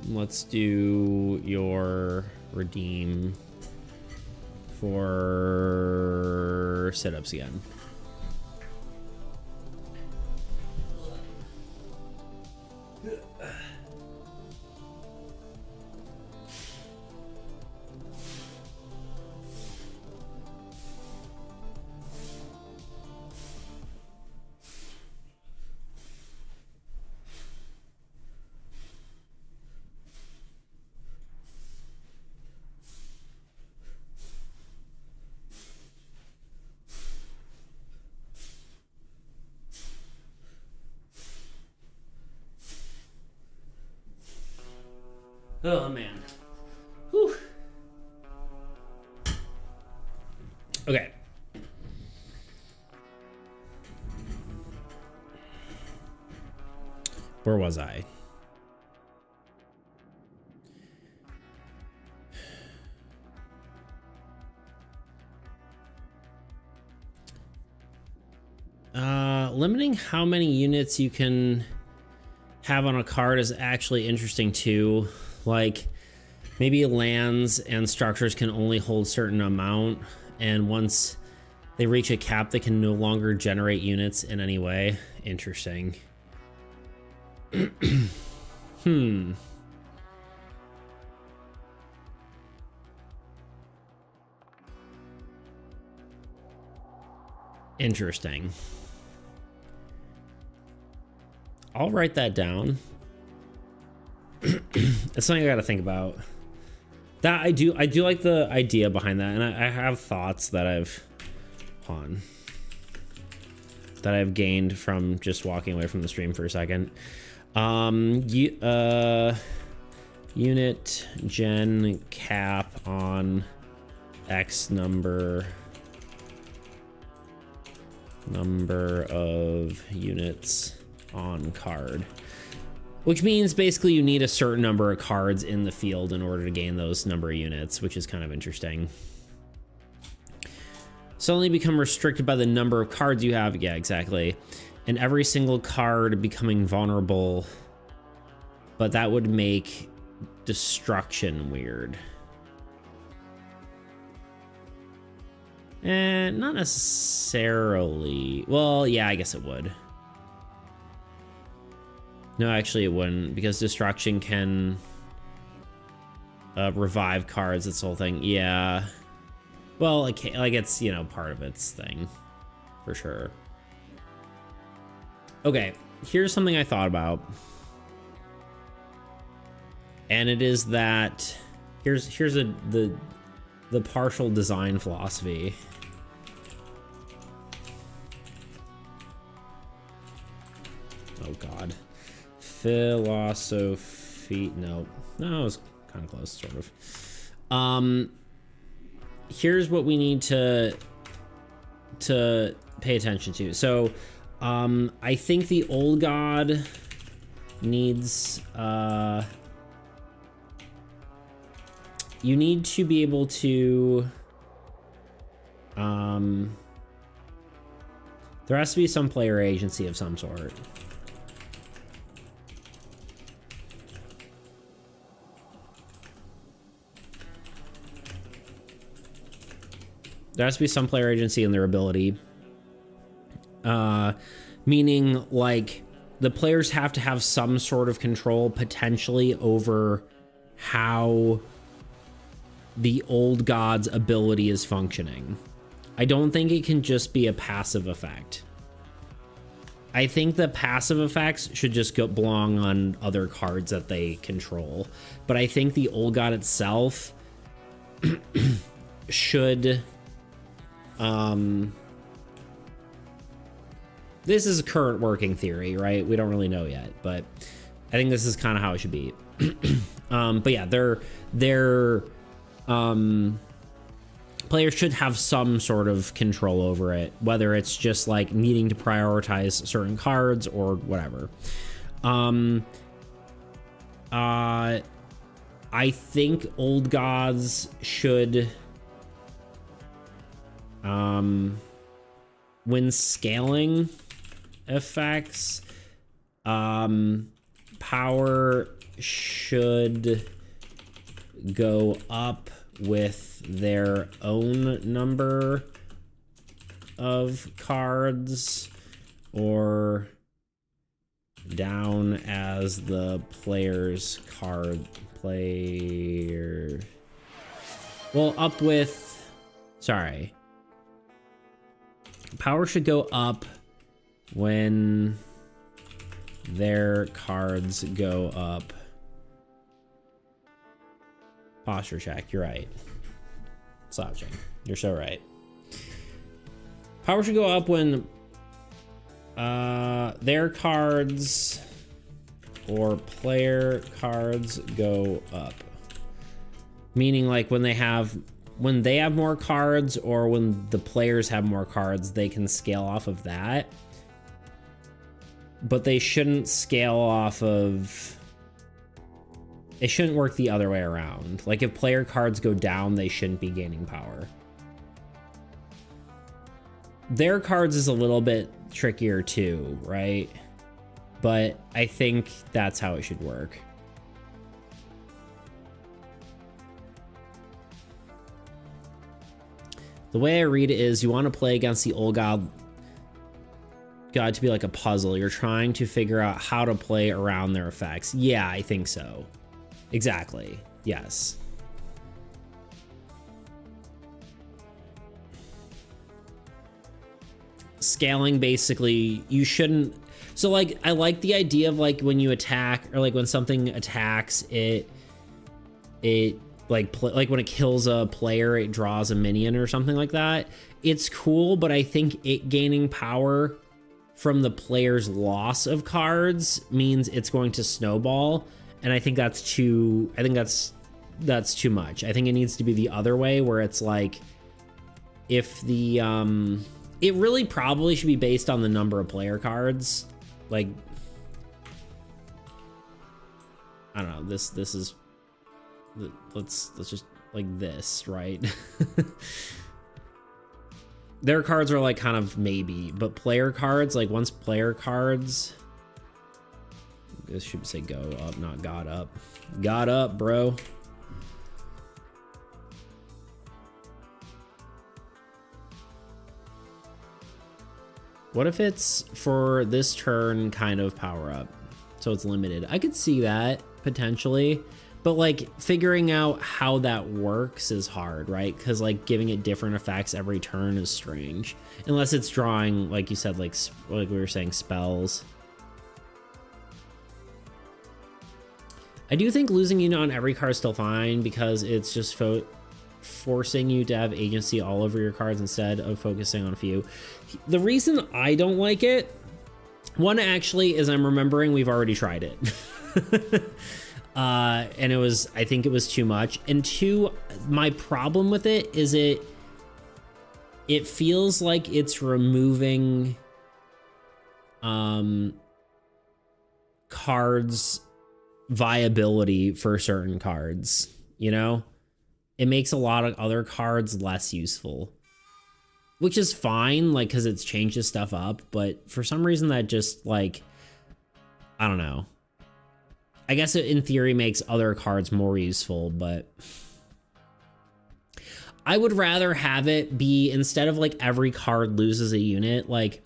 Let's do your redeem for sit-ups again. Oh, man. Whew. Okay. Where was I? limiting how many units you can have on a card is actually interesting too. Like maybe lands and structures can only hold certain amount, and once they reach a cap, they can no longer generate units in any way. Interesting. Interesting. I'll write that down. It's something I gotta think about. That I do like the idea behind that, and I have thoughts that I've gained from just walking away from the stream for a second. Unit gen cap on X number of units on card, which means basically you need a certain number of cards in the field in order to gain those number of units, which is kind of interesting. Suddenly become restricted by the number of cards you have. Yeah, exactly. And every single card becoming vulnerable, but that would make destruction weird. Not necessarily. Well, yeah, I guess it would. No, actually it wouldn't, because destruction can revive cards, its whole thing. Yeah. Well, like it's, you know, part of its thing, for sure. Okay, here's something I thought about. And it is that here's the partial design philosophy. Oh god. Philosophy. No, it was kind of close, sort of. Here's what we need to pay attention to. So I think the old god needs you need to be able to there has to be some player agency of some sort. There has to be some player agency in their ability. Meaning, like, the players have to have some sort of control, potentially, over how the old god's ability is functioning. I don't think it can just be a passive effect. I think the passive effects should just belong on other cards that they control. But I think the old god itself should... this is a current working theory, right? We don't really know yet, but I think this is kind of how it should be. But yeah, players should have some sort of control over it, whether it's just like needing to prioritize certain cards or whatever. I think old gods should when scaling effects, power should go up with their own number of cards or down as the player's card player. Well, up with, sorry. Power should go up when their cards go up. Posture check, you're right. Slouching, you're so right. Power should go up when their cards or player cards go up. Meaning like when they have more cards or when the players have more cards, they can scale off of that. But they shouldn't scale off of... It shouldn't work the other way around. Like if player cards go down, they shouldn't be gaining power. their cards is a little bit trickier too, right? But I think that's how it should work. The way I read it is you want to play against the old god to be like a puzzle. You're trying to figure out how to play around their effects. Yeah, I think so. Exactly. Yes. Scaling, basically, you shouldn't. So like, I like the idea of like when you attack, or like when something attacks, it like when it kills a player, it draws a minion or something like that. It's cool, but I think it gaining power from the player's loss of cards means it's going to snowball, and I think that's too. I think that's too much. I think it needs to be the other way, where it's like, if the it really probably should be based on the number of player cards. Like, I don't know. This is. Let's just like this, right? Their cards are like kind of maybe, but player cards, like once player cards, this should say go up, not got up. Got up, bro. What if it's for this turn kind of power up? So it's limited. I could see that potentially. But like figuring out how that works is hard, right? Because like giving it different effects every turn is strange. Unless it's drawing, like you said, like we were saying, spells. I do think losing unit on every card is still fine, because it's just forcing you to have agency all over your cards instead of focusing on a few. The reason I don't like it, one actually is I'm remembering we've already tried it. And I think it was too much. And two, my problem with it is it feels like it's removing cards viability for certain cards, you know? It makes a lot of other cards less useful, which is fine, like, because it changes stuff up, but for some reason that just, like, I don't know. I guess it in theory makes other cards more useful, but I would rather have it be, instead of like every card loses a unit, like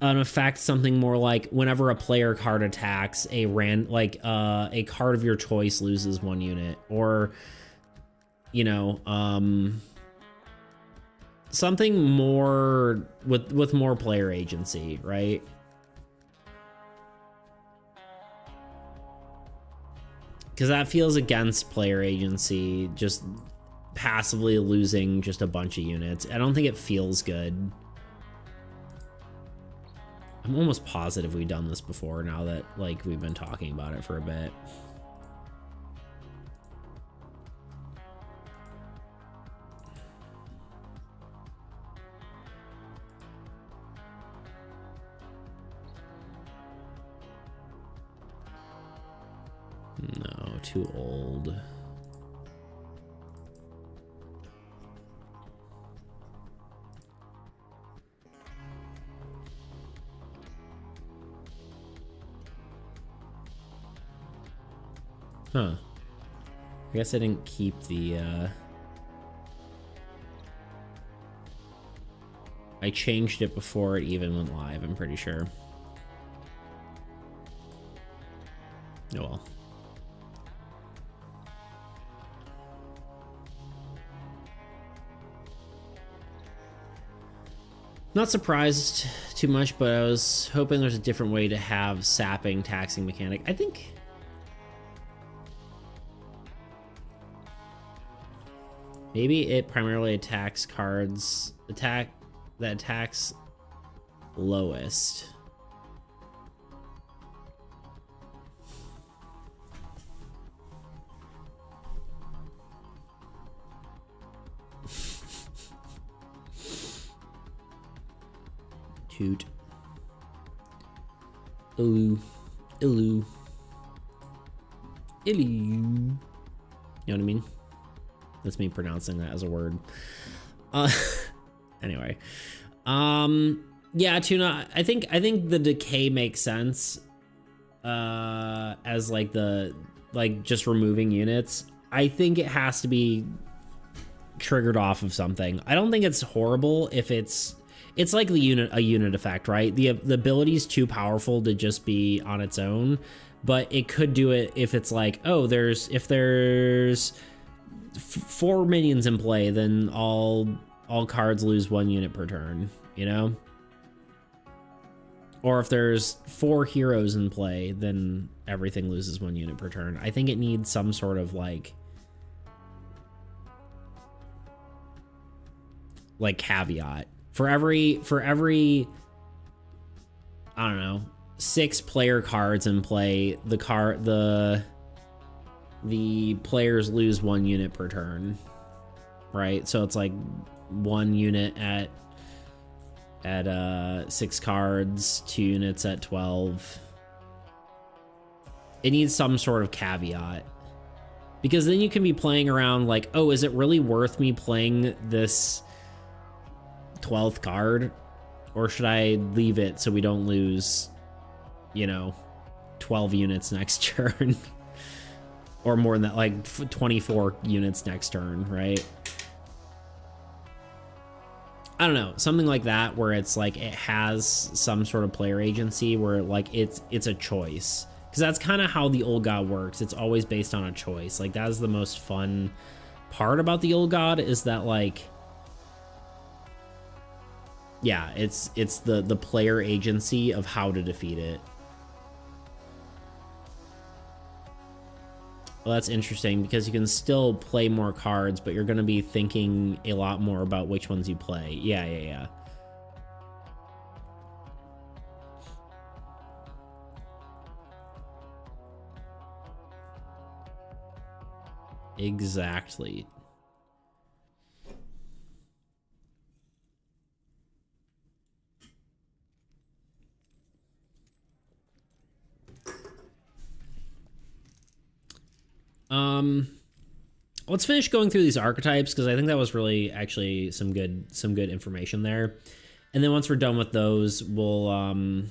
an effect, something more like whenever a player card attacks, a card of your choice loses 1 unit, or you know, something more with more player agency, right? Because that feels against player agency, just passively losing just a bunch of units. I don't think it feels good. I'm almost positive we've done this before now that like we've been talking about it for a bit. No, too old. Huh. I guess I didn't keep the, I changed it before it even went live, I'm pretty sure. Oh well. Not surprised too much, but I was hoping there's a different way to have sapping taxing mechanic. I think maybe it primarily attacks cards that attacks lowest. Toot. Illu. Illu. Illu. You know what I mean? That's me pronouncing that as a word. Anyway. Yeah, Tuna, I think the decay makes sense as like just removing units. I think it has to be triggered off of something. I don't think it's horrible if it's like a unit effect, right? The ability is too powerful to just be on its own, but it could do it if it's like, oh, if there's 4 minions in play, then all cards lose 1 unit per turn, you know? Or if there's 4 heroes in play, then everything loses 1 unit per turn. I think it needs some sort of like caveat. For every I don't know, 6 player cards in play, the players lose 1 unit per turn, right? So it's like 1 unit at 6 cards, 2 units at 12. It needs some sort of caveat, because then you can be playing around like, oh, is it really worth me playing this 12th card, or should I leave it so we don't lose, 12 units next turn? Or more than that, like 24 units next turn, right? I don't know, something like that, where it's like it has some sort of player agency, where like it's a choice, because that's kind of how the Old God works. It's always based on a choice. Like, that is the most fun part about the Old God, is that like, yeah, it's the player agency of how to defeat it. Well, that's interesting, because you can still play more cards, but you're going to be thinking a lot more about which ones you play. Yeah. Exactly. Let's finish going through these archetypes, because I think that was really actually some good information there. And then once we're done with those, we'll I don't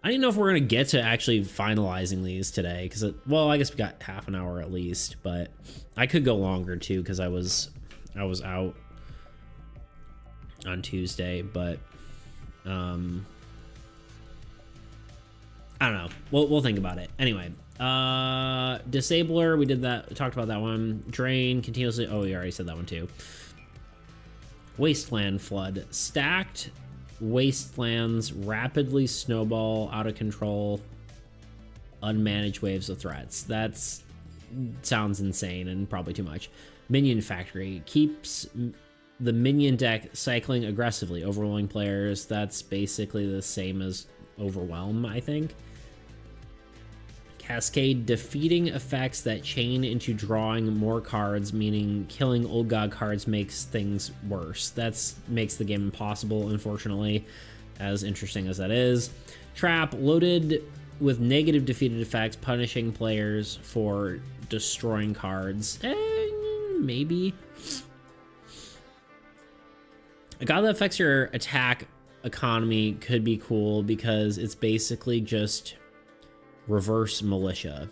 even know if we're gonna get to actually finalizing these today, because well, I guess we got half an hour at least, but I could go longer too, because I was out on Tuesday, but I don't know. We'll think about it. Anyway, Disabler, we did that, talked about that one. Drain, continuously, oh, we already said that one too. Wasteland Flood, stacked wastelands rapidly snowball out of control unmanaged waves of threats. That's sounds insane and probably too much. Minion Factory keeps the minion deck cycling aggressively, overwhelming players. That's basically the same as Overwhelm, I think. Cascade, defeating effects that chain into drawing more cards, meaning killing Old God cards makes things worse. That makes the game impossible, unfortunately, as interesting as that is. Trap, loaded with negative defeated effects, punishing players for destroying cards. Maybe. A god that affects your attack economy could be cool, because it's basically just reverse militia.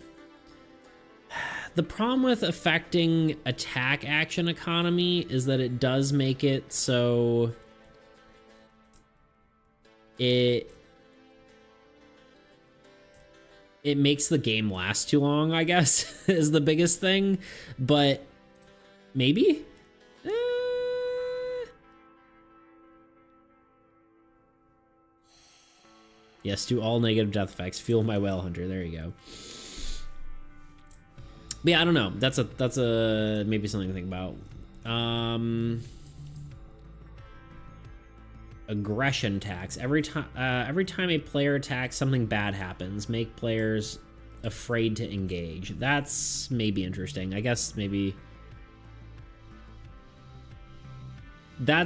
The problem with affecting attack action economy is that it does make it so it makes the game last too long, I guess, is the biggest thing. But maybe? Yes, do all negative death effects. Fuel my whale hunter. There you go. But yeah, I don't know. That's a maybe something to think about. Aggression tax. Every time a player attacks, something bad happens. Make players afraid to engage. That's maybe interesting. I guess maybe I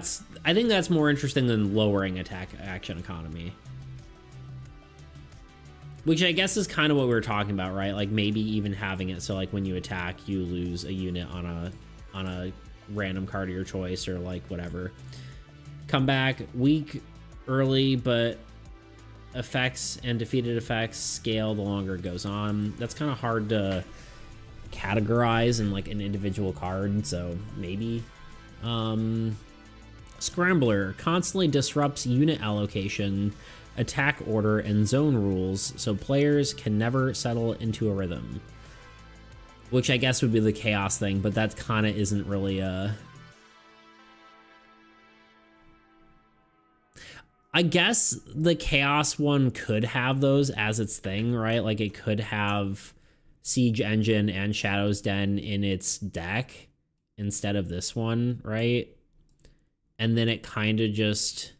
think that's more interesting than lowering attack action economy. Which I guess is kind of what we were talking about, right? Like maybe even having it so like when you attack, you lose a unit on a random card of your choice, or like whatever. come back weak early, but effects and defeated effects scale the longer it goes on. That's kind of hard to categorize in like an individual card, so maybe. Scrambler constantly disrupts unit allocation, attack order, and zone rules, so players can never settle into a rhythm. Which I guess would be the chaos thing, but that kind of isn't really a... I guess the chaos one could have those as its thing, right? Like it could have Siege Engine and Shadow's Den in its deck instead of this one, right? And then it kind of just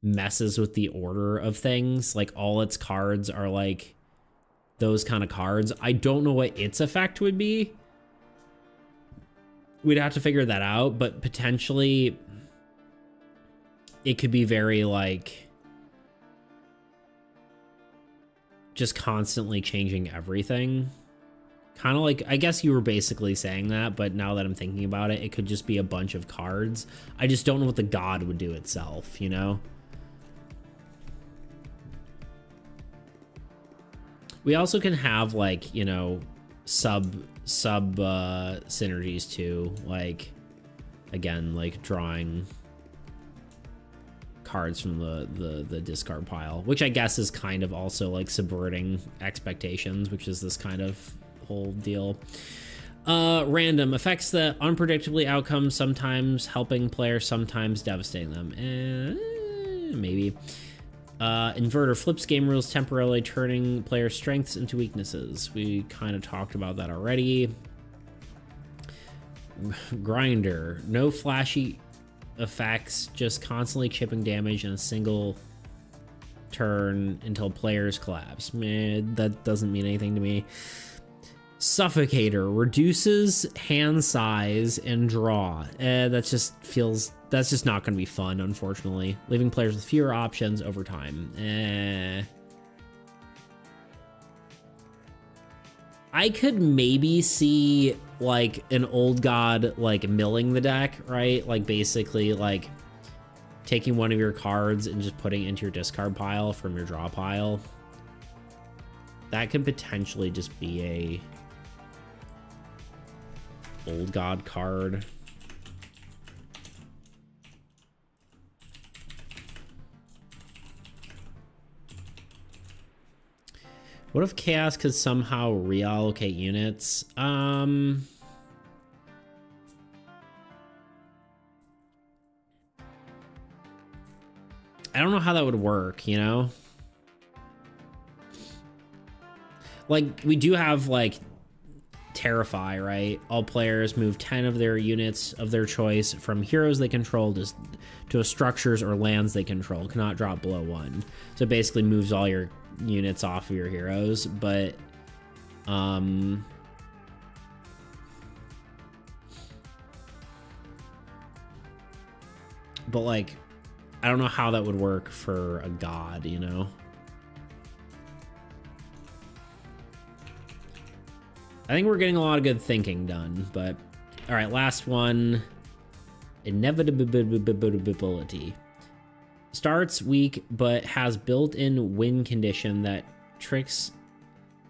messes with the order of things. Like all its cards are like those kind of cards. I don't know what its effect would be. We'd have to figure that out, but potentially it could be very like just constantly changing everything. Kind of like, I guess you were basically saying that, but now that I'm thinking about it, it could just be a bunch of cards. I just don't know what the god would do itself, you know? We also can have like, you know, sub synergies too. Like, again, like drawing cards from the discard pile, which I guess is kind of also like subverting expectations, which is this kind of whole deal. Random affects the unpredictably outcomes, sometimes helping players, sometimes devastating them. Maybe. Inverter flips game rules, temporarily turning player strengths into weaknesses. We kind of talked about that already. Grinder, no flashy effects, just constantly chipping damage in a single turn until players collapse. Man, that doesn't mean anything to me. Suffocator reduces hand size and draw. That's just not going to be fun, unfortunately. Leaving players with fewer options over time. I could maybe see like an old god like milling the deck, right? Like basically like taking one of your cards and just putting it into your discard pile from your draw pile. That could potentially just be a old god card. What if Chaos could somehow reallocate units? I don't know how that would work, you know? Like, we do have, like, Terrify, right? All players move 10 of their units of their choice from heroes they control to structures or lands they control. Cannot drop below 1. So it basically moves all your units off of your heroes, but like I don't know how that would work for a god, you know? I think we're getting a lot of good thinking done, but all right, last one. Inevitability. Starts weak, but has built-in win condition that ticks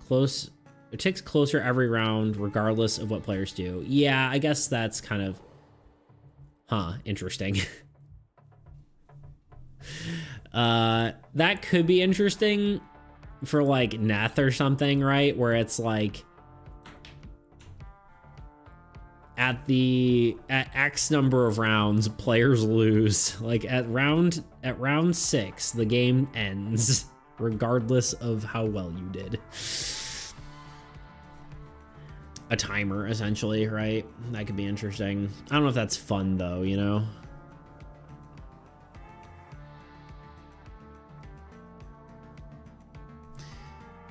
closer every round, regardless of what players do. Yeah, I guess that's kind of, interesting. That could be interesting for like Neth or something, right? Where it's like at X number of rounds, players lose. Like at round 6, the game ends, regardless of how well you did. A timer, essentially, right? That could be interesting. I don't know if that's fun though, you know?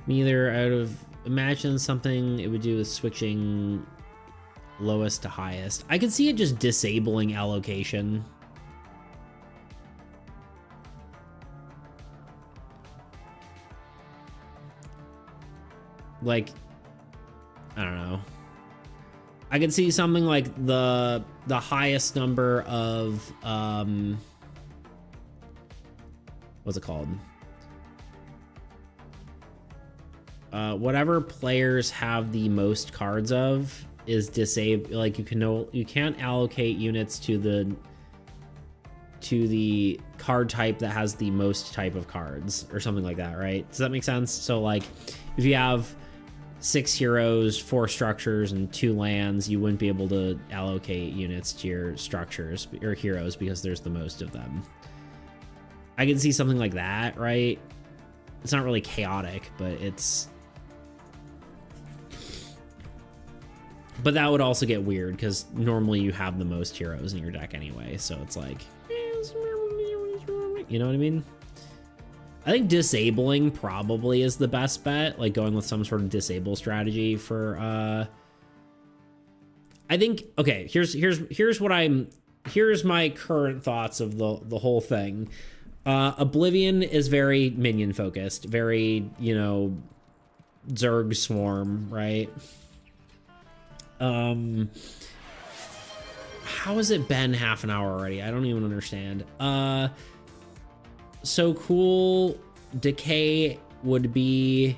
Neither out of imagine something it would do with switching lowest to highest. I could see it just disabling allocation. Like, I don't know. I could see something like the highest number of, I could see something like the highest number of, what's it called? Whatever players have the most cards of is disabled. Like you can't allocate units to the card type that has the most type of cards or something like that, right? Does that make sense? So like if you have 6 heroes, 4 structures, and 2 lands, you wouldn't be able to allocate units to your structures or heroes because there's the most of them. I can see something like that, right? It's not really chaotic, but it's... But that would also get weird because normally you have the most heroes in your deck anyway, so it's like... You know what I mean? I think disabling probably is the best bet, like going with some sort of disable strategy for I think okay, here's my current thoughts of the whole thing. Oblivion is very minion focused, very, you know, Zerg swarm, right? How has it been half an hour already? I don't even understand. So cool decay would be,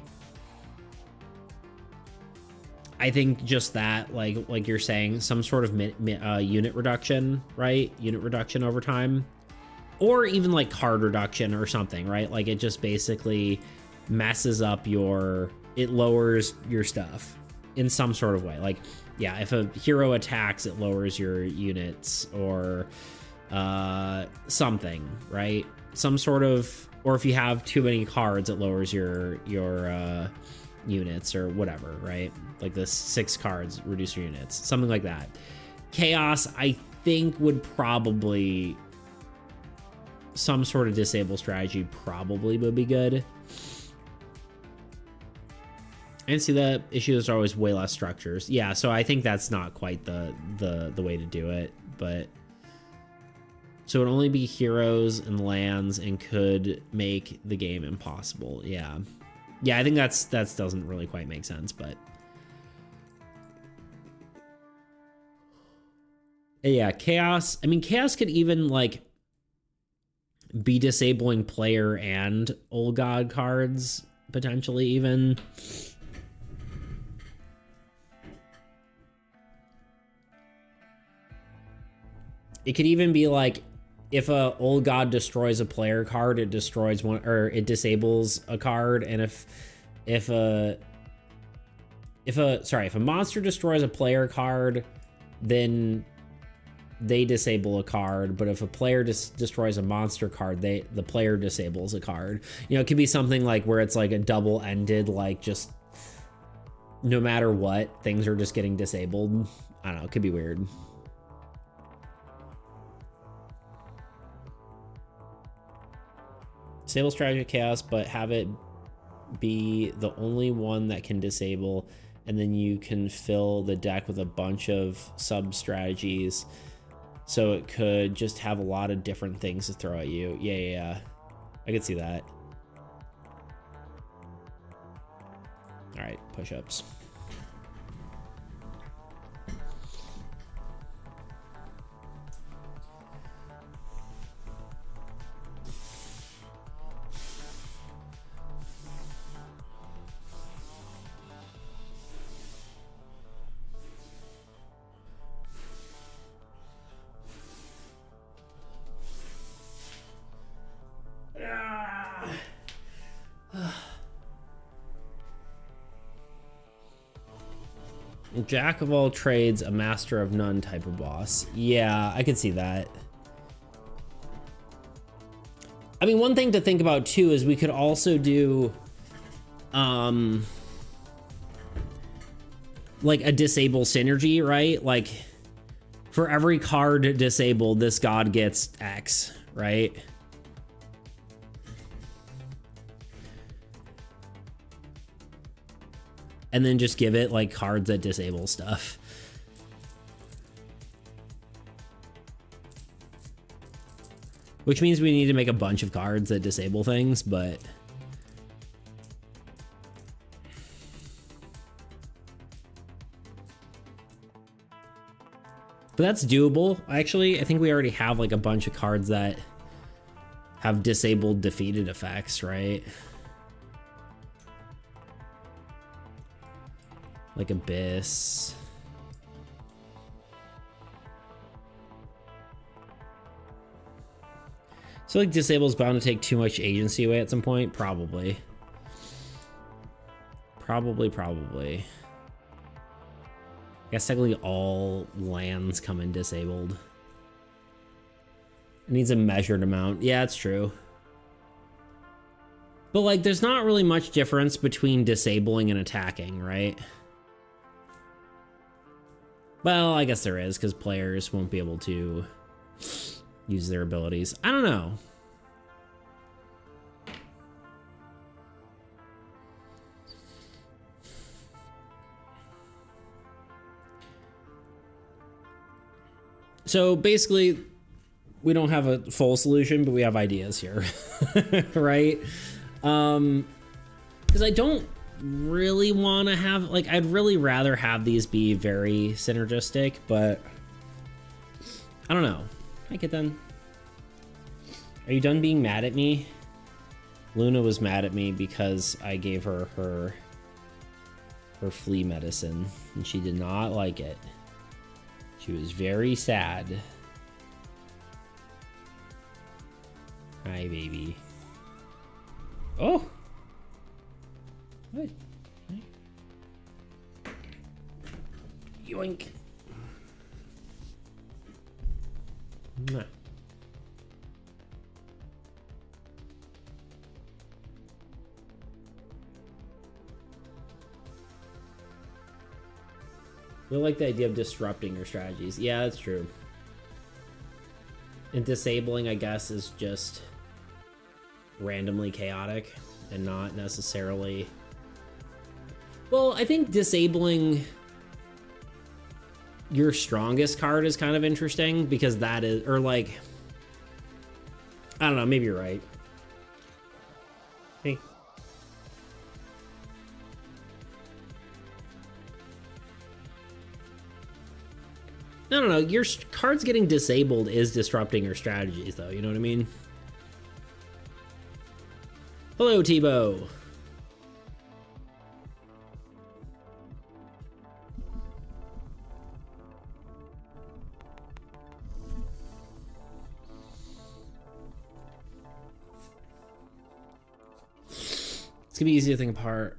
I think, just that, like you're saying, some sort of unit reduction, right? Unit reduction over time, or even like card reduction or something, right? Like it just basically messes up it lowers your stuff in some sort of way. Like, yeah, if a hero attacks, it lowers your units or something, right? Some sort of, or if you have too many cards, it lowers your units or whatever, right? Like the 6 cards reduce your units, something like that. Chaos, I think, would probably, some sort of disable strategy probably would be good. And see, the issues are always way less structures. Yeah, so I think that's not quite the way to do it, but so it would only be heroes and lands and could make the game impossible. Yeah. Yeah, I think that doesn't really quite make sense, but yeah, chaos. I mean, chaos could even like be disabling player and old god cards potentially even. It could even be like, if a old god destroys a player card, it destroys one, or it disables a card. And if a monster destroys a player card, then they disable a card. But if a player destroys a monster card, the player disables a card. You know, it could be something like where it's like a double-ended, like just no matter what, things are just getting disabled. I don't know, it could be weird. Disable strategy of chaos, but have it be the only one that can disable, and then you can fill the deck with a bunch of sub strategies, so it could just have a lot of different things to throw at you. Yeah. I could see that. All right, push-ups. Jack of all trades, a master of none type of boss. Yeah, I could see that. I mean, one thing to think about too is we could also do like a disable synergy, right? Like for every card disabled, this god gets X, right? And then just give it like cards that disable stuff. Which means we need to make a bunch of cards that disable things, but that's doable. Actually, I think we already have like a bunch of cards that have disabled defeated effects, right? Like Abyss. So like disable's bound to take too much agency away at some point? Probably. Probably. I guess technically all lands come in disabled. It needs a measured amount. Yeah, it's true. But like there's not really much difference between disabling and attacking, right? Well, I guess there is, because players won't be able to use their abilities. I don't know. So basically, we don't have a full solution, but we have ideas here, right? Because I don't really want to have, like, I'd really rather have these be very synergistic, but I don't know. Hi, Kitten. Are you done being mad at me? Luna was mad at me because I gave her her flea medicine, and she did not like it. She was very sad. Hi, baby. Oh! What? Yoink. Nah. I like the idea of disrupting your strategies. Yeah, that's true. And disabling, I guess, is just randomly chaotic and not necessarily... Well, I think disabling your strongest card is kind of interesting because that is... Or like... I don't know, maybe you're right. Hey. No. Your cards getting disabled is disrupting your strategies, though. You know what I mean? Hello, Tebow. It's gonna be easy to think apart.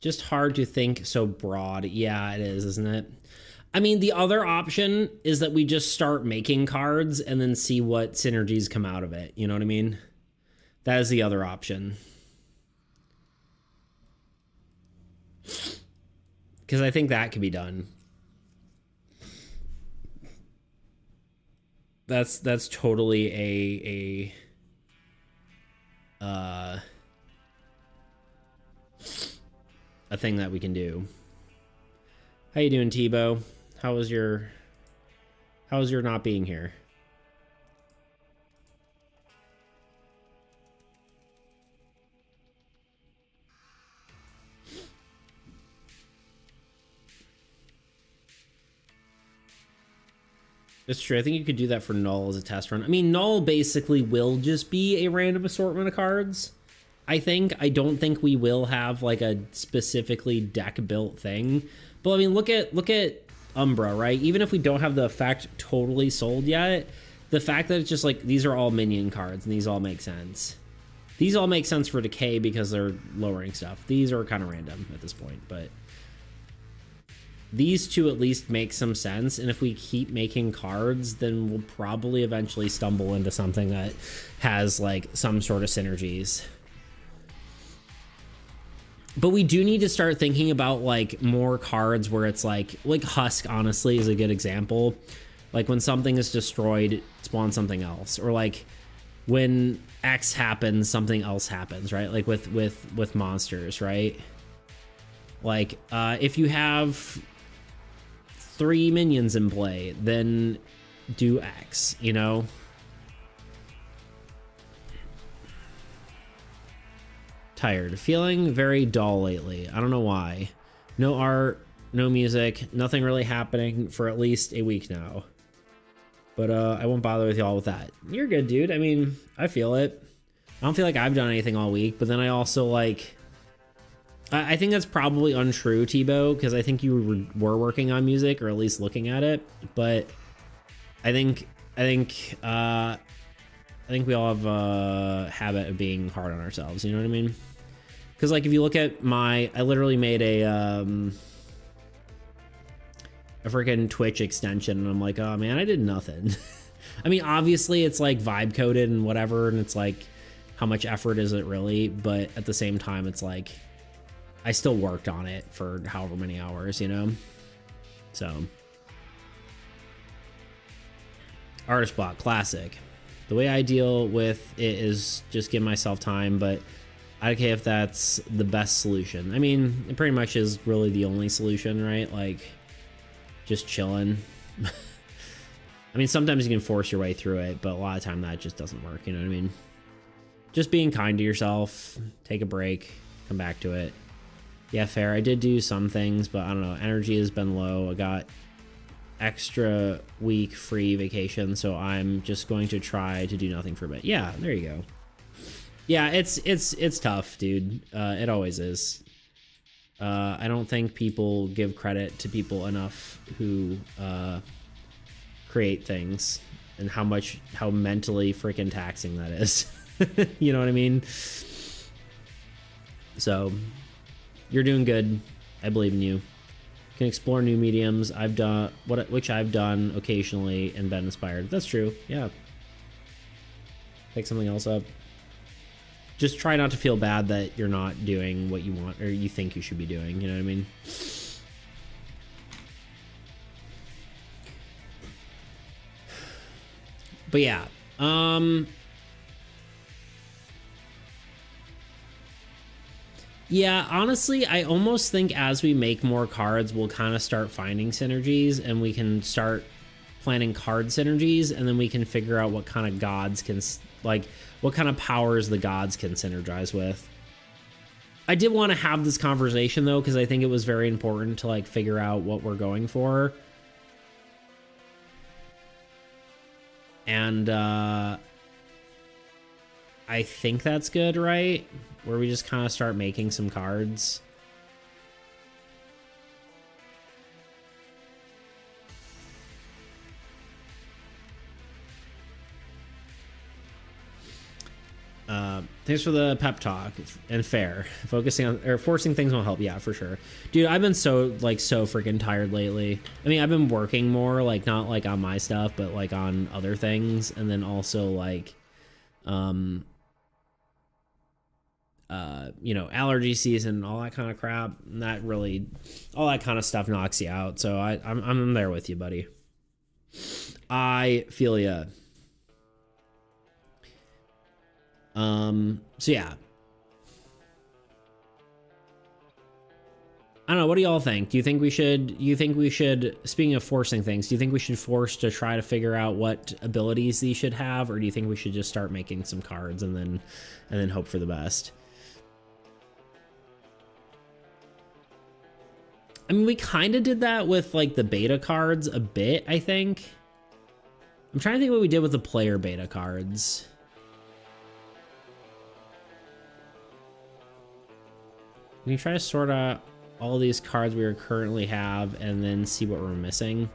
Just hard to think so broad. Yeah, it is, isn't it? I mean, the other option is that we just start making cards and then see what synergies come out of it. You know what I mean? That is the other option. Because I think that could be done. That's totally a thing that we can do. How you doing, Tebow? How was your not being here? It's true. I think you could do that for Null as a test run. I mean, Null basically will just be a random assortment of cards. I don't think we will have like a specifically deck built thing. But I mean, look at Umbra, right? Even if we don't have the effect totally sold yet, the fact that it's just like these are all minion cards and these all make sense. These all make sense for Decay because they're lowering stuff. These are kind of random at this point, but these two at least make some sense. And if we keep making cards, then we'll probably eventually stumble into something that has like some sort of synergies. But we do need to start thinking about like more cards where it's like Husk, honestly, is a good example. Like when something is destroyed, spawn something else, or like when X happens, something else happens, right? Like with monsters, right? Like if you have 3 minions in play, then do X, you know? Tired. Feeling very dull lately. I don't know why. No art, no music, nothing really happening for at least a week now. But I won't bother with y'all with that. You're good, dude. I mean, I feel it. I don't feel like I've done anything all week, but then I also like, I think that's probably untrue, Tebow, because I think you were working on music, or at least looking at it. But I think we all have a habit of being hard on ourselves. You know what I mean? Because like if you look at I literally made a freaking Twitch extension, and I'm like, oh man, I did nothing. I mean, obviously it's like vibe coded and whatever, and it's like, how much effort is it really? But at the same time, it's like, I still worked on it for however many hours, you know? So. Artist block, classic. The way I deal with it is just give myself time, but I don't care if that's the best solution. I mean, it pretty much is really the only solution, right? Like, just chilling. I mean, sometimes you can force your way through it, but a lot of time that just doesn't work, you know what I mean? Just being kind to yourself, take a break, come back to it. Yeah, fair. I did do some things, but I don't know. Energy has been low. I got extra week free vacation, so I'm just going to try to do nothing for a bit. Yeah, there you go. Yeah, it's tough, dude. It always is. I don't think people give credit to people enough who create things, and how mentally freaking taxing that is. You know what I mean? So you're doing good. I believe in you. Can explore new mediums. Which I've done occasionally and been inspired. That's true. Yeah. Pick something else up. Just try not to feel bad that you're not doing what you want or you think you should be doing. You know what I mean? But yeah. Yeah, honestly, I almost think as we make more cards, we'll kind of start finding synergies, and we can start planning card synergies, and then we can figure out what kind of gods can, like, what kind of powers the gods can synergize with. I did want to have this conversation, though, because I think it was very important to, like, figure out what we're going for. And, I think that's good, right? Where we just kind of start making some cards. Thanks for the pep talk, and fair. Focusing on or forcing things won't help. Yeah, for sure, dude. I've been so freaking tired lately. I mean, I've been working more, like not like on my stuff, but like on other things, and then also like, you know, allergy season, all that kind of crap. And that really, all that kind of stuff knocks you out. So I'm there with you, buddy. I feel ya. So yeah. I don't know. What do y'all think? Do you think we should, speaking of forcing things, do you think we should force to try to figure out what abilities these should have? Or do you think we should just start making some cards and then hope for the best? I mean, we kind of did that with like the beta cards a bit, I think. I'm trying to think what we did with the player beta cards. We can try to sort out all these cards we currently have and then see what we're missing.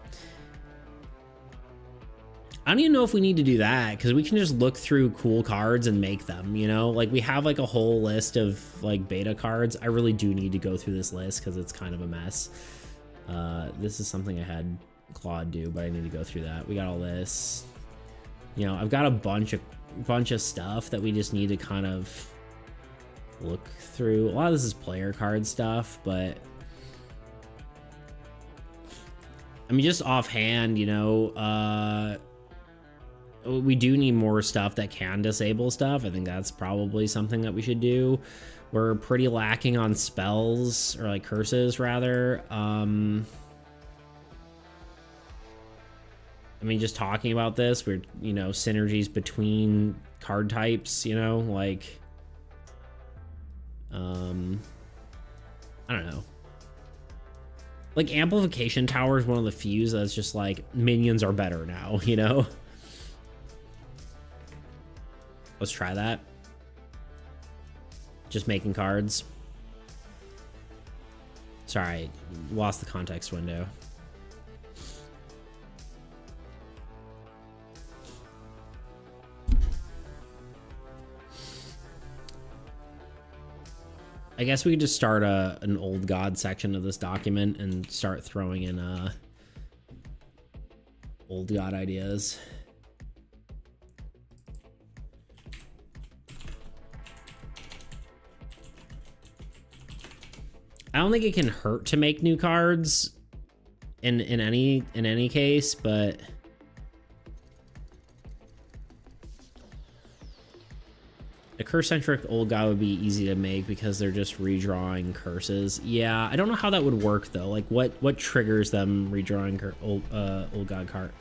I don't even know if we need to do that, because we can just look through cool cards and make them, you know? Like, we have like a whole list of like beta cards. I really do need to go through this list because it's kind of a mess. This is something I had Claude do, but I need to go through that. We got all this. You know, I've got a bunch of stuff that we just need to kind of look through. A lot of this is player card stuff, but I mean, just offhand, you know, we do need more stuff that can disable stuff. I think that's probably something that we should do. We're pretty lacking on spells, or like curses rather. I mean, just talking about this, we're, you know, synergies between card types, you know, like, I don't know. Like, Amplification Tower is one of the few that's just like, minions are better now, you know? Let's try that. Just making cards. Sorry, lost the context window. I guess we could just start an old god section of this document and start throwing in old god ideas. I don't think it can hurt to make new cards in any case, but a curse-centric old god would be easy to make because they're just redrawing curses. Yeah, I don't know how that would work though. Like what triggers them redrawing old god card?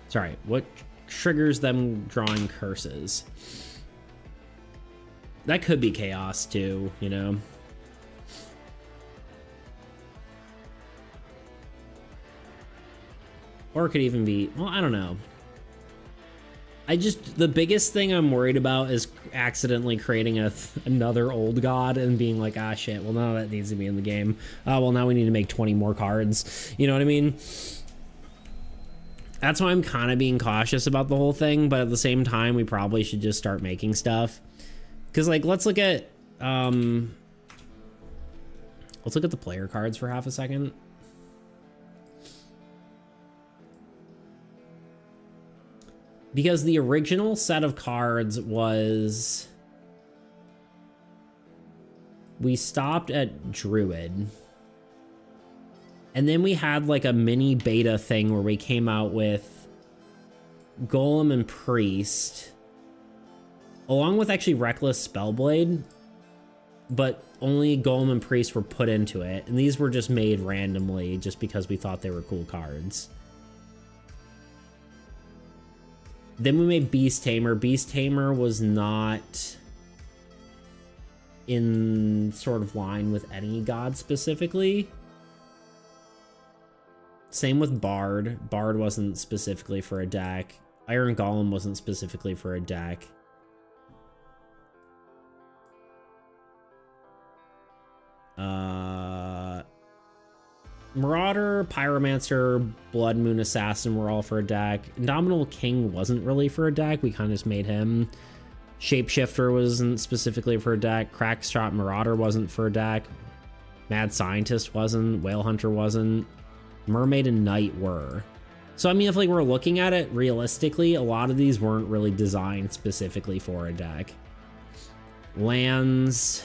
Sorry, what triggers them drawing curses? That could be chaos too, you know. Or it could even be, well, I don't know. The biggest thing I'm worried about is accidentally creating another old god and being like, ah, shit, well, now that needs to be in the game. Well, now we need to make 20 more cards. You know what I mean? That's why I'm kind of being cautious about the whole thing, but at the same time, we probably should just start making stuff. Because, like, let's look at the player cards for half a second. Because the original set of cards was... we stopped at Druid. And then we had like a mini beta thing where we came out with Golem and Priest. Along with actually Reckless Spellblade. But only Golem and Priest were put into it. And these were just made randomly just because we thought they were cool cards. Then we made Beast Tamer. Beast Tamer was not in sort of line with any god specifically. Same with Bard. Bard wasn't specifically for a deck. Iron Golem wasn't specifically for a deck. Marauder, Pyromancer, Blood Moon Assassin were all for a deck. Indomitable King wasn't really for a deck. We kind of just made him. Shapeshifter wasn't specifically for a deck. Crackshot Marauder wasn't for a deck. Mad Scientist wasn't. Whale Hunter wasn't. Mermaid and Knight were. So, I mean, if like we're looking at it realistically, a lot of these weren't really designed specifically for a deck. Lands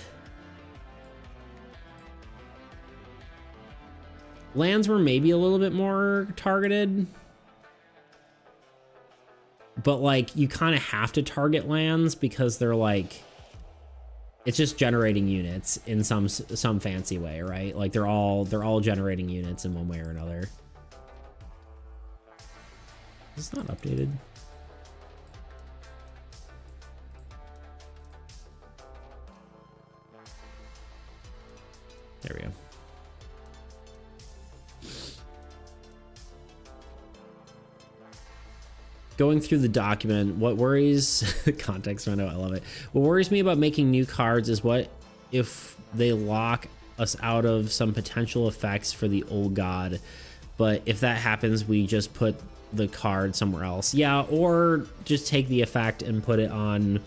were maybe a little bit more targeted. But like you kind of have to target lands because they're like it's just generating units in some fancy way, right? Like they're all generating units in one way or another. It's not updated. There we go. Going through the document, what worries context window, I love it. What worries me about making new cards is what if they lock us out of some potential effects for the old god, but if that happens, we just put the card somewhere else. Yeah, or just take the effect and put it on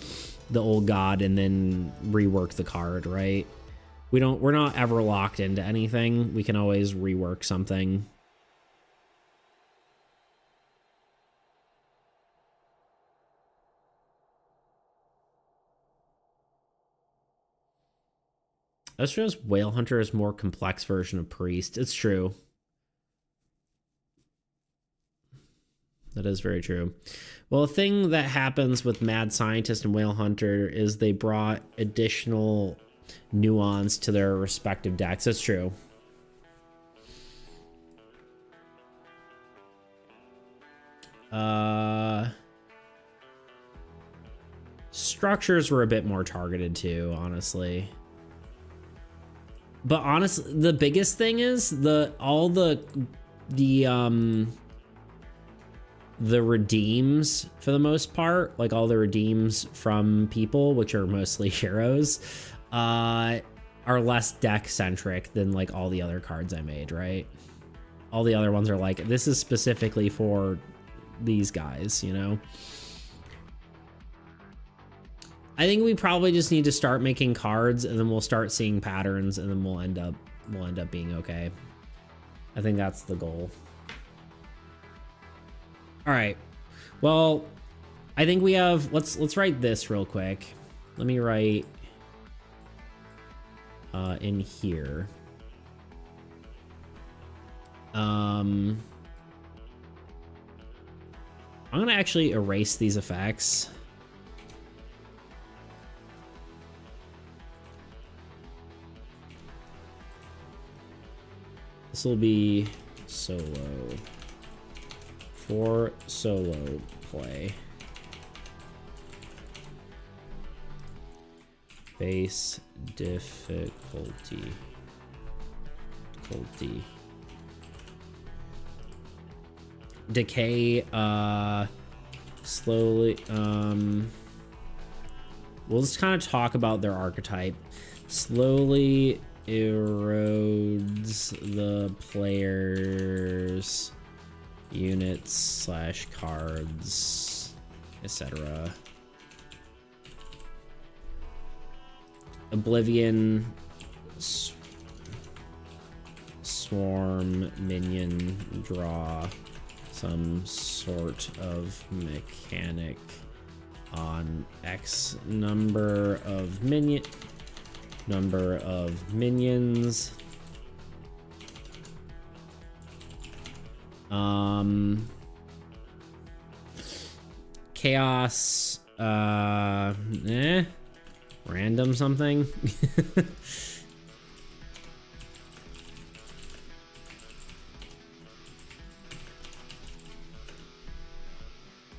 the old god and then rework the card, right? We're not ever locked into anything. We can always rework something. That's just Whale Hunter is more complex version of Priest. It's true. That is very true. Well, a thing that happens with Mad Scientist and Whale Hunter is they brought additional nuance to their respective decks. That's true. Structures were a bit more targeted too, honestly. But honestly, the biggest thing is the redeems, for the most part, like all the redeems from people, which are mostly heroes, are less deck centric than like all the other cards I made, right? All the other ones are like, this is specifically for these guys, you know? I think we probably just need to start making cards, and then we'll start seeing patterns, and then we'll end up being okay. I think that's the goal. All right. Well, I think we have, let's write this real quick. Let me write in here. I'm gonna actually erase these effects. This will be solo. For solo play. Base difficulty. Decay slowly we'll just kind of talk about their archetype. Slowly erodes the player's units / cards, etc. Oblivion swarm minion draw some sort of mechanic on X number of minions. Chaos random something.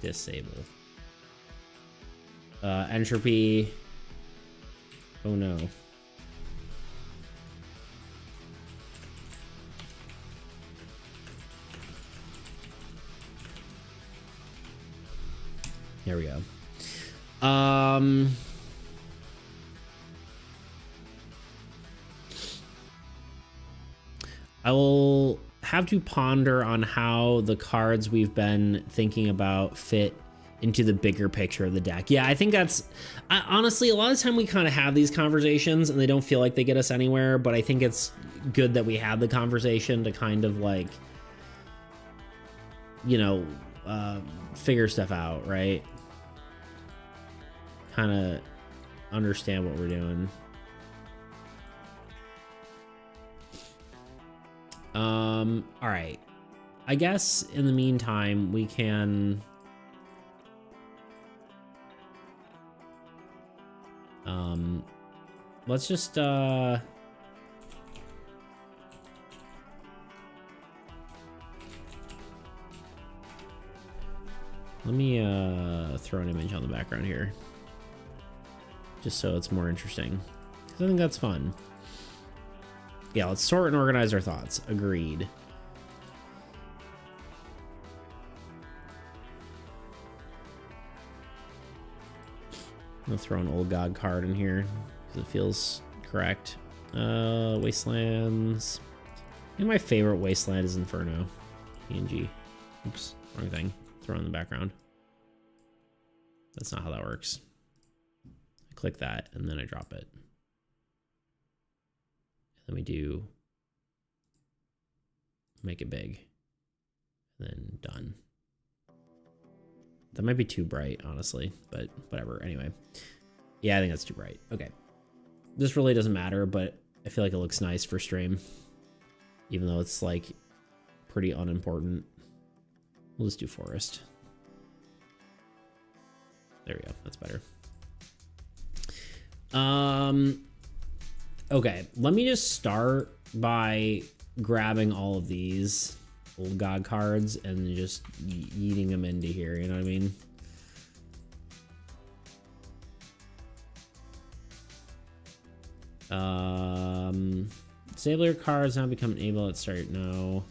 Disable. Entropy. Oh no. There we go. I will have to ponder on how the cards we've been thinking about fit into the bigger picture of the deck. Yeah, I think honestly, a lot of the time we kind of have these conversations and they don't feel like they get us anywhere, but I think it's good that we have the conversation to kind of like, you know, figure stuff out, right? Kind of understand what we're doing. All right. I guess in the meantime, we can let's just let me throw an image on the background here, just so it's more interesting, because I think that's fun. Yeah, let's sort and organize our thoughts. Agreed. I'm gonna throw an old god card in here because it feels correct. Wastelands. I think my favorite wasteland is Inferno. PNG. Oops, wrong thing. Throw it in the background. That's not how that works. I click that and then I drop it. Then we do make it big, then done. That might be too bright, honestly, but whatever. Anyway, yeah, I think that's too bright. Okay, this really doesn't matter, but I feel like it looks nice for stream, even though it's like pretty unimportant. We'll just do forest. There we go. That's better. Okay, let me just start by grabbing all of these old god cards and just eating them into here, you know what I mean? Disable your cards now become able at start. No.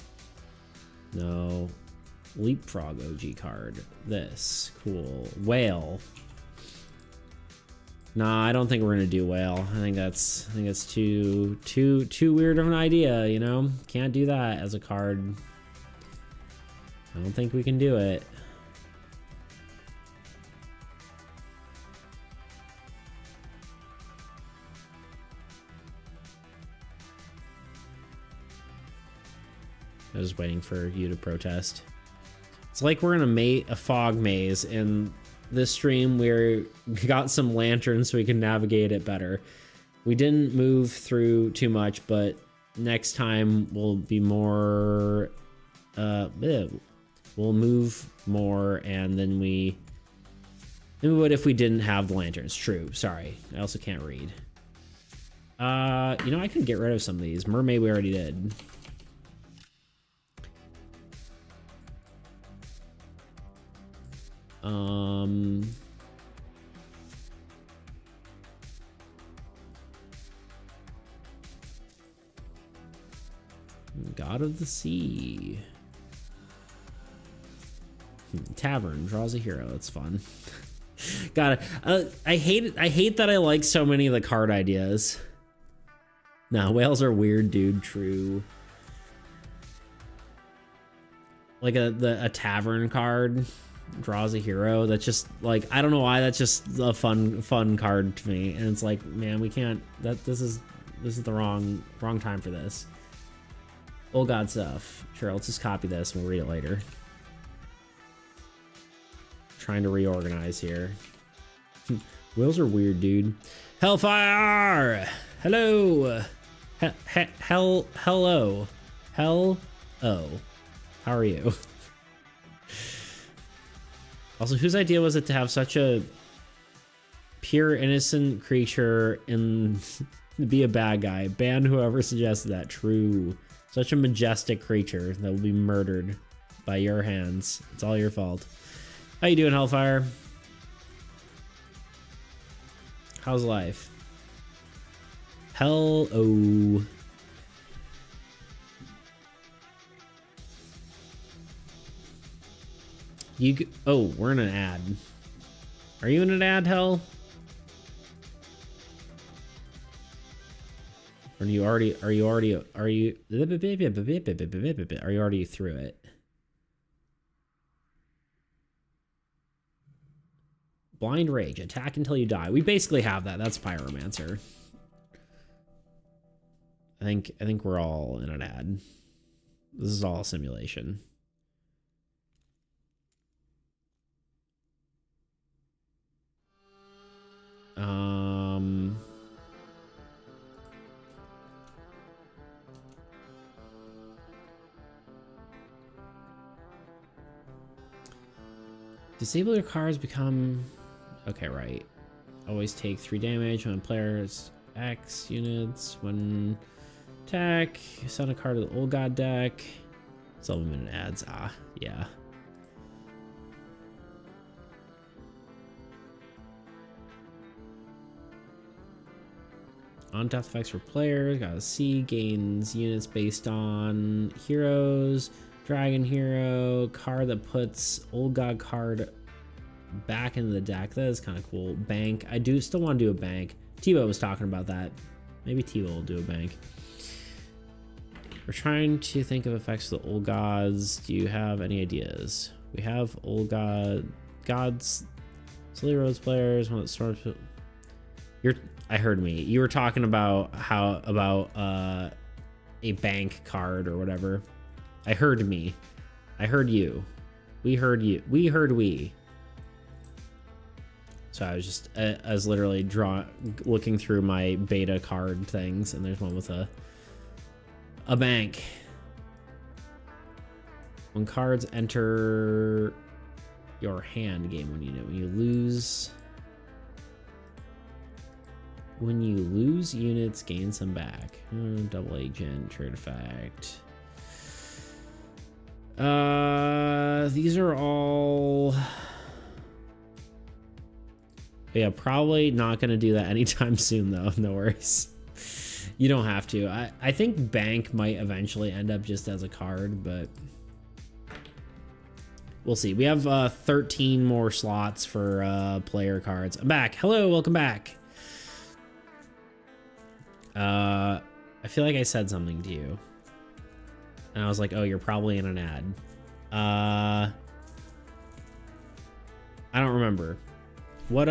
No. Leapfrog OG card. This. Cool. Whale. Nah, I don't think we're gonna do whale. I think that's too weird of an idea, you know? Can't do that as a card. I don't think we can do it. I was waiting for you to protest. It's like we're in a fog maze. In this stream, we got some lanterns so we can navigate it better. We didn't move through too much, but next time we'll be more. We'll move more, and than we would if we didn't have the lanterns. True. Sorry, I also can't read. You know, I can get rid of some of these. Mermaid we already did. God of the Sea. Tavern draws a hero. That's fun. Got it. I hate that I like so many of the card ideas. No, whales are weird, dude. True. Like a tavern card draws a hero. That's just like, I don't know why, that's just a fun card to me. And it's like, man, we can't. This is the wrong time for this. Old God stuff. Sure, let's just copy this and we'll read it later. Trying to reorganize here. Whales are weird, dude. Hellfire! Hello! Hello. How are you? Also, whose idea was it to have such a pure, innocent creature and be a bad guy? Ban whoever suggested that. True. Such a majestic creature that will be murdered by your hands. It's all your fault. How you doing, Hellfire? How's life? Hello. Oh, we're in an ad. Are you in an ad, Hell? Or are you already through it? Blind Rage, attack until you die. We basically have that. That's Pyromancer. I think we're all in an ad. This is all a simulation. Disable your cards become... Okay, right. Always take 3 damage when players X units. When attack, send a card to the Old God deck. Supplement ads. Ah, yeah. On death effects for players. Gotta see. Gains units based on heroes. Dragon hero. Card that puts Old God card back into the deck. That is kind of cool. Bank. I do still want to do a bank. Tebow was talking about that. Maybe Tebow will do a bank. We're trying to think of effects for the Old Gods. Do you have any ideas? We have Old Gods. Silly Roads players. One that starts. I heard me. You were talking about a bank card or whatever. I heard me. I heard you. We heard you. We heard we. So I was literally looking through my beta card things, and there's one with a bank. When cards enter your hand game, when you lose units, gain some back. Double agent, trade effect. These are all... Yeah, probably not gonna do that anytime soon though. No worries. You don't have to. I think bank might eventually end up just as a card, but we'll see. We have 13 more slots for player cards. I'm back. Hello, welcome back. I feel like I said something to you. And I was like, oh, you're probably in an ad. I don't remember. What,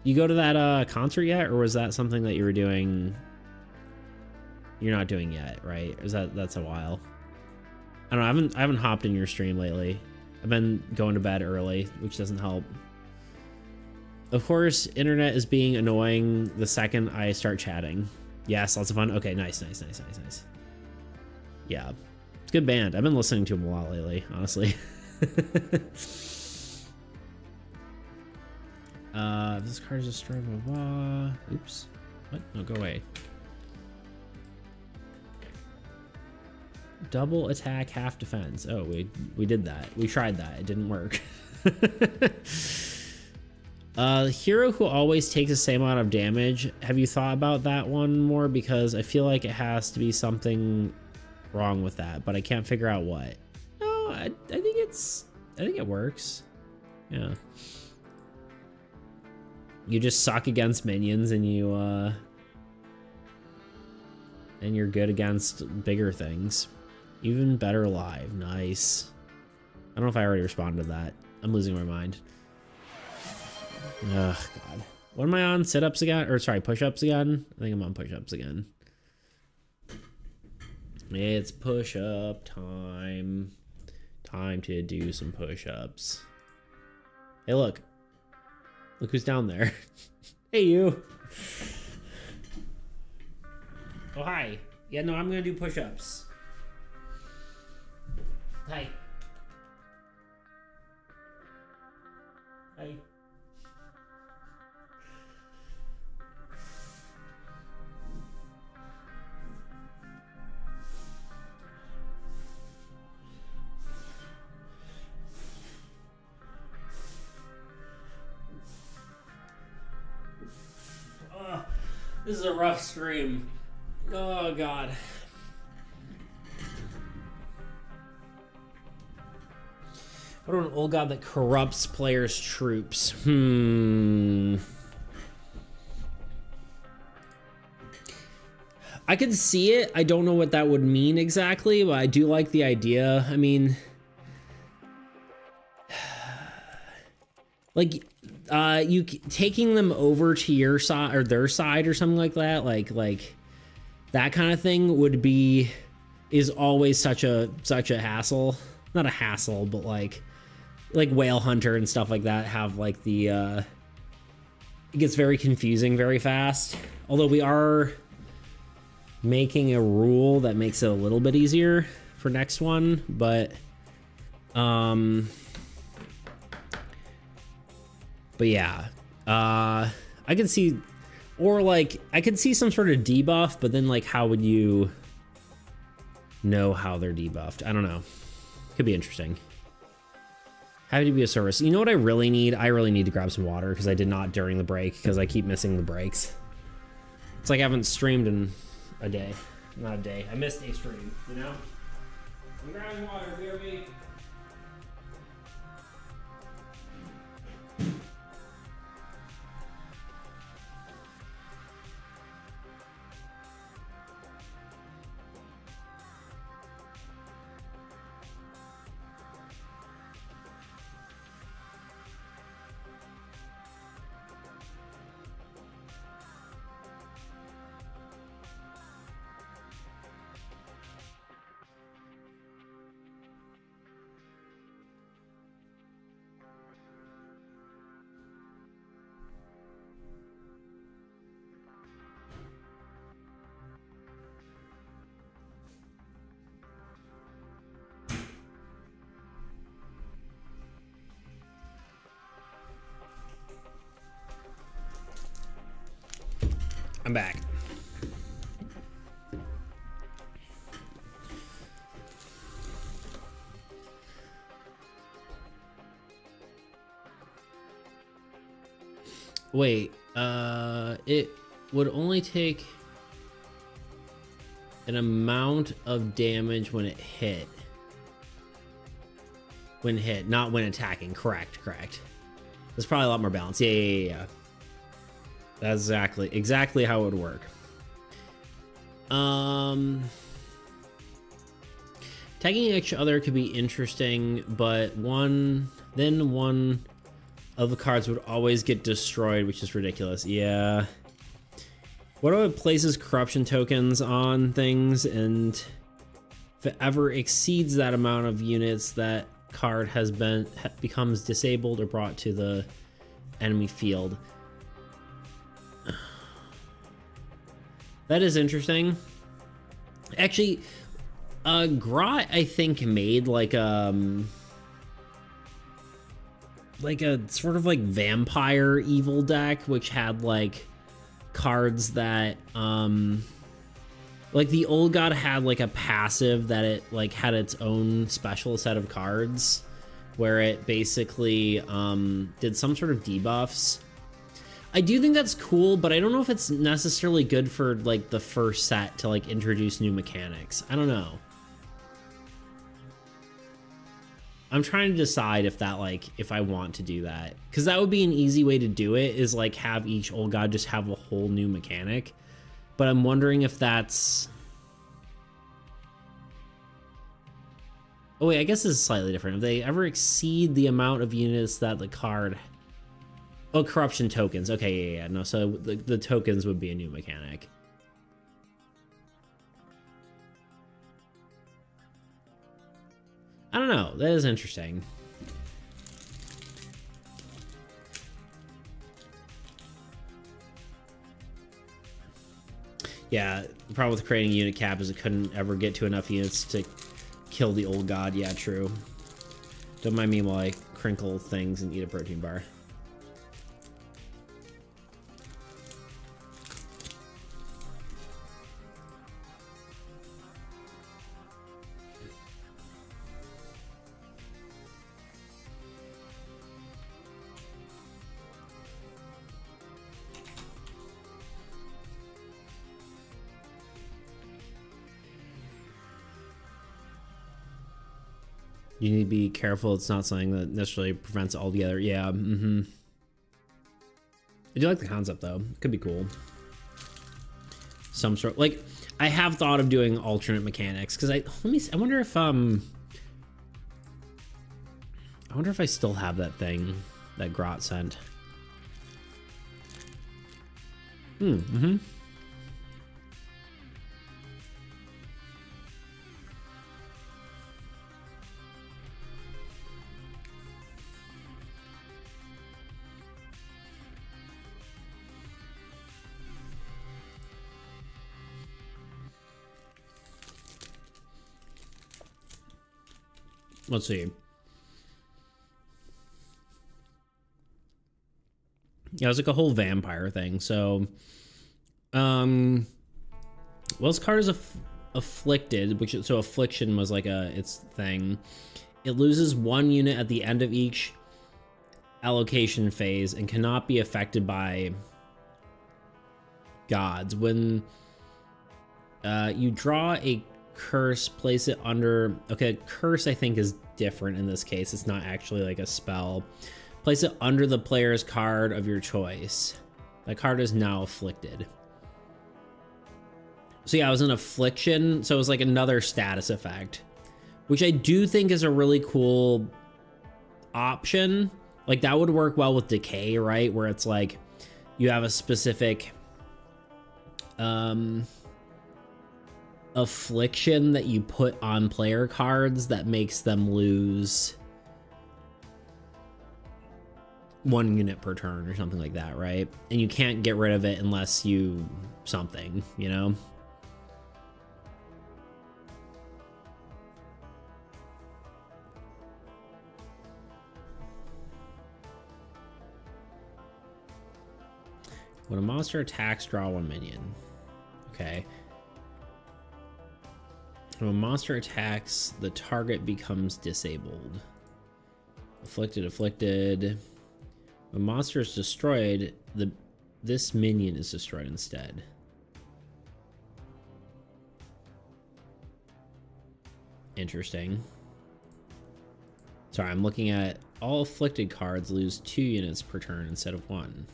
you go to that concert yet, or was that something that you were doing? You're not doing yet, right? Is that's a while? I don't know. I haven't hopped in your stream lately. I've been going to bed early, which doesn't help. Of course, internet is being annoying the second I start chatting. Yes, lots of fun. Okay, nice. Yeah, it's a good band. I've been listening to them a lot lately, honestly. This card is a stroke, blah, blah. Oops. What? No, go away. Double attack, half defense. Oh, we did that. We tried that. It didn't work. Hero who always takes the same amount of damage. Have you thought about that one more? Because I feel like it has to be something wrong with that, but I can't figure out what. No, I think it works. Yeah. You just suck against minions and you're good against bigger things. Even better live. Nice. I don't know if I already responded to that. I'm losing my mind. Ugh, God. What am I on? Sit-ups again? Or sorry, push-ups again? I think I'm on push-ups again. It's push-up time. Time to do some push-ups. Hey, look. Look who's down there. Hey, you. Oh, hi. Yeah, no, I'm gonna do push-ups. Hi. Hi. This is a rough stream. Oh, God. What about an old god that corrupts players' troops? I could see it. I don't know what that would mean exactly, but I do like the idea. I mean, like, you taking them over to your side or their side or something like that, like that kind of thing is always such a hassle. Not a hassle, but like Whale Hunter and stuff like that have like the it gets very confusing very fast. Although we are making a rule that makes it a little bit easier for next one, but yeah, I could see, or like I could see some sort of debuff, but then like how would you know how they're debuffed? I don't know. Could be interesting. Happy to be a service. You know what I really need? I really need to grab some water because I did not during the break because I keep missing the breaks. It's like I haven't streamed in a day. Not a day. I missed a stream, you know? I'm grabbing water, BRB. I'm back. Wait, it would only take an amount of damage when it hit. When hit, not when attacking. Correct. There's probably a lot more balance. Yeah. That's exactly how it would work. Tagging each other could be interesting, but one of the cards would always get destroyed, which is ridiculous. Yeah. What if it places corruption tokens on things, and if it ever exceeds that amount of units, that card becomes disabled or brought to the enemy field? That is interesting. Actually, Grot, I think, made like a sort of like vampire evil deck, which had like cards that like the old god had like a passive that it like had its own special set of cards where it basically did some sort of debuffs. I do think that's cool, but I don't know if it's necessarily good for like the first set to like introduce new mechanics. I don't know. I'm trying to decide if that like if I want to do that, because that would be an easy way to do it, is like have each old god just have a whole new mechanic. But I'm wondering if that's... Oh wait, I guess this is slightly different. If they ever exceed the amount of units that the card... Oh, corruption tokens. Okay, yeah. No, so the tokens would be a new mechanic. I don't know. That is interesting. Yeah, the problem with creating a unit cap is it couldn't ever get to enough units to kill the old god. Yeah, true. Don't mind me while I crinkle things and eat a protein bar. You need to be careful. It's not something that necessarily prevents it altogether. Yeah. I do like the concept though. Could be cool. Some sort, like, I have thought of doing alternate mechanics because I wonder if I still have that thing that Grot sent. Let's see. Yeah, it was like a whole vampire thing. So, well, this card is afflicted, so affliction was like its thing. It loses 1 unit at the end of each allocation phase and cannot be affected by gods. When you draw a curse, place it under... Okay, curse I think is different in this case. It's not actually like a spell. Place it under the player's card of your choice. That card is now afflicted. So yeah, it was an affliction, so it was like another status effect, which I do think is a really cool option. Like that would work well with decay, right? Where it's like you have a specific affliction that you put on player cards that makes them lose 1 unit per turn or something like that, right? And you can't get rid of it unless you something, you know? When a monster attacks, draw 1 minion. Okay. When a monster attacks, the target becomes disabled. Afflicted. When monster is destroyed, this minion is destroyed instead. Interesting. Sorry, I'm looking at all afflicted cards lose 2 units per turn instead of 1.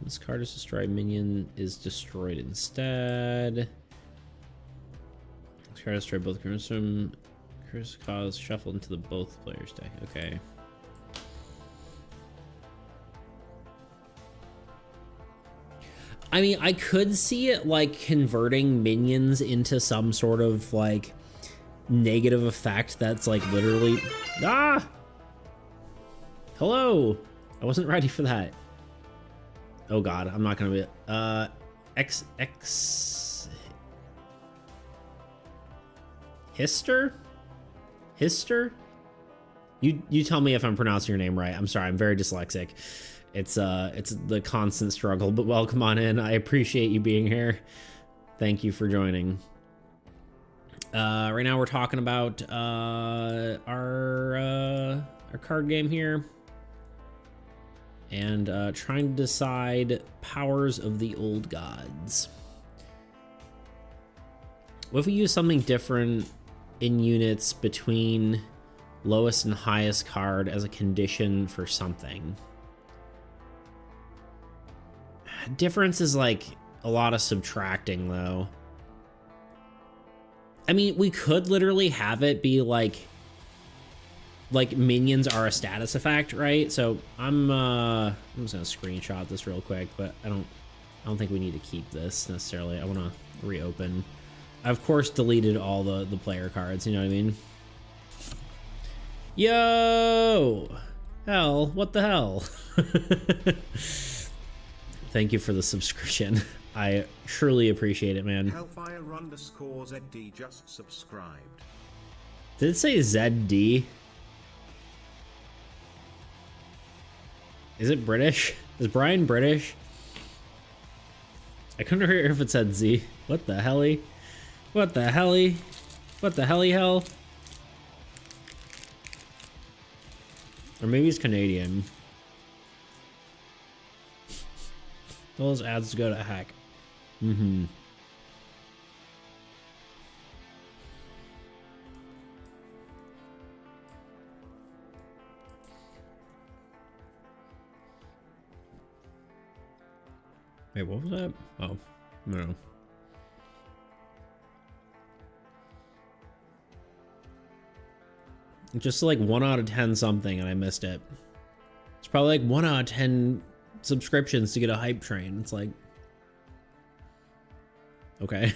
This card is destroyed, minion is destroyed instead. This card destroyed both cards from curse cause shuffled into the both players' deck. Okay. I mean, I could see it like converting minions into some sort of like negative effect that's like literally hello, I wasn't ready for that. Oh god, I'm not gonna be Hister? You tell me if I'm pronouncing your name right. I'm sorry, I'm very dyslexic. It's the constant struggle, but welcome on in. I appreciate you being here. Thank you for joining. Right now we're talking about our card game here. And trying to decide powers of the old gods. What if we use something different in units between lowest and highest card as a condition for something? Difference is like a lot of subtracting though. I mean, we could literally have it be like minions are a status effect, right? So I'm just gonna screenshot this real quick, but I don't think we need to keep this necessarily. I want to reopen. I of course deleted all the player cards, you know what I mean? Yo, hell, what the hell? Thank you for the subscription. I truly appreciate it, man. Hellfire_ZD just subscribed. Did it say ZD? Is it British? Is Brian British? I couldn't hear if it said Z. What the helly? What the helly? What the helly hell? Or maybe he's Canadian. All those ads go to heck. Mm-hmm. Wait, what was that? Oh, no. Just like 1 out of 10 something and I missed it. It's probably like 1 out of 10 subscriptions to get a hype train. It's like, okay.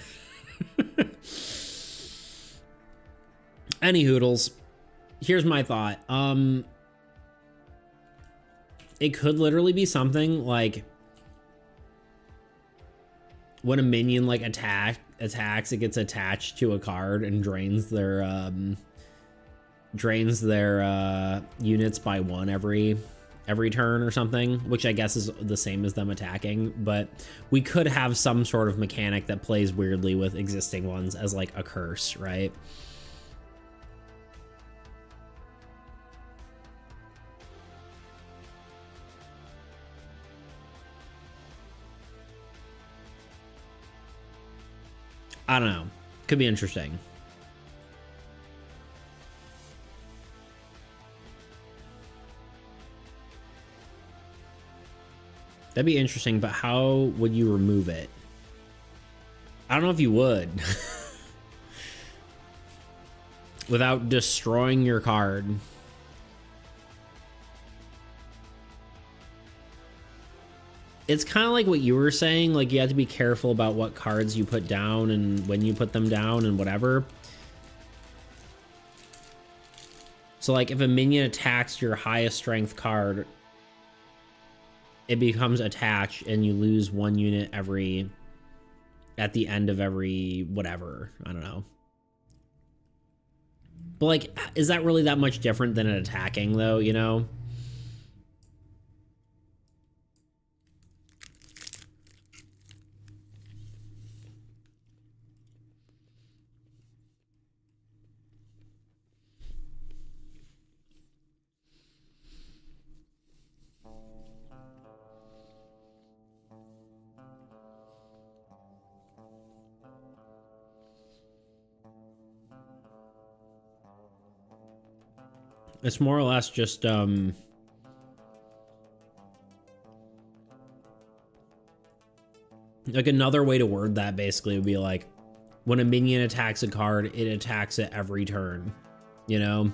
Any hoodles. Here's my thought. It could literally be something like when a minion like attacks, it gets attached to a card and drains their units by 1 every turn or something, which I guess is the same as them attacking. But we could have some sort of mechanic that plays weirdly with existing ones as like a curse, right? I don't know. Could be interesting. That'd be interesting, but how would you remove it? I don't know if you would. Without destroying your card. It's kind of like what you were saying, like you have to be careful about what cards you put down and when you put them down and whatever. So like if a minion attacks your highest strength card, it becomes attached and you lose 1 unit at the end of every whatever. I don't know. But like, is that really that much different than it attacking though, you know? It's more or less just like another way to word that basically would be like when a minion attacks a card, it attacks it every turn, you know?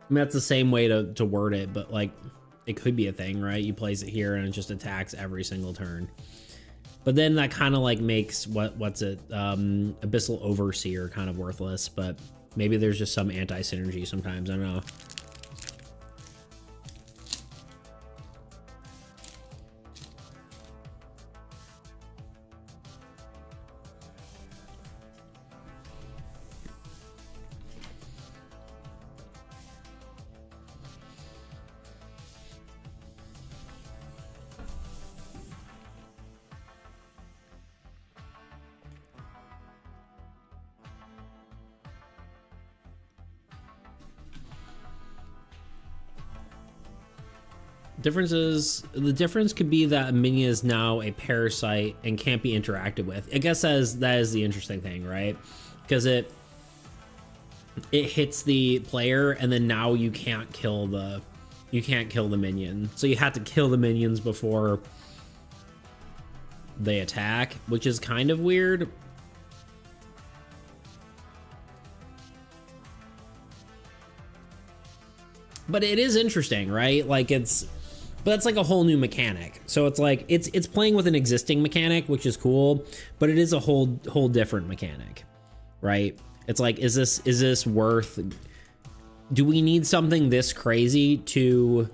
I mean, that's the same way to word it, but like it could be a thing, right? You place it here and it just attacks every single turn. But then that kind of like makes what's it, Abyssal Overseer kind of worthless, but maybe there's just some anti-synergy sometimes, I don't know. The difference could be that a minion is now a parasite and can't be interacted with. I guess that is the interesting thing, right? Because it hits the player and then now you can't kill the minion. So you have to kill the minions before they attack, which is kind of weird. But it is interesting, right? Like but it's like a whole new mechanic. So it's like it's playing with an existing mechanic, which is cool, but it is a whole different mechanic, right? It's like, is this worth? Do we need something this crazy to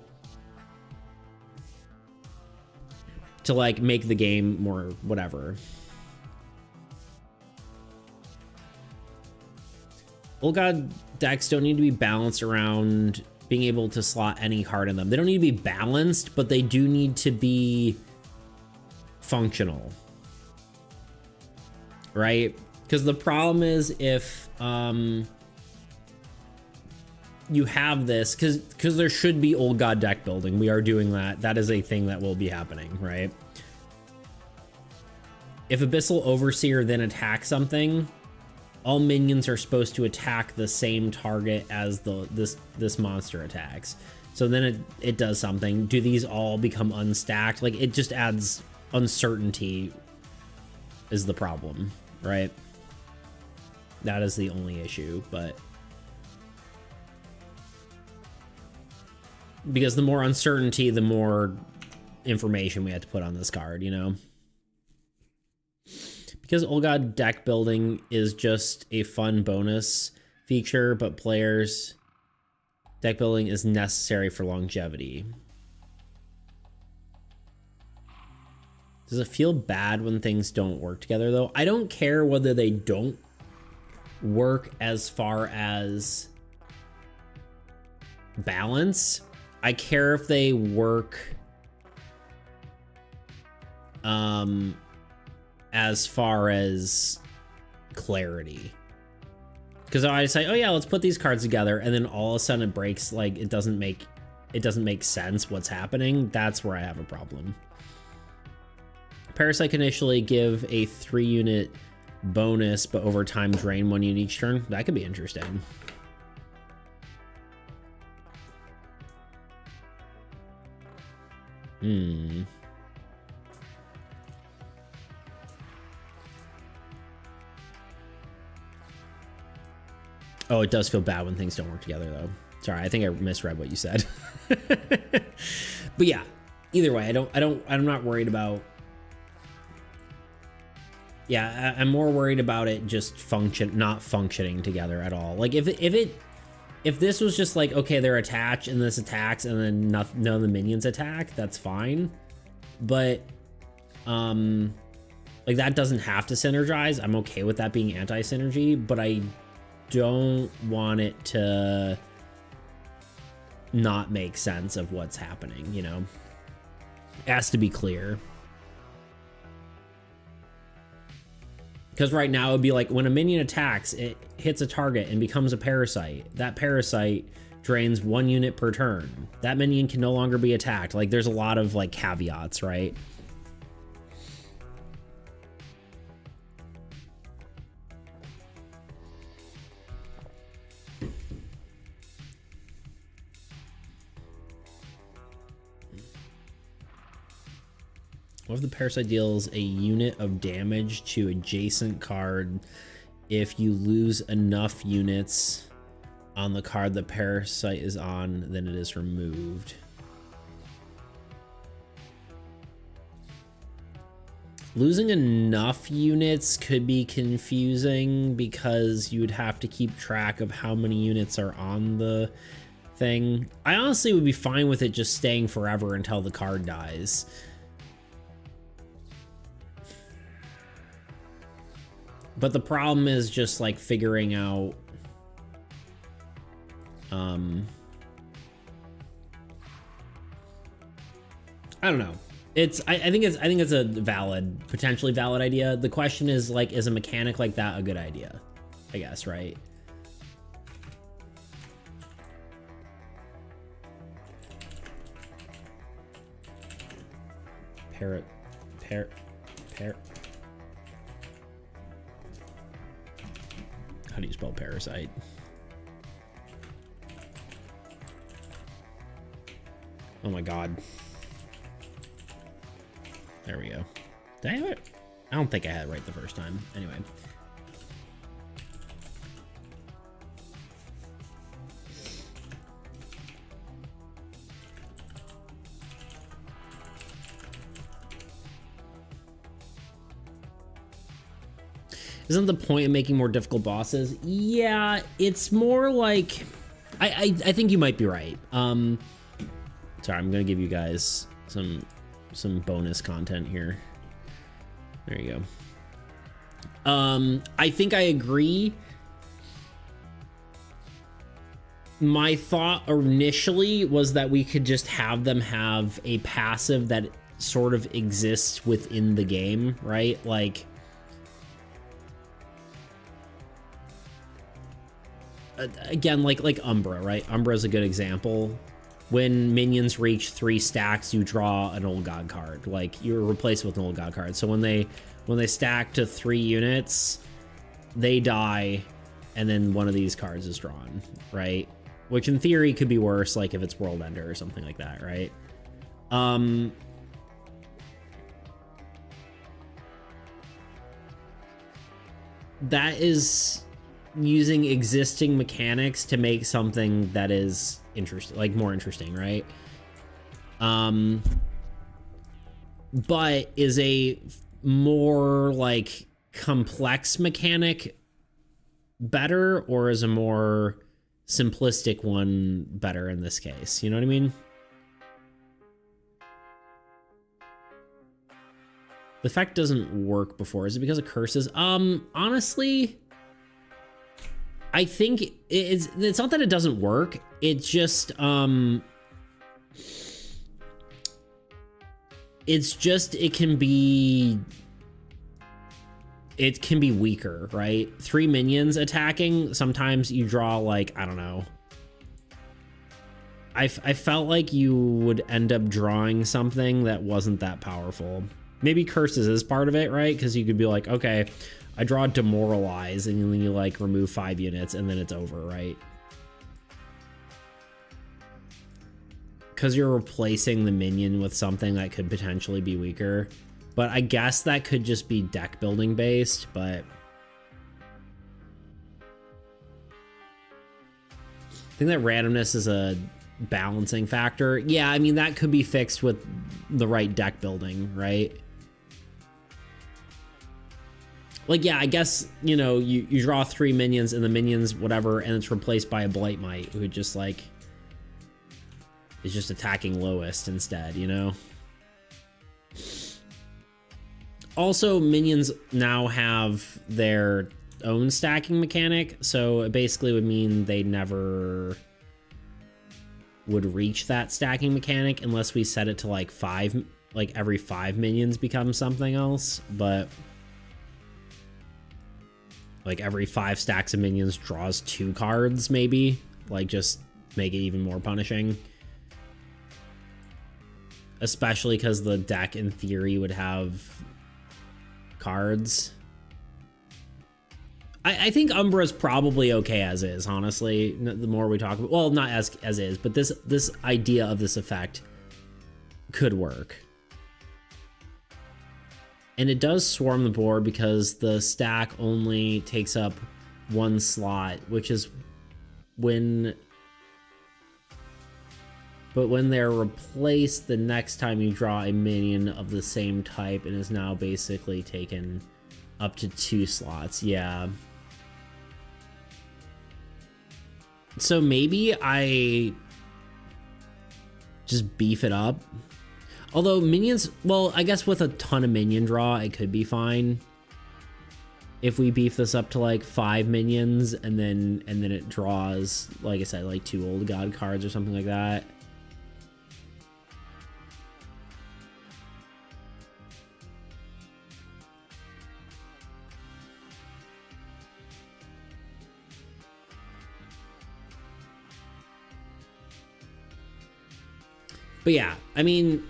like make the game more whatever? Old God decks don't need to be balanced around being able to slot any card in them. They don't need to be balanced, but they do need to be functional, right? Because the problem is if you have this, because there should be Old God deck building. We are doing that. That is a thing that will be happening, right? If Abyssal Overseer then attacks something, all minions are supposed to attack the same target as this monster attacks. So then it does something. Do these all become unstacked? Like, it just adds uncertainty is the problem, right? That is the only issue, but because the more uncertainty, the more information we have to put on this card, you know? Because Old God deck building is just a fun bonus feature, but players' deck building is necessary for longevity. Does it feel bad when things don't work together, though? I don't care whether they don't work as far as balance. I care if they work as far as clarity. Because I say, oh yeah, let's put these cards together, and then all of a sudden it breaks, like it doesn't make sense what's happening. That's where I have a problem. Parasite can initially give a 3-unit bonus, but over time drain 1 unit each turn. That could be interesting. Oh, it does feel bad when things don't work together, though. Sorry, I think I misread what you said. But yeah, either way, I'm not worried about. Yeah, I'm more worried about it just not functioning together at all. Like if this was just like, okay, they're attached and this attacks and then none of the minions attack, that's fine. But like that doesn't have to synergize. I'm okay with that being anti-synergy, but I don't want it to not make sense of what's happening, you know? It has to be clear. Because right now it would be like when a minion attacks, it hits a target and becomes a parasite. That parasite drains 1 unit per turn. That minion can no longer be attacked. Like there's a lot of like caveats, right? What if the parasite deals a unit of damage to adjacent card if you lose enough units on the card the parasite is on, then it is removed? Losing enough units could be confusing because you would have to keep track of how many units are on the thing. I honestly would be fine with it just staying forever until the card dies. But the problem is just like figuring out I don't know. I think it's a potentially valid idea. The question is like, is a mechanic like that a good idea? I guess, right? Parrot. How do you spell parasite? Oh my god. There we go. Did I have it? I don't think I had it right the first time. Anyway. Isn't the point of making more difficult bosses? Yeah, it's more like I think you might be right. Sorry, I'm gonna give you guys some bonus content here. There you go. I think I agree. My thought initially was that we could just have them have a passive that sort of exists within the game, right? Like again, like Umbra, right? Umbra is a good example. When minions reach 3 stacks, you draw an old god card. Like you're replaced with an old god card. So when they stack to 3 units, they die, and then one of these cards is drawn, right? Which in theory could be worse, like if it's World Ender or something like that, right? That is using existing mechanics to make something that is interesting, like more interesting, right? But is a more like complex mechanic better, or is a more simplistic one better in this case? You know what I mean? The effect doesn't work before. Is it because of curses? Honestly, I think it's not that it doesn't work. It's just it can be weaker, right? 3 minions attacking, sometimes you draw like, I don't know. I felt like you would end up drawing something that wasn't that powerful. Maybe curses is part of it, right? Because you could be like, okay, I draw Demoralize, and then you like remove 5 units, and then it's over, right? Because you're replacing the minion with something that could potentially be weaker. But I guess that could just be deck building based, but I think that randomness is a balancing factor. Yeah, I mean, that could be fixed with the right deck building, right? Like, yeah, I guess, you know, you draw 3 minions and the minions, whatever, and it's replaced by a Blight Mite who just, like, is just attacking lowest instead, you know? Also, minions now have their own stacking mechanic, so it basically would mean they never would reach that stacking mechanic unless we set it to, like, 5, like, every 5 minions becomes something else, but like every 5 stacks of minions draws 2 cards, maybe. Like, just make it even more punishing. Especially because the deck, in theory, would have cards. I think Umbra's probably okay as is, honestly. The more we talk about... Well, not as is, but this idea of this effect could work. And it does swarm the board because the stack only takes up one slot, which is when... But when they're replaced the next time you draw a minion of the same type, it is now basically taken up to 2 slots. Yeah. So maybe I just beef it up. Although minions, well, I guess with a ton of minion draw, it could be fine. If we beef this up to like 5 minions and then it draws, like I said, like 2 old god cards or something like that. But yeah, I mean,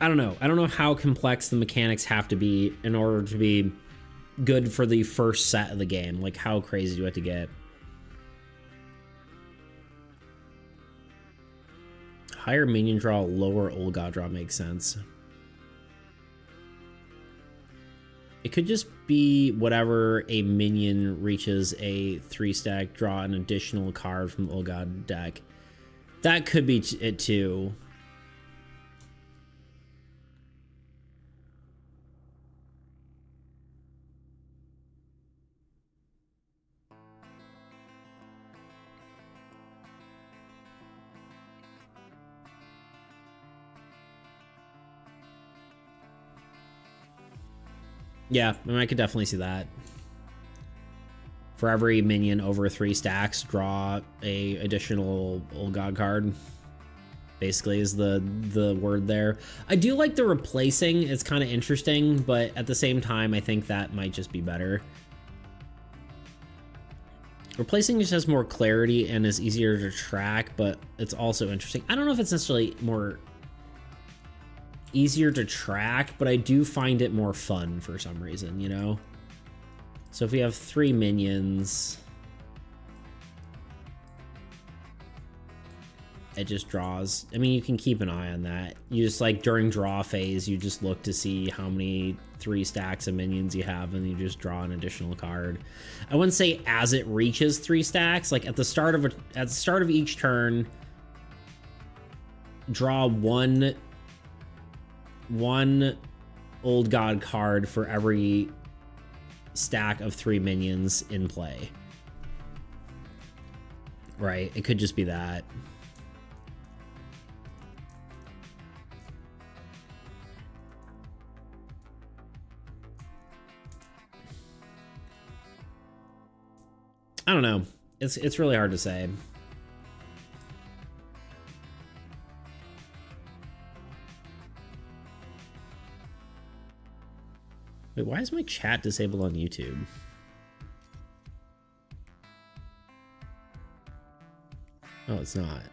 I don't know. I don't know how complex the mechanics have to be in order to be good for the first set of the game. Like, how crazy do you have to get? Higher minion draw, lower old god draw makes sense. It could just be whatever a minion reaches a 3-stack, draw an additional card from the old god deck. That could be it too. Yeah, I mean, I could definitely see that. For every minion over 3 stacks, draw a additional old god card. Basically is the word there. I do like the replacing. It's kind of interesting, but at the same time, I think that might just be better. Replacing just has more clarity and is easier to track, but it's also interesting. I don't know if it's necessarily more easier to track, but I do find it more fun for some reason, you know? So if we have 3 minions, it just draws. I mean, you can keep an eye on that. You just, like, during draw phase, you just look to see how many 3 stacks of minions you have, and you just draw an additional card. I wouldn't say as it reaches 3 stacks. Like, at the start of each turn, draw one old god card for every stack of 3 minions in play. Right? It could just be that. I don't know. It's really hard to say. Wait, why is my chat disabled on YouTube? Oh, it's not.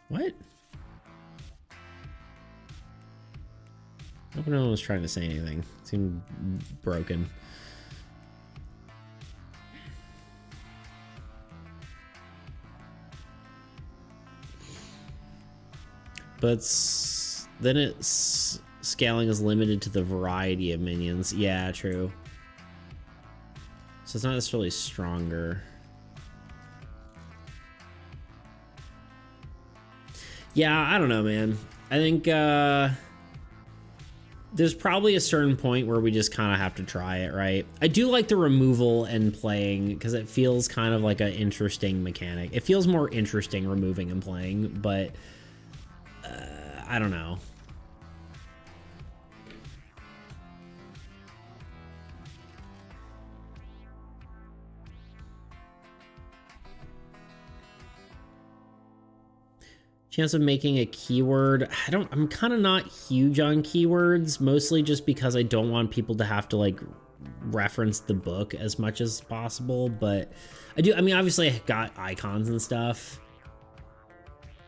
What? I hope no one was trying to say anything. It seemed broken. But then it's scaling is limited to the variety of minions. Yeah, true. So it's not necessarily stronger. Yeah, I don't know, man. I think there's probably a certain point where we just kind of have to try it, right? I do like the removal and playing because it feels kind of like an interesting mechanic. It feels more interesting removing and playing, but I don't know. Chance of making a keyword. I'm kind of not huge on keywords, mostly just because I don't want people to have to like reference the book as much as possible, but I mean, obviously I got icons and stuff.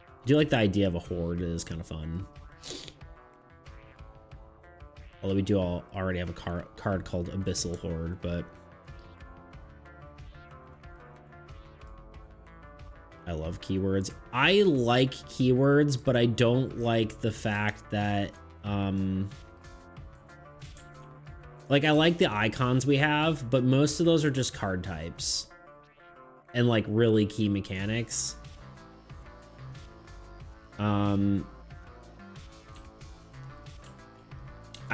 I do like the idea of a horde. It is kind of fun. Although we do already have a card called Abyssal Horde, but I love keywords. I like keywords, but I don't like the fact that Like, I like the icons we have, but most of those are just card types and like really key mechanics. I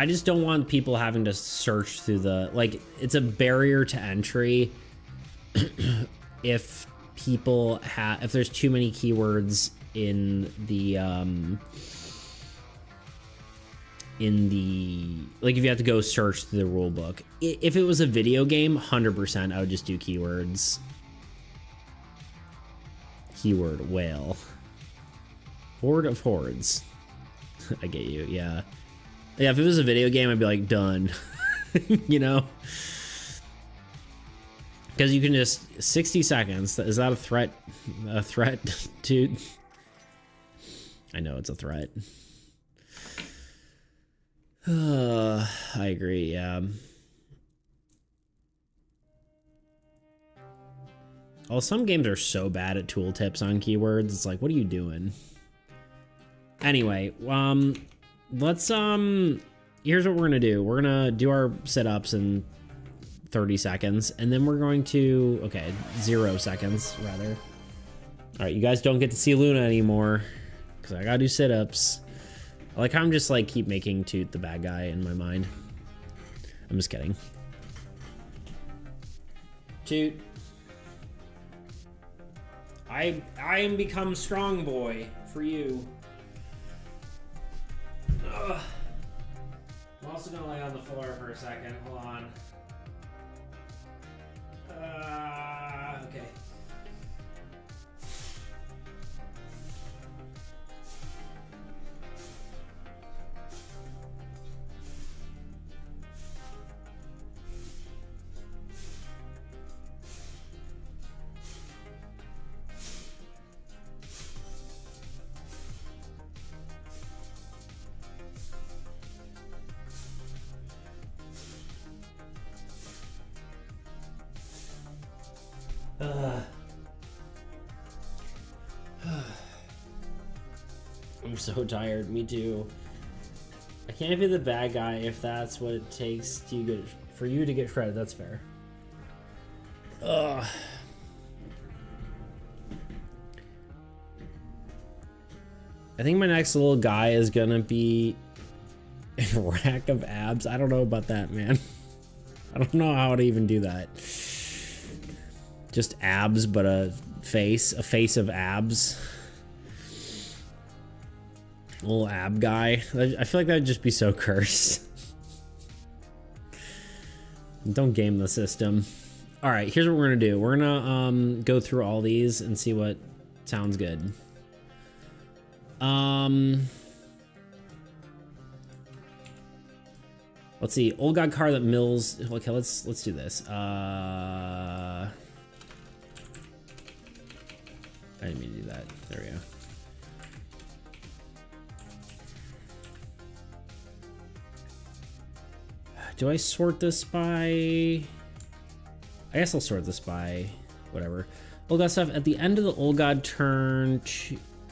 just don't want people having to search through the, like, it's a barrier to entry if people have, if there's too many keywords in the like, if you have to go search through the rule book. If it was a video game, 100% I would just do keywords. Keyword whale. Horde of hordes. I get you, yeah. Yeah, if it was a video game, I'd be like, done. You know? Because you can just, 60 seconds, is that a threat? A threat, dude? I know it's a threat. I agree, yeah. Oh, some games are so bad at tooltips on keywords. It's like, what are you doing? Anyway, let's, here's what we're gonna do. We're gonna do our sit-ups in 30 seconds, and then we're going to, okay, 0 seconds, rather. All right, you guys don't get to see Luna anymore, because I gotta do sit-ups. I like how I'm just, like, keep making Toot the bad guy in my mind. I'm just kidding. Toot. I am become strong boy for you. Ugh. I'm also gonna lay on the floor for a second. Hold on. Okay. I'm so tired. Me too. I can't be the bad guy if that's what it takes to get for you to get shredded. That's fair. Ugh. I think my next little guy is gonna be a rack of abs. I don't know about that, man. I don't know how to even do that. Just abs, but a face of abs. Little ab guy. I feel like that'd just be so cursed. Don't game the system. All right, here's what we're gonna do. We're gonna go through all these and see what sounds good. Let's see. Old God card that mills. Okay, let's do this. I didn't mean to do that. There we go. Do I sort this by... I guess I'll sort this by whatever. Old God stuff. At the end of the Old God turn,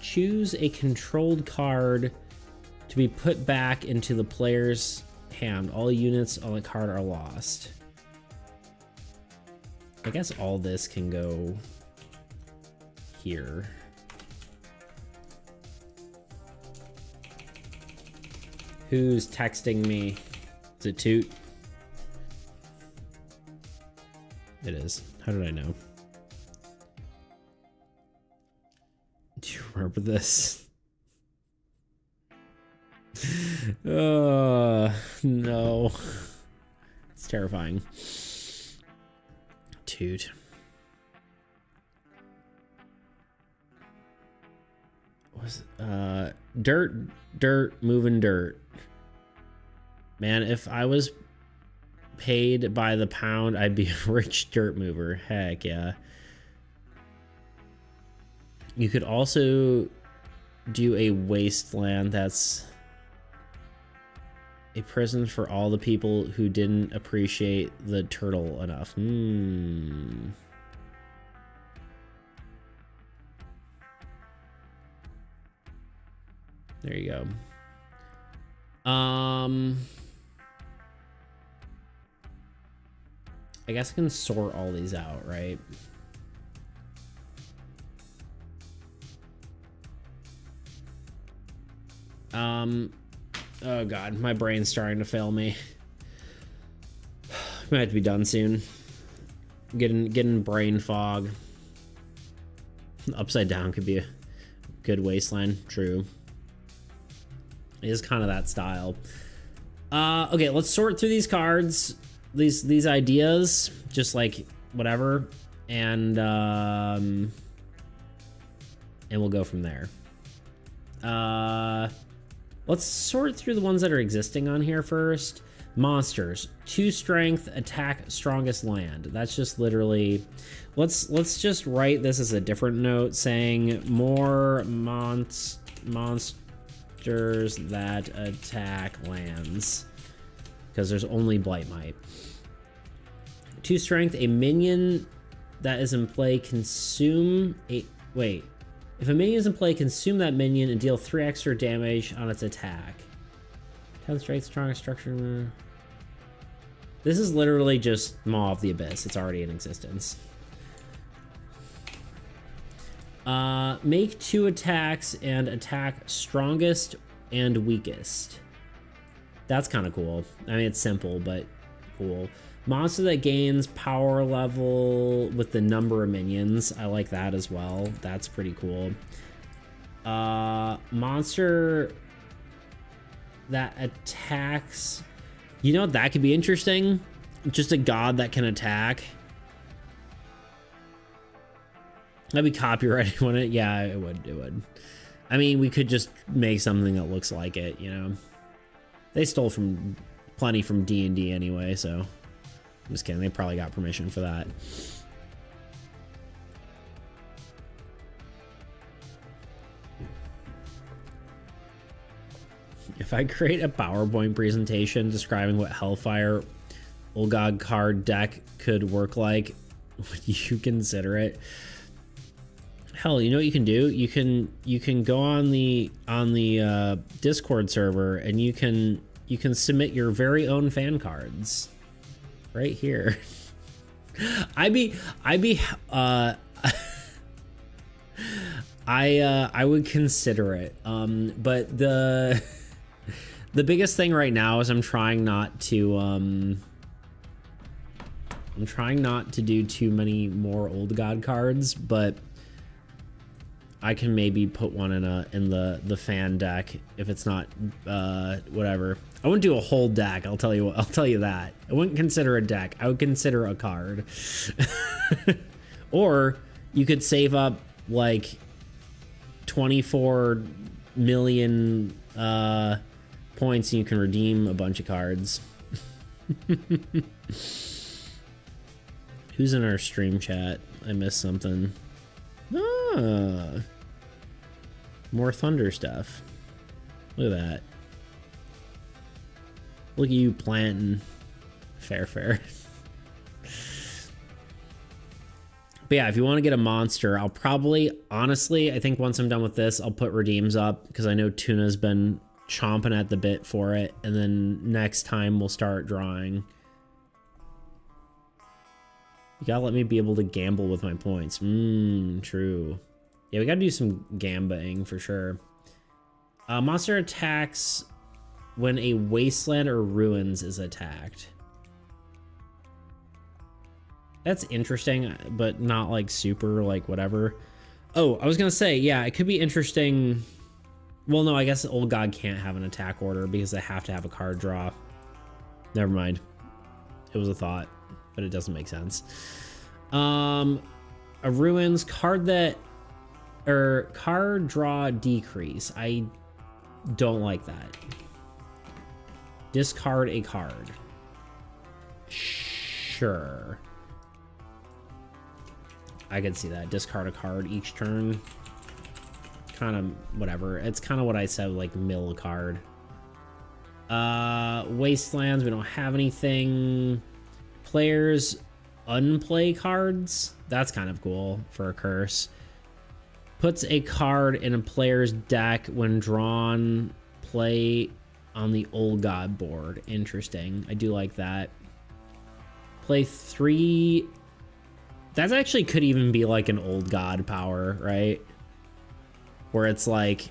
choose a controlled card to be put back into the player's hand. All units on the card are lost. I guess all this can go here. Who's texting me? Is it Toot? It is. How did I know? Do you remember this? No. It's terrifying. Toot. Was dirt, moving dirt. Man, if I was paid by the pound, I'd be a rich dirt mover. Heck yeah. You could also do a wasteland that's a prison for all the people who didn't appreciate the turtle enough. There you go. I guess I can sort all these out, right? Oh god, my brain's starting to fail me. Might have to be done soon. Getting brain fog. Upside down could be a good wasteland. True. It is kind of that style. Okay, let's sort through these cards, these ideas, just like whatever, and we'll go from there. Let's sort through the ones that are existing on here first. Monsters, 2 strength, attack strongest land. That's just literally, let's just write this as a different note saying more monsters that attack lands, because there's only Blightmite. 2 strength, a minion that is in play consume a, wait. If a minion is in play, consume that minion and deal 3 extra damage on its attack. 10 strength, strongest structure. This is literally just Maw of the Abyss. It's already in existence. Make 2 attacks and attack strongest and weakest. That's kind of cool. I mean, it's simple, but cool. Monster that gains power level with the number of minions. I like that as well. That's pretty cool. Monster that attacks. You know, that could be interesting. Just a god that can attack. That'd be copyrighted, wouldn't it? Yeah, it would. It would. I mean, we could just make something that looks like it, you know. They stole from plenty from D&D anyway, so I'm just kidding. They probably got permission for that. If I create a PowerPoint presentation describing what Hellfire Olgog card deck could work like, would you consider it? Hell, you know what you can do? You can go on the Discord server and you can submit your very own fan cards right here. I would consider it. But the biggest thing right now is I'm trying not to do too many more old god cards, but I can maybe put one in the fan deck if it's not whatever. I wouldn't do a whole deck, I'll tell you that. I wouldn't consider a deck. I would consider a card. Or you could save up like 24 million points and you can redeem a bunch of cards. Who's in our stream chat? I missed something. Ah, more thunder stuff. Look at that. Look at you planting. Fair. But yeah, if you want to get a monster, I'll probably, honestly, I think once I'm done with this, I'll put redeems up because I know Tuna's been chomping at the bit for it. And then next time we'll start drawing. You gotta let me be able to gamble with my points. True. Yeah, we gotta do some gambling for sure. Monster attacks when a wasteland or ruins is attacked. That's interesting, but not like super like whatever. Oh, I was gonna say, yeah, it could be interesting. Well, no, I guess Old God can't have an attack order because they have to have a card draw. Never mind. It was a thought, but it doesn't make sense. A ruins card that, or card draw decrease. I don't like that. Discard a card. Sure. I could see that. Discard a card each turn. Kind of whatever. It's kind of what I said, like mill a card. Wastelands, we don't have anything. Players unplay cards. That's kind of cool for a curse. Puts a card in a player's deck when drawn. Play on the Old God board. Interesting. I do like that. Play 3. That actually could even be like an Old God power, right? Where it's like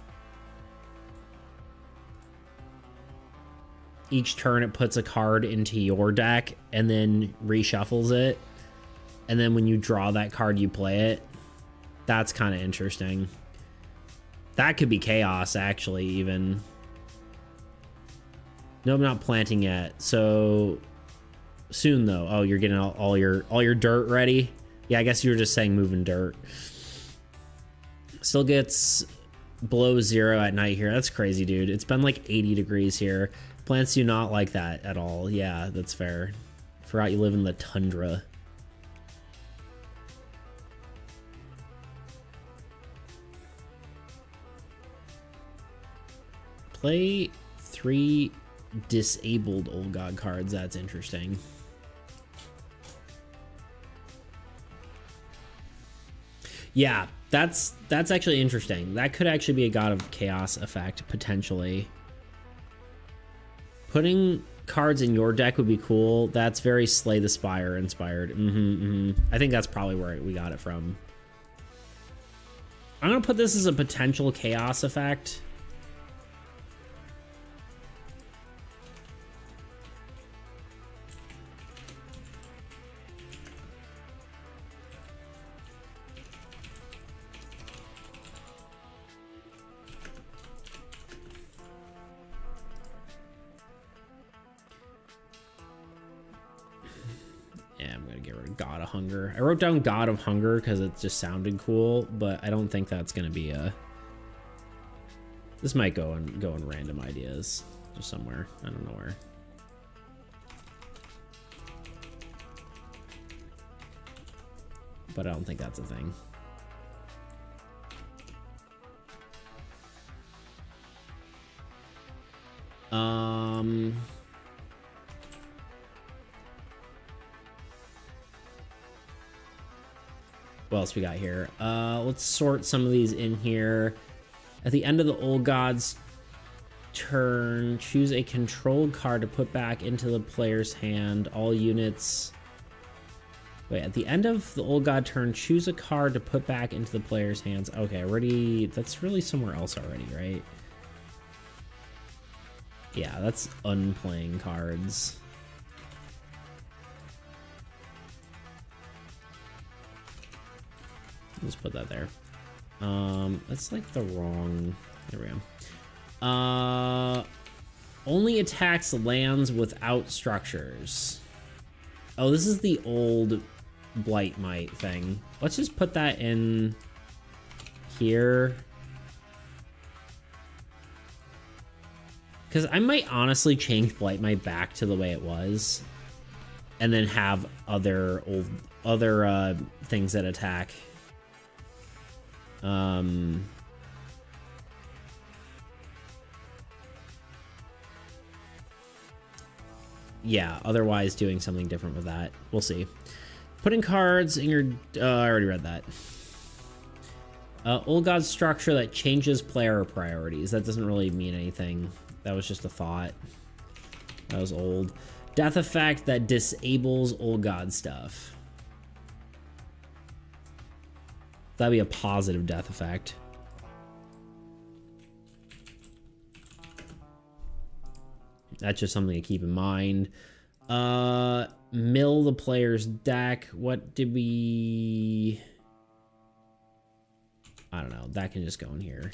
each turn it puts a card into your deck and then reshuffles it. And then when you draw that card, you play it. That's kind of interesting. That could be chaos, actually, even. No, I'm not planting yet. So soon, though. Oh, you're getting all your dirt ready? Yeah, I guess you were just saying moving dirt. Still gets below 0 at night here. That's crazy, dude. It's been like 80 degrees here. Plants do not like that at all. Yeah, that's fair. Forgot you live in the tundra. Play 3 disabled Old God cards. That's interesting. Yeah, that's actually interesting. That could actually be a God of Chaos effect, potentially. Putting cards in your deck would be cool. That's very Slay the Spire inspired. I think that's probably where we got it from. I'm gonna put this as a potential chaos effect. God of Hunger. I wrote down God of Hunger because it just sounded cool, but I don't think that's gonna be a. This might go in random ideas, just somewhere. I don't know where. But I don't think that's a thing. What else we got here? Let's sort some of these in here. At the end of the Old God's turn, choose a controlled card to put back into the player's hand. All units... Wait, at the end of the Old God turn, choose a card to put back into the player's hands. Okay, already... That's really somewhere else already, right? Yeah, that's unplaying cards. Let's put that there. That's like the wrong... There we go. Only attacks lands without structures. Oh, this is the old Blight Might thing. Let's just put that in here. Because I might honestly change Blight Might back to the way it was. And then have other things that attack. Yeah, otherwise doing something different with that. We'll see. Putting cards in your... I already read that. Old God's structure that changes player priorities. That doesn't really mean anything. That was just a thought. That was old. Death effect that disables Old God stuff. That'd be a positive death effect. That's just something to keep in mind. Mill the player's deck. What did we... I don't know. That can just go in here.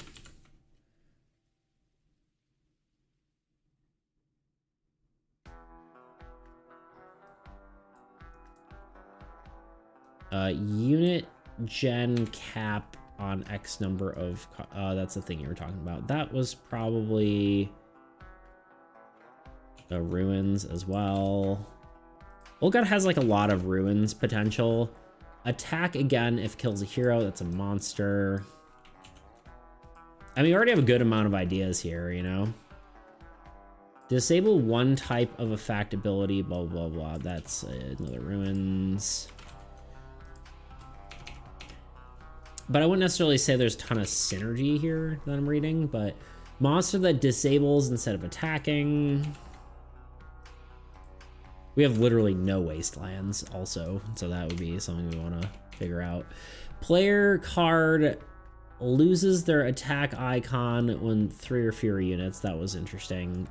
Unit gen cap on X number of... that's the thing you were talking about. That was probably... the ruins as well. Old God has like a lot of ruins potential. Attack again if kills a hero. That's a monster. I mean, we already have a good amount of ideas here, you know? Disable one type of effect ability, blah, blah, blah. That's another ruins. But I wouldn't necessarily say there's a ton of synergy here that I'm reading, but Monster that disables instead of attacking. We have literally no wastelands also, so that would be something we want to figure out. Player card loses their attack icon when 3 or fewer units. That was interesting.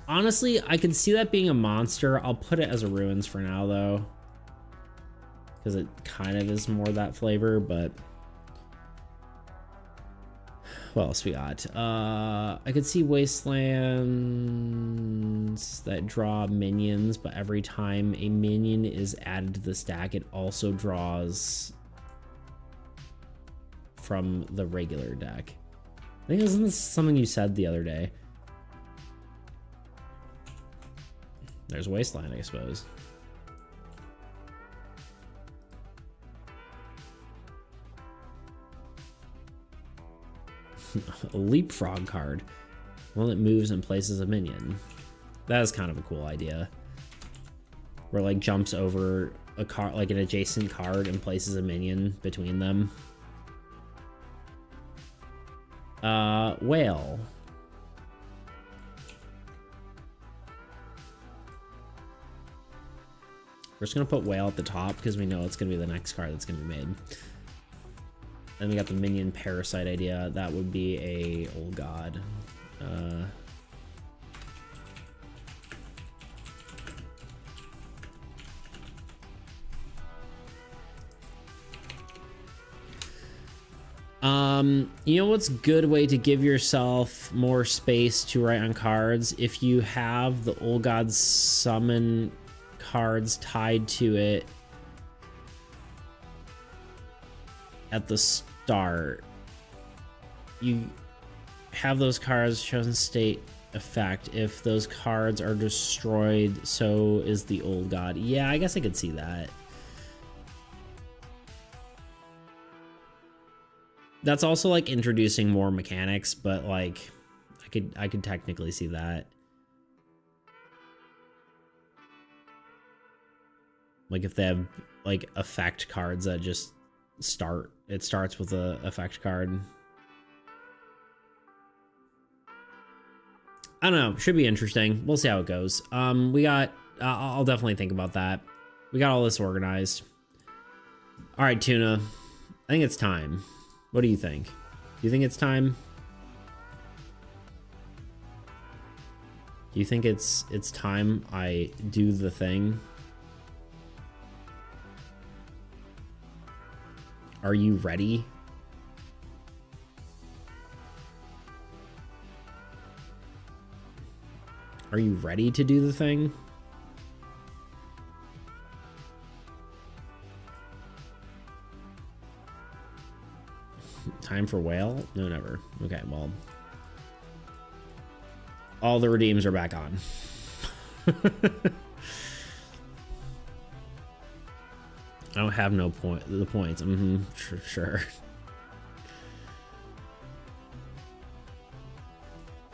Honestly, I could see that being a monster. I'll put it as a ruins for now, though, because it kind of is more that flavor, but what else we got? I could see wastelands that draw minions, but every time a minion is added to the stack, it also draws from the regular deck. I think isn't this something you said the other day? There's wasteland, I suppose. A leapfrog card. One that moves and places a minion. That is kind of a cool idea. Where like jumps over a card, like an adjacent card, and places a minion between them. Whale. We're just gonna put whale at the top because we know it's gonna be the next card that's gonna be made. Then we got the minion parasite idea. That would be a old god. You know what's a good way to give yourself more space to write on cards? If you have the old god summon cards tied to it at the start, you have those cards chosen state effect. If those cards are destroyed, so is the old god. Yeah, I guess I could see that. That's also like introducing more mechanics, but like I could technically see that. Like if they have like effect cards that just start, it starts with a effect card. I don't know, should be interesting. We'll see how it goes. We got, I'll definitely think about that. We got all this organized. All right, Tuna, I think it's time. What do you think? Do you think it's time? Do you think it's time I do the thing? Are you ready? Are you ready to do the thing? Time for whale? No, never. Okay, well. All the redeems are back on. I don't have the points. Sure.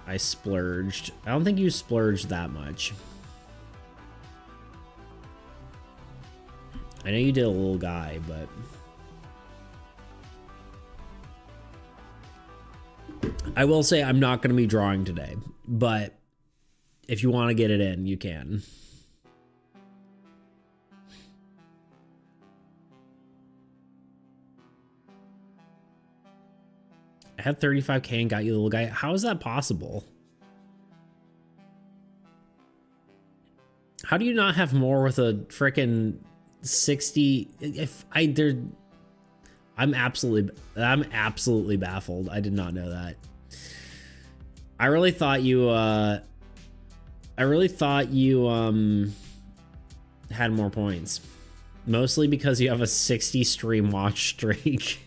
I splurged. I don't think you splurged that much. I know you did a little guy, but I will say I'm not going to be drawing today, but if you want to get it in, you can. I had 35K and got you the little guy. How is that possible? How do you not have more with a frickin' 60? I'm absolutely baffled. I did not know that. I really thought you had more points. Mostly because you have a 60 stream watch streak.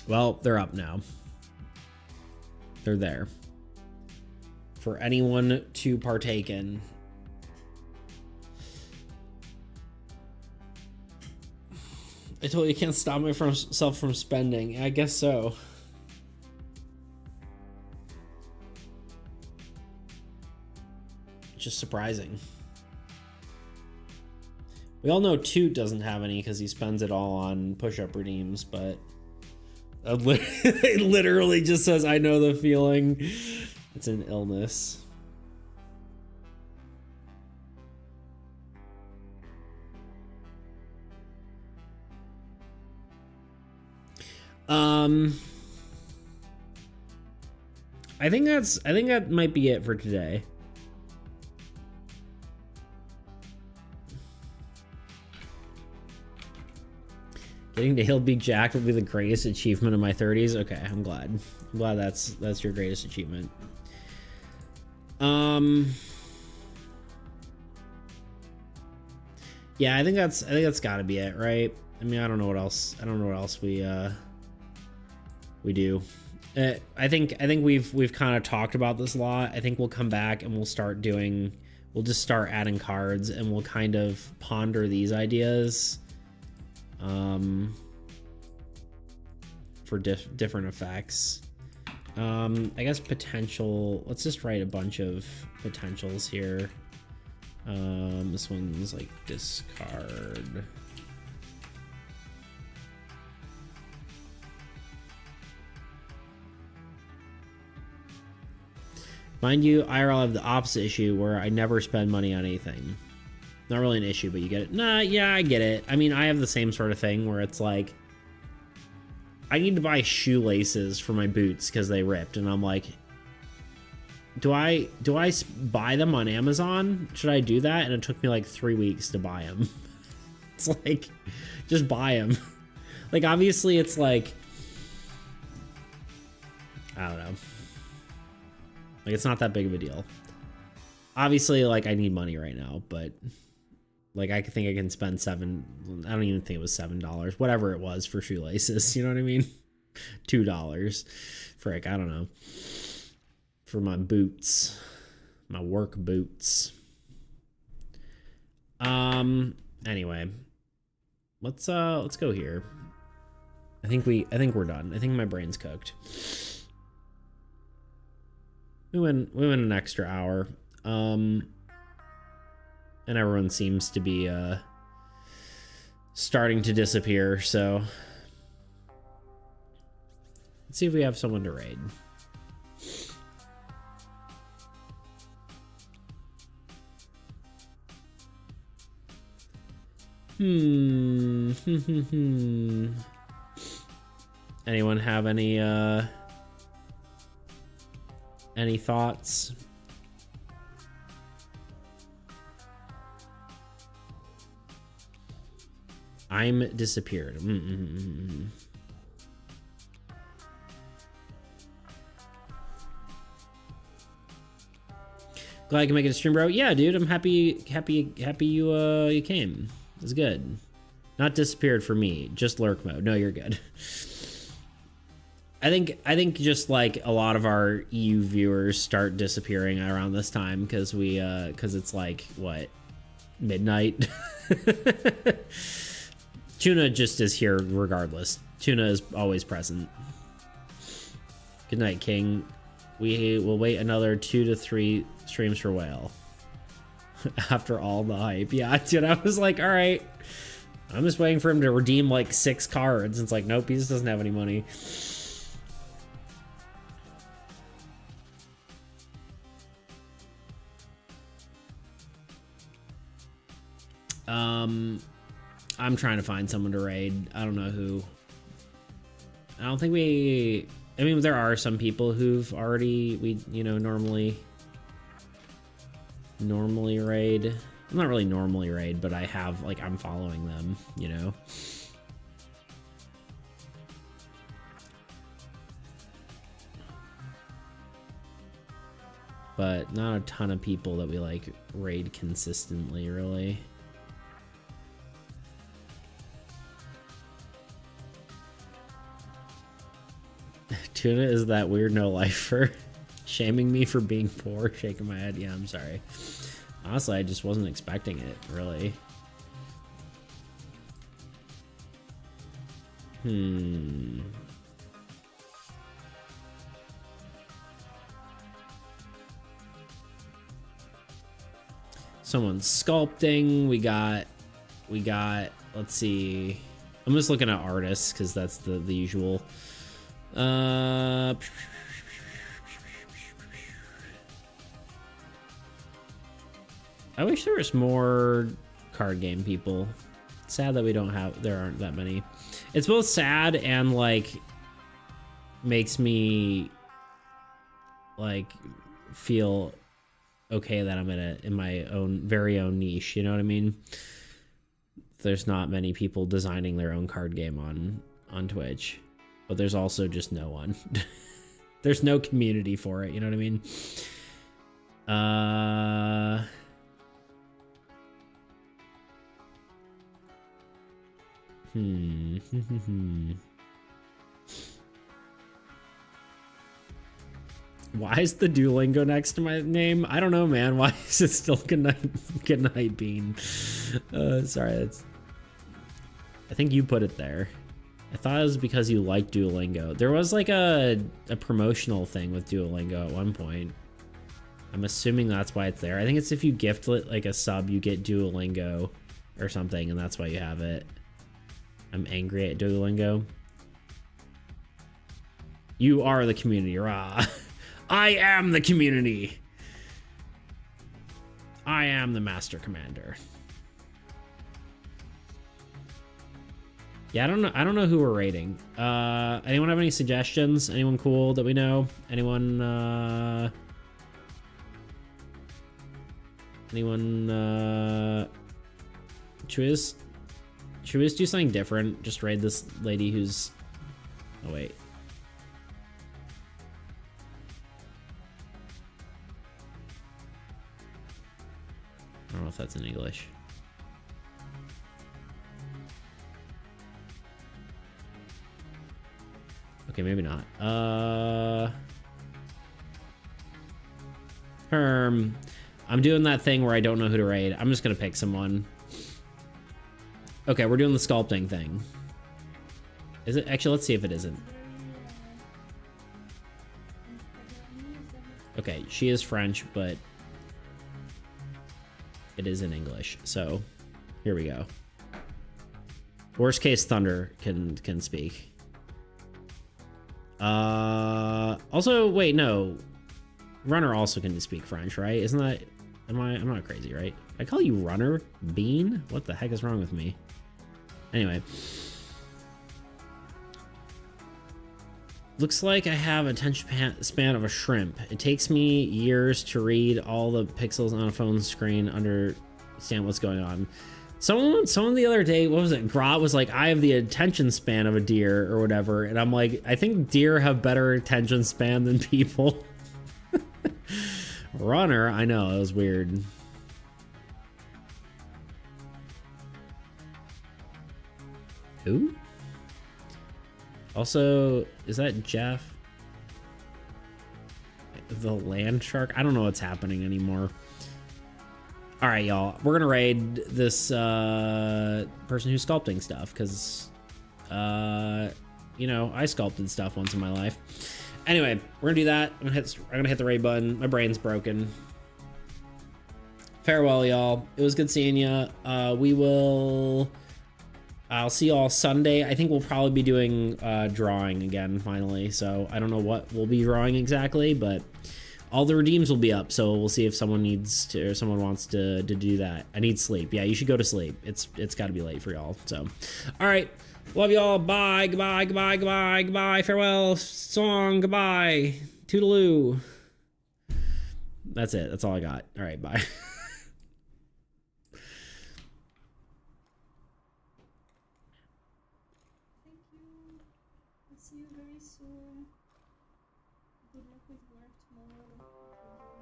Well, they're up now. They're there for anyone to partake in. I told you, you can't stop myself from spending. I guess so. Just surprising. We all know Toot doesn't have any because he spends it all on push-up redeems, but it literally just says, I know the feeling. It's an illness. I think that might be it for today. Getting to Hill Beak Jack will be the greatest achievement of my 30s. Okay, I'm glad. I'm glad that's your greatest achievement. Yeah, I think that's got to be it, right? I mean, I don't know what else we do. I think we've kind of talked about this a lot. I think we'll come back and we'll just start adding cards, and we'll kind of ponder these ideas for different effects. I guess potential, let's just write a bunch of potentials here. This one's like discard. Mind you, IRL have the opposite issue where I never spend money on anything. Not really an issue, but you get it. Nah, yeah, I get it. I mean, I have the same sort of thing where it's like, I need to buy shoelaces for my boots because they ripped, and I'm like, do I buy them on Amazon? Should I do that? And it took me like 3 weeks to buy them. It's like, just buy them. Like, obviously, it's like, I don't know. Like, it's not that big of a deal. Obviously, like, I need money right now, but like, I think I can spend I don't even think it was $7, whatever it was for shoelaces. You know what I mean? $2. Frick, I don't know. For my boots, my work boots. Anyway, let's go here. I think we're done. I think my brain's cooked. We went an extra hour. And everyone seems to be starting to disappear, so let's see if we have someone to raid. Anyone have any thoughts? I'm disappeared. Glad I can make it a stream, bro. Yeah, dude, I'm happy you came. It's good. Not disappeared for me, just lurk mode. No, you're good. I think just like a lot of our EU viewers start disappearing around this time because it's like what, midnight. Tuna just is here regardless. Tuna is always present. Good night, King. We will wait another 2 to 3 streams for Whale. After all the hype. Yeah, dude, I was like, all right. I'm just waiting for him to redeem like 6 cards. It's like, nope, he just doesn't have any money. I'm trying to find someone to raid. I don't know who. I don't think I mean, there are some people who've already, normally raid. I'm not really normally raid, but I have, like, I'm following them, you know? But not a ton of people that we, like, raid consistently, really. Tuna is that weird no-lifer. Shaming me for being poor, shaking my head. Yeah, I'm sorry. Honestly, I just wasn't expecting it, really. Someone's sculpting. We got We got, let's see. I'm just looking at artists because that's the usual. I wish there was more card game people. Sad that there aren't that many. It's both sad and like makes me like feel okay that I'm in my own very own niche, you know what I mean? There's not many people designing their own card game on Twitch, but there's also just no one. There's no community for it, you know what I mean? Why is the Duolingo next to my name? I don't know, man. Why is it still good night Bean? Sorry, I think you put it there. I thought it was because you like Duolingo. There was like a promotional thing with Duolingo at one point. I'm assuming that's why it's there. I think it's if you gift like a sub, you get Duolingo or something, and that's why you have it. I'm angry at Duolingo. You are the community, rah. I am the community. I am the master commander. Yeah, I don't know who we're rating. Anyone have any suggestions? Anyone cool that we know? Anyone should we just do something different? Just raid this lady who's, oh wait. I don't know if that's in English. Okay, maybe not. I'm doing that thing where I don't know who to raid. I'm just gonna pick someone. Okay, we're doing the sculpting thing. Is it? Actually, let's see if it isn't. Okay, she is French, but it is in English. So here we go. Worst case, Thunder can speak. Also, wait, no. Runner also can speak French, right? Isn't that... I'm not crazy, right? I call you Runner? Bean? What the heck is wrong with me? Anyway. Looks like I have attention span of a shrimp. It takes me years to read all the pixels on a phone screen, understand what's going on. Someone the other day, what was it? Grot was like, I have the attention span of a deer or whatever. And I'm like, I think deer have better attention span than people. Runner, I know, it was weird. Who? Also, is that Jeff? The land shark? I don't know what's happening anymore. All right, y'all. We're gonna raid this person who's sculpting stuff because, you know, I sculpted stuff once in my life. Anyway, we're gonna do that. I'm gonna hit the raid button. My brain's broken. Farewell, y'all. It was good seeing ya. I'll see y'all Sunday. I think we'll probably be doing drawing again finally. So I don't know what we'll be drawing exactly, but all the redeems will be up. So we'll see if someone needs to or someone wants to do that. I need sleep. Yeah, you should go to sleep. It's got to be late for y'all. So, all right. Love y'all. Bye. Goodbye. Goodbye. Goodbye. Goodbye. Farewell. Song. Goodbye. Toodaloo. That's it. That's all I got. All right. Bye. Thank you. I'll see you very soon. Good luck with work tomorrow.